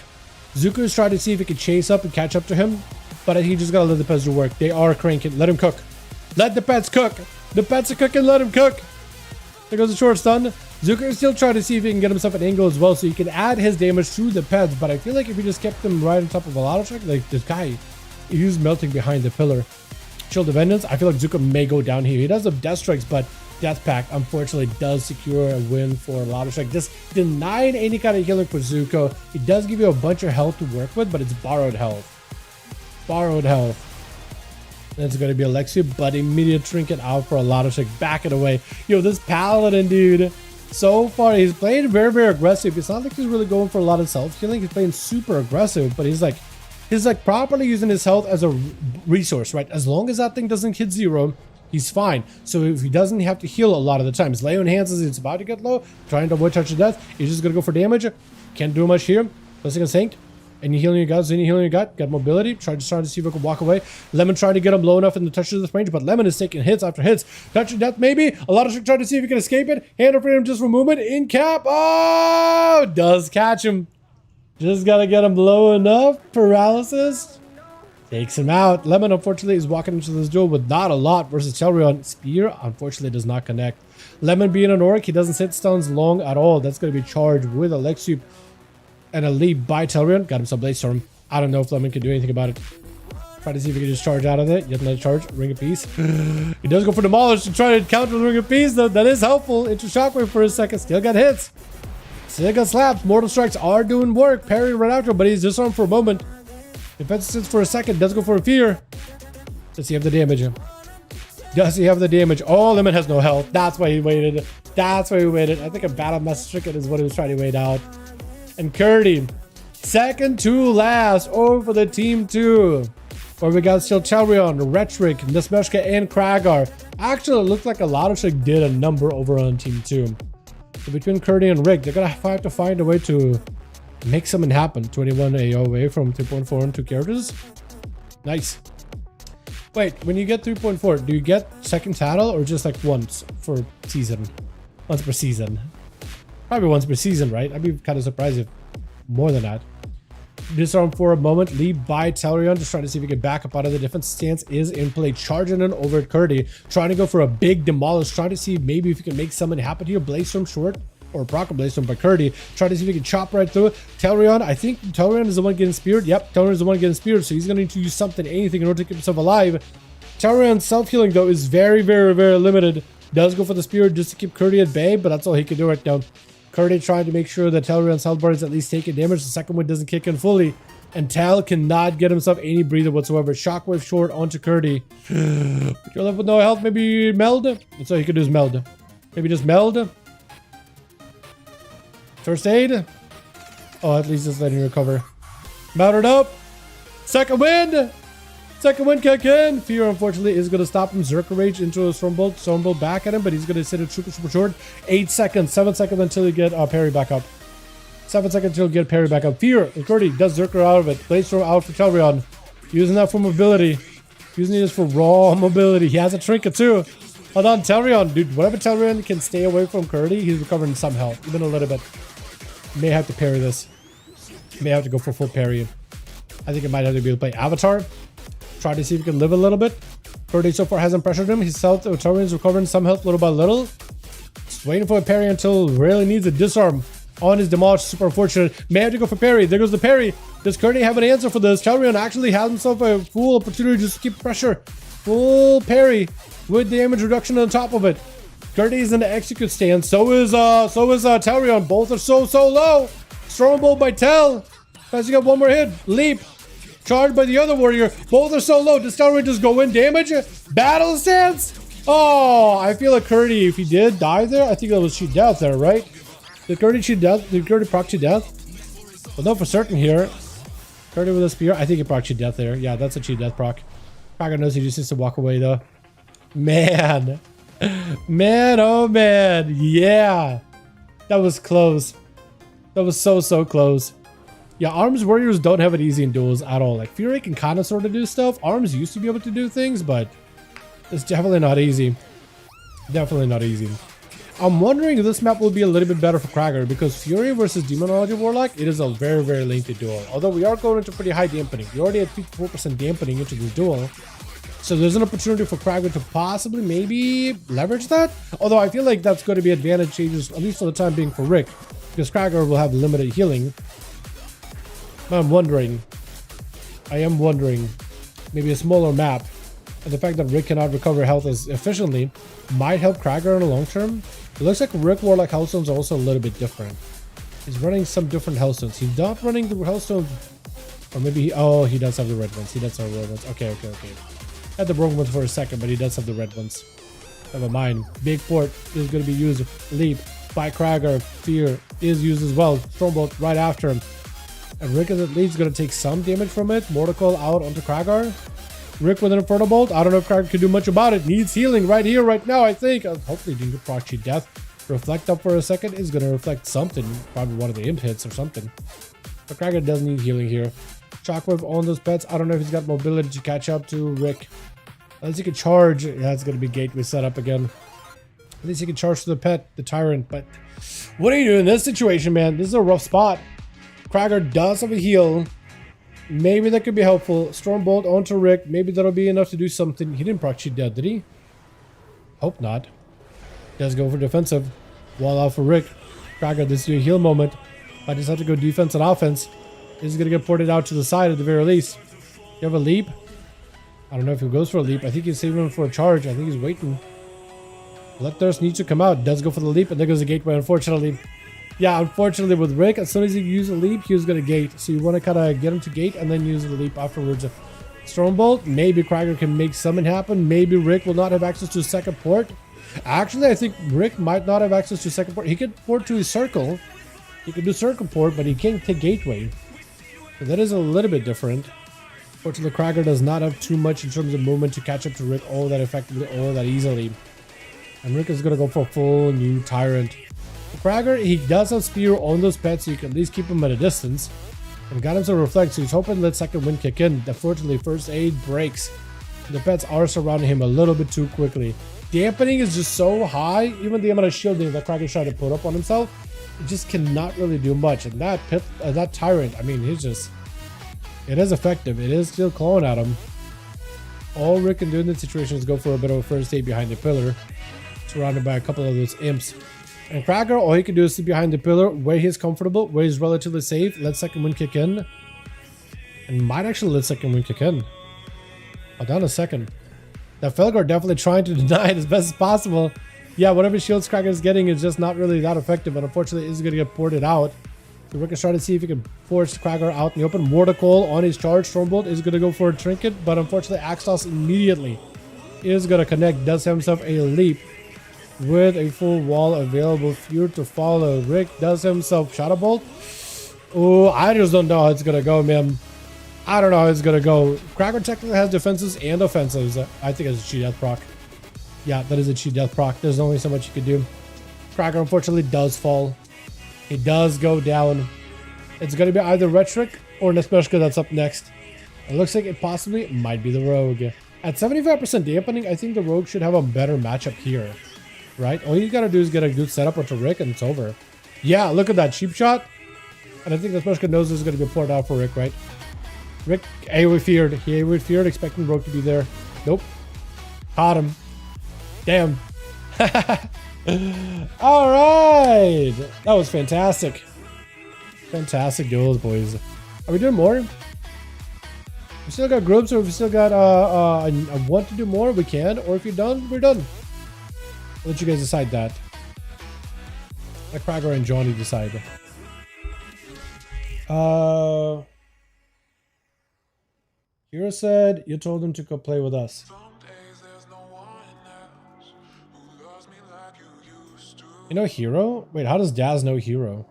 Zuko is trying to see if he can chase up and catch up to him, but he just gotta let the pets do work. They are cranking. Let him cook. Let the pets cook. The pets are cooking. Let him cook. There goes the short stun. Zuko is still trying to see if he can get himself an angle as well, so he can add his damage to the pets. But I feel like if he just kept them right on top of a lot of Shirk, like this guy, he's melting behind the pillar. Shield of Vengeance, I feel like Zuko may go down here. He does have Death Strikes, but Death Pact unfortunately does secure a win for a lot of Shirk. Just denying any kind of healing for Zuko. It does give you a bunch of health to work with, but it's borrowed health. Borrowed health. That's going to be ONYXIA, but immediate trinket out for a lot of Shirk. Back it away. Yo, this Paladin, dude. So far, he's playing very, very aggressive. It's not like he's really going for a lot of self-healing. He's playing super aggressive, but he's like properly using his health as a resource, right? As long as that thing doesn't hit 0, he's fine. So if he doesn't have to heal a lot of the times, Leo enhances, it's about to get low, trying to avoid touch of death. He's just gonna go for damage. Can't do much here. Blessing a Saint. Any healing you got? Any healing you got? Got mobility. Trying to see if I can walk away. Lemon trying to get him low enough in the touch of death range, but Lemon is taking hits after hits. Touch of death, maybe. A lot of Shirk trying to see if he can escape it. Hand of freedom just for movement. In cap. Oh, does catch him. Just gotta get him low enough. Paralysis. Takes him out. Lemon, unfortunately, is walking into this duel with not a lot versus Telrion. Spear, unfortunately, does not connect. Lemon being an orc, he doesn't sit stuns long at all. That's going to be charged with ONYXIA and a leap by Telrion. Got him some Blade Storm. I don't know if Lemon can do anything about it. Try to see if he can just charge out of it. Yet another charge. Ring of Peace. He does go for Demolish to try to counter the Ring of Peace, though. That is helpful. Into Shockwave for a second. Still got hits. Still got slaps. Mortal Strikes are doing work. Parry right after, but he's disarmed for a moment. Defense sits for a second. Does go for a fear. Does he have the damage? Does he have the damage? Oh, Lemon has no health. That's why he waited. That's why he waited. I think a Battle Master Stricken is what he was trying to wait out. And Curdy, second to last over the team 2. Where we got still Telrion, Rhetoric, Nesmeshka, and Kragar. Actually, it looked like a lot of Shirk did a number over on team 2. So between Curdy and Rick, they're gonna have to find a way to make something happen. 21 AO away from 3.4 and 2 characters. Nice. Wait, when you get 3.4, do you get second title or just like once for season? Once per season. Probably once per season, right? I'd be kind of surprised if more than that. Disarm for a moment. Lead by Telrion. Just trying to see if he can back up out of the defense. Stance is in play. Charging in over at Curdy. Trying to go for a big demolish. Trying to see maybe if he can make something happen here. Blaze Storm short. Or Proc Blaze Storm by Curdy. Trying to see if he can chop right through it. Telrion. I think Telrion is the one getting speared. Yep, Telrion is the one getting speared. So he's going to need to use something, anything in order to keep himself alive. Telrion's self-healing though is very, very, very limited. Does go for the spear just to keep Curdy at bay, but that's all he can do right now. Curdy trying to make sure that Telrion's health bar is at least taking damage. The second one doesn't kick in fully. And Tal cannot get himself any breather whatsoever. Shockwave short onto Curdy. You're left with no health. Maybe meld? That's all you can do is meld. Maybe just meld. First aid. Oh, at least just letting you recover. Mounted up. Second wind. Second wind kick in. Fear, unfortunately, is going to stop him. Zerker Rage into a Stormbolt. Stormbolt back at him, but he's going to sit it super short. 8 seconds. 7 seconds until you get parry back up. 7 seconds until you get parry back up. Fear, Curdy does Zerker out of it. Blade Storm out for Telrion. Using that for mobility. Using this for raw mobility. He has a trinket too. Hold on, Telrion. Dude, whatever Telrion can stay away from Curdy, he's recovering some health. Even a little bit. May have to parry this. May have to go for full parry. I think it might have to be able to play Avatar. Try to see if we can live a little bit. Curdy so far hasn't pressured him. His health is recovering some health little by little. Just waiting for a parry until really needs a disarm on his demolish. Super unfortunate. May have to go for parry. There goes the parry. Does Curdy have an answer for this? Talrion actually has himself a full opportunity to just keep pressure. Full parry with damage reduction on top of it. Curdy is in the execute stance. So is Talrion. Both are so low. Strong bolt by Tel. Has he got one more hit? Leap. Charged by the other warrior. Both are so low. Does Talrion just go in? Damage? Battle stance? Oh, I feel like Curdy, if he did die there, I think that was cheat death there, right? Did Curdy cheat death? Did Curdy proc cheat death? Well, no, for certain here. Curdy with a spear. I think he proc cheat death there. Yeah, that's a cheat death proc. Krager knows he just needs to walk away though. Man. Man, oh man. Yeah. That was close. That was so close. Yeah, ARMS warriors don't have it easy in duels at all. Like, Fury can kind of sort of do stuff. ARMS used to be able to do things, but it's definitely not easy. Definitely not easy. I'm wondering if this map will be a little bit better for Krager, because Fury versus Demonology Warlock, it is a very lengthy duel. Although we are going into pretty high dampening. We already had 54% dampening into this duel. So there's an opportunity for Krager to possibly maybe leverage that. Although I feel like that's going to be advantageous, at least for the time being, for Rick, because Krager will have limited healing. But I am wondering, maybe a smaller map, and the fact that Rick cannot recover health as efficiently might help Krager in the long term. It looks like Rick Warlock Hellstones are also a little bit different. He's running some different Hellstones. He's not running the Hellstones, or maybe he, oh, he does have the red ones. He does have the red ones. Okay. Had the wrong ones for a second, but he does have the red ones. Never mind. Big Port is going to be used. Leap by Krager. Fear is used as well. Stormbolt right after him. And Rick is at least going to take some damage from it. Mortical out onto Krager. Rick with an Inferno Bolt. I don't know if Krager can do much about it. Needs healing right here, right now, I think. Hopefully didn't get proc cheat death. Reflect up for a second is going to reflect something. Probably one of the imp hits or something. But Krager does need healing here. Shockwave on those pets. I don't know if he's got mobility to catch up to Rick. At least he can charge. Yeah, it's going to be gateway set up again. At least he can charge to the pet, the tyrant. But what do you do in this situation, man? This is a rough spot. Krager does have a heal. Maybe that could be helpful. Stormbolt onto Rick. Maybe that'll be enough to do something. He didn't proc cheat death, did he? Hope not. Does go for defensive. Wall out for Rick. Krager, this is your heal moment. I just have to go defense and offense. This is going to get ported out to the side at the very least. You have a leap? I don't know if he goes for a leap. I think he's saving him for a charge. I think he's waiting. Bloodthirst needs to come out. Does go for the leap, and there goes the gateway, unfortunately. Yeah, unfortunately with Rick, as soon as he uses a leap, he was going to gate. So you want to kind of get him to gate and then use the leap afterwards. Stormbolt, maybe Krager can make something happen. Maybe Rick will not have access to a second port. Actually, I think Rick might not have access to a second port. He could port to his circle. He could do circle port, but he can't take gateway. So that is a little bit different. Fortunately, Krager does not have too much in terms of movement to catch up to Rick all that effectively, all that easily. And Rick is going to go for a full new Tyrant. For Krager, he does have Spear on those pets, so you can at least keep him at a distance. And got him to reflect, so he's hoping that second wind kick in. Unfortunately, first aid breaks. The pets are surrounding him a little bit too quickly. Dampening is just so high, even the amount of shielding that Krager's trying to put up on himself, it just cannot really do much. And that Tyrant, I mean, he's just... It is effective. It is still clawing at him. All Rick can do in this situation is go for a bit of a first aid behind the pillar, surrounded by a couple of those imps. And Krager, all he can do is sit behind the pillar where he's comfortable, where he's relatively safe. Let second wind kick in. And might actually let second wind kick in. Hold on a second. That Felgar definitely trying to deny it as best as possible. Yeah, whatever shields Krager is getting is just not really that effective, and unfortunately is going to get ported out. So Rick is trying to see if he can force Krager out in the open. Mortical on his charge. Stormbolt is going to go for a trinket, but unfortunately Axtos immediately is going to connect. Does himself a leap with a full wall available. Fear to follow. Rick does himself Shadow Bolt. Oh, I just don't know how it's going to go, man. I don't know how it's going to go. Krager technically has defenses and offensives. I think it's a cheat death proc. Yeah, that is a cheat death proc. There's only so much you can do. Krager unfortunately does fall. He does go down. It's going to be either Rhetoric or Nespeshka that's up next. It looks like it possibly might be the Rogue. At 75% dampening, I think the Rogue should have a better matchup here. Right? All you got to do is get a good setup onto Rick and it's over. Yeah, look at that cheap shot. And I think Nespeshka knows this is going to be poured out for Rick, right? Rick AoE feared. He AoE feared, expecting Rogue to be there. Nope. Caught him. Damn. All right. That was fantastic. Fantastic duels, boys. Are we doing more? We still got groups, or if we still got want to do more, we can. Or if you're done, we're done. I'll let you guys decide that. Let Krager and Johnny decide. Hero said you told him to go play with us. You know Hero? Wait, how does Daz know Hero?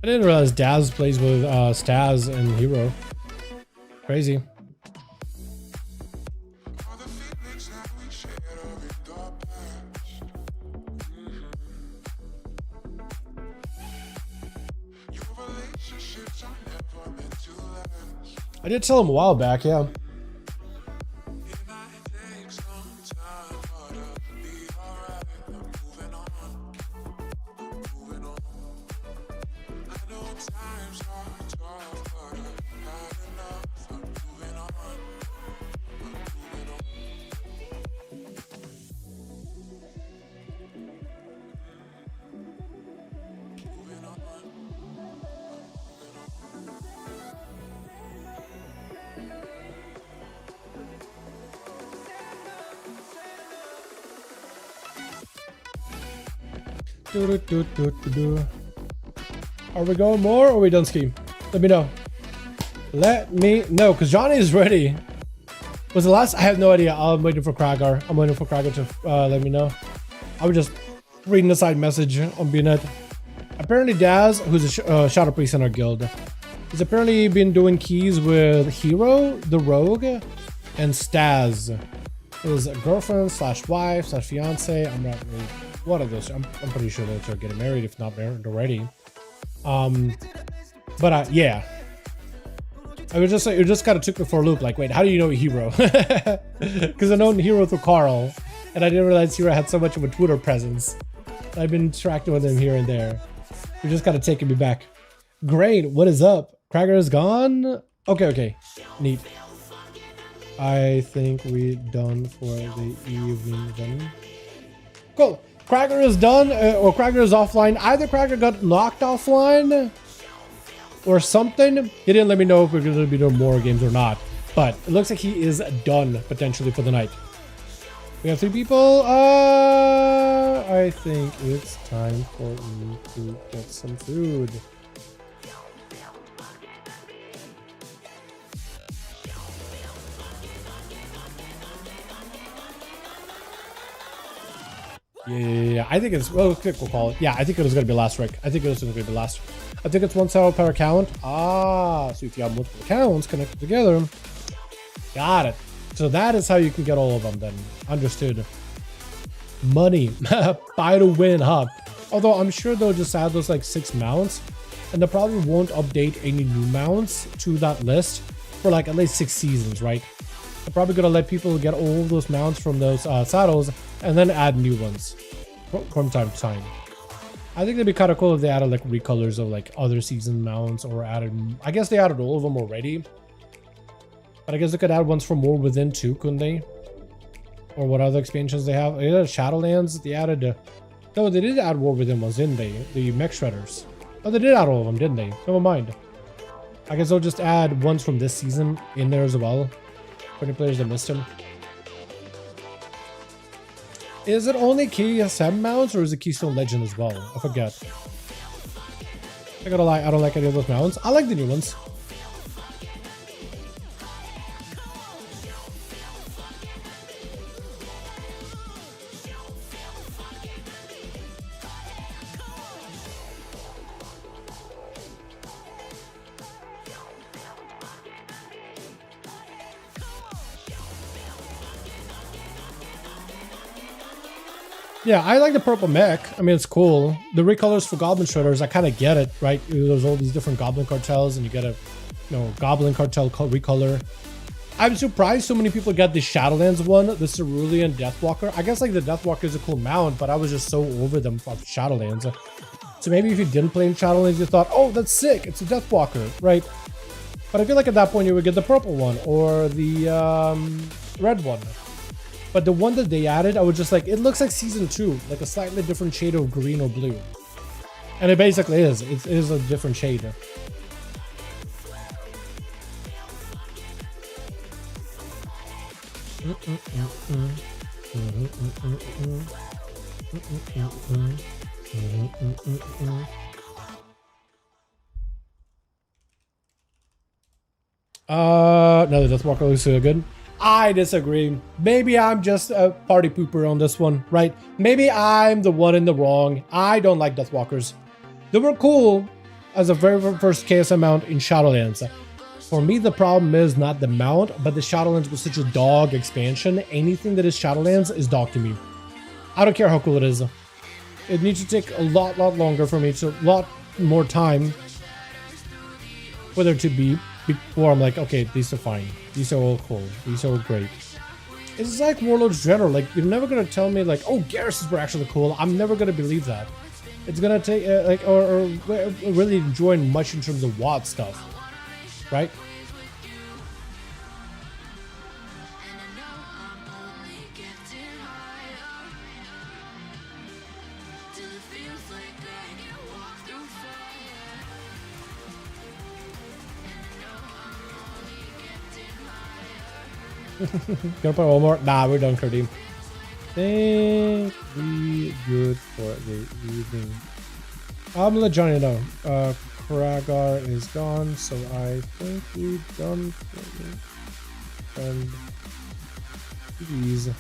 I didn't realize Daz plays with Staz and Hero. Crazy. I did tell him a while back, yeah. Are we going more, or are we done scheme? Let me know. Let me know, because Johnny is ready. Was the last? I have no idea. I'm waiting for Krager. I'm waiting for Krager to let me know. I was just reading the side message on BNet. Apparently Daz, who's a shadow priest in our guild, he's apparently been doing keys with Hero, the Rogue, and Staz, his girlfriend slash wife slash fiance. I'm not really. One of those. I'm pretty sure those are getting married, if not married already. Yeah. I was just like, it just kind of took me for a loop. Like, wait, how do you know Hero? Because I know Hero through Carl, and I didn't realize Hero had so much of a Twitter presence. I've been interacting with him here and there. You're just kind of taking me back. Great. What is up? Krager is gone. Okay. Neat. I think we're done for the evening then. Cool. Krager is done, or Krager is offline. Either Krager got knocked offline or something. He didn't let me know if we're going to be doing more games or not. But it looks like he is done potentially for the night. We have 3 people. I think it's time for me to get some food. Yeah. I think it's, well, we'll call it. Yeah, I think it was going to be last, Rick. I think it was going to be last. I think it's 1 cell per account. So if you have multiple accounts connected together. Got it. So that is how you can get all of them then. Understood. Money. Buy to win, huh? Although I'm sure they'll just add those like 6 mounts. And they probably won't update any new mounts to that list for like at least 6 seasons, right? They're probably going to let people get all those mounts from those saddles and then add new ones from time to time. I think it'd be kind of cool if they added like recolors of like other season mounts, or added, I guess they added all of them already. But I guess they could add ones from War Within too, couldn't they? Or what other expansions they have? They added Shadowlands, they added, no, they did add War Within ones, didn't they? The mech shredders. Oh, they did add all of them, didn't they? Never mind. I guess they'll just add ones from this season in there as well. For any players that missed him. Is it only KSM mounts, or is it Keystone Legend as well? I forget. I gotta lie, I don't like any of those mounts. I like the new ones. Yeah, I like the purple mech. I mean, it's cool. The recolors for Goblin Shredders, I kind of get it, right? There's all these different Goblin cartels, and you get a, Goblin cartel recolor. I'm surprised so many people got the Shadowlands one, the Cerulean Deathwalker. I guess like the Deathwalker is a cool mount, but I was just so over them from Shadowlands. So maybe if you didn't play in Shadowlands, you thought, oh, that's sick, it's a Deathwalker, right? But I feel like at that point you would get the purple one or the red one. But the one that they added, I was just like, it looks like season 2, like a slightly different shade of green or blue. And it basically is. It is a different shade. No, the Deathwalker looks so good. I disagree. Maybe I'm just a party pooper on this one, right? Maybe I'm the one in the wrong. I don't like Deathwalkers. They were cool as a very first KSM mount in Shadowlands. For me, the problem is not the mount, but the Shadowlands was such a dog expansion. Anything that is Shadowlands is dog to me. I don't care how cool it is. It needs to take a lot longer for me, so a lot more time for there to be before I'm like, okay, these are fine. These are all cool. These are all great. It's like Warlords General. Like, you're never gonna tell me like, oh, garrisons were actually cool. I'm never gonna believe that. It's gonna take or really enjoying much in terms of WoD stuff, right? Gonna play one more? Nah, we're done, Kareem. Think we good for the evening. I'm gonna let Johnny know. Kragar is gone, so I think we're done for the and please.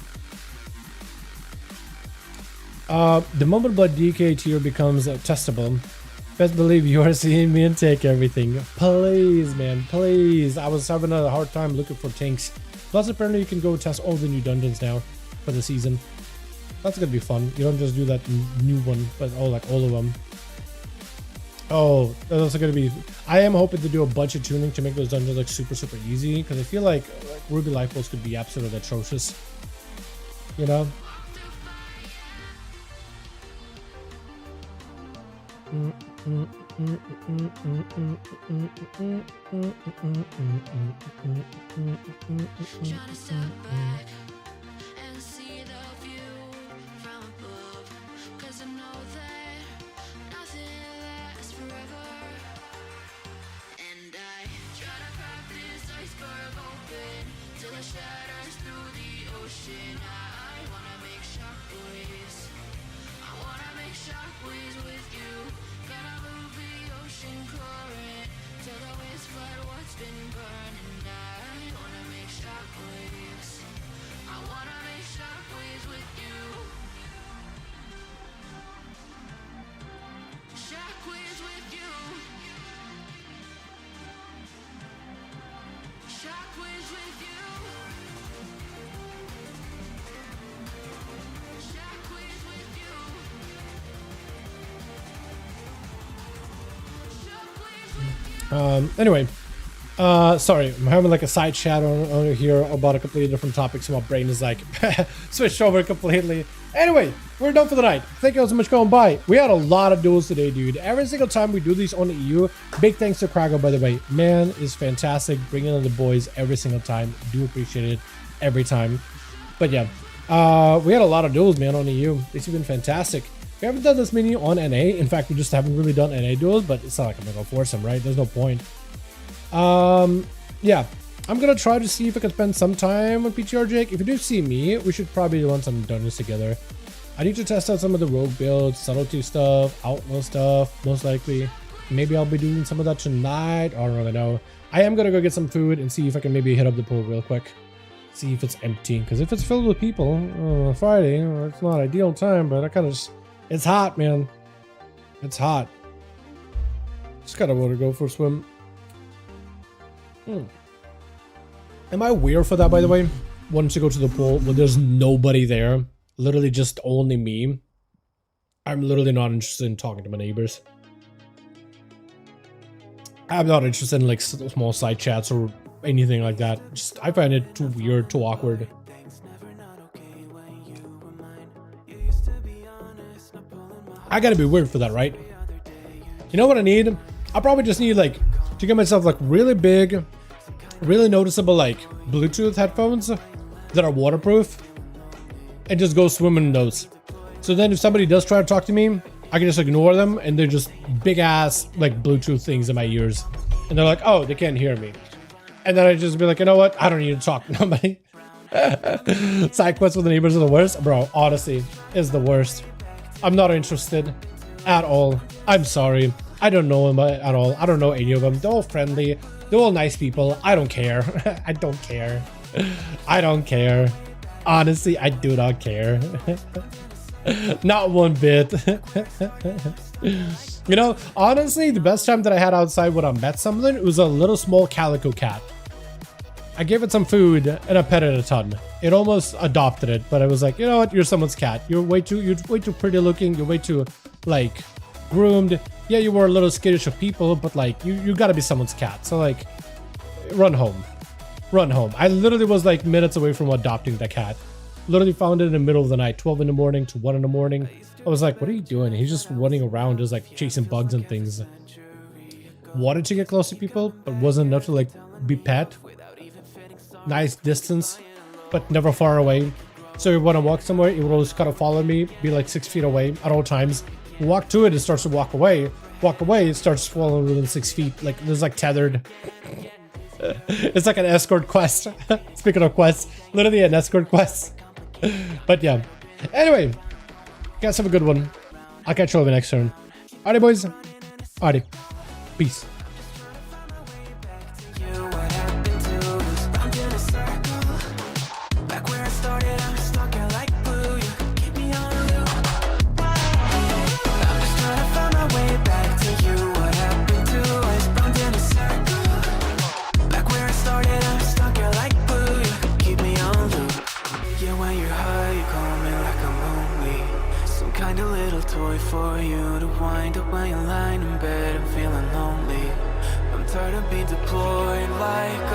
The moment Blood DK tier becomes testable, best believe you are seeing me and take everything. Please, man, please. I was having a hard time looking for tanks. Plus, apparently you can go test all the new dungeons now for the season. That's gonna be fun. You don't just do that new one, but all of them. Oh, that's also gonna be. I am hoping to do a bunch of tuning to make those dungeons like super easy, because I feel like Ruby Life Bolts could be absolutely atrocious. You know. Tryna step back and see the view from above, 'cause I know that nothing lasts forever. And I try to crack this iceberg open till it shatters through the ocean. I wanna make shockwaves. I wanna make shockwaves with you. Gonna move the ocean current till the waves flood what's been burning. I wanna make shockwaves. I wanna make shockwaves with you. Shockwaves with you. Shockwaves with you. Shockwaves with you. Shockwaves with you. Anyway, sorry, I'm having like a side chat on here about a completely different topic, so my brain is like switched over completely. Anyway, we're done for the night. Thank you all so much for going by. We had a lot of duels today, dude. Every single time we do these on the EU, big thanks to Krago, by the way. Man is fantastic, bringing in the boys every single time. Do appreciate it every time. But yeah, we had a lot of duels, man, on the EU. It's been fantastic. We haven't done this many on NA. In fact, we just haven't really done NA duels, but it's not like I'm gonna go force them, right? There's no point. Yeah, I'm gonna try to see if I can spend some time with PTR Jake. If you do see me, we should probably run some dungeons together. I need to test out some of the rogue builds, subtlety stuff, outlaw stuff, most likely. Maybe I'll be doing some of that tonight. I don't really know. I am gonna go get some food and see if I can maybe hit up the pool real quick. See if it's empty, because if it's filled with people on Friday, it's not ideal time, but I kind of just, it's hot, man. It's hot. Just kind of want to go for a swim. Am I weird for that, by the way? Wanting to go to the pool when there's nobody there? literally just only me, I'm literally not interested in talking to my neighbors. I'm not interested in like small side chats or anything like that. Just I find it too weird, too awkward. I gotta be weird for that, right? You know what I need? I probably just need like to get myself like really big, really noticeable like Bluetooth headphones that are waterproof and just go swimming in those. So then if somebody does try to talk to me, I can just ignore them and they're just big ass like Bluetooth things in my ears. And they're like, oh, they can't hear me. And then I just be like, you know what? I don't need to talk to nobody. Side quests with the neighbors are the worst. Bro, honestly, is the worst. I'm not interested at all. I'm sorry. I don't know them at all. I don't know any of them. They're all friendly. They're all nice people. I don't care. I don't care. I don't care. Honestly, I do not care. Not one bit. You know, honestly, the best time that I had outside when I met someone, it was a little small calico cat. I gave it some food and I petted it a ton. It almost adopted it, but I was like, you know what? You're someone's cat. You're way too pretty looking. You're way too like groomed. Yeah, you were a little skittish of people, but like you gotta be someone's cat. So like, run home. Run home. I literally was like minutes away from adopting that cat. Literally found it in the middle of the night, 12 in the morning to 1 in the morning. I was like, what are you doing? He's just running around, just like chasing bugs and things. Wanted to get close to people, but wasn't enough to like be pet. Nice distance, but never far away. So when I walk somewhere, it will always kind of follow me, be like 6 feet away at all times. Walk to it, it starts to walk away. Walk away, it starts following within 6 feet. Like there's like tethered. It's like an escort quest. Speaking of quests, literally an escort quest. But yeah. Anyway, guys, have a good one. I'll catch you over next turn. Alrighty, boys. Alrighty. Peace. For you to wind up while you're lying in bed and feeling lonely. I'm tired of being deployed like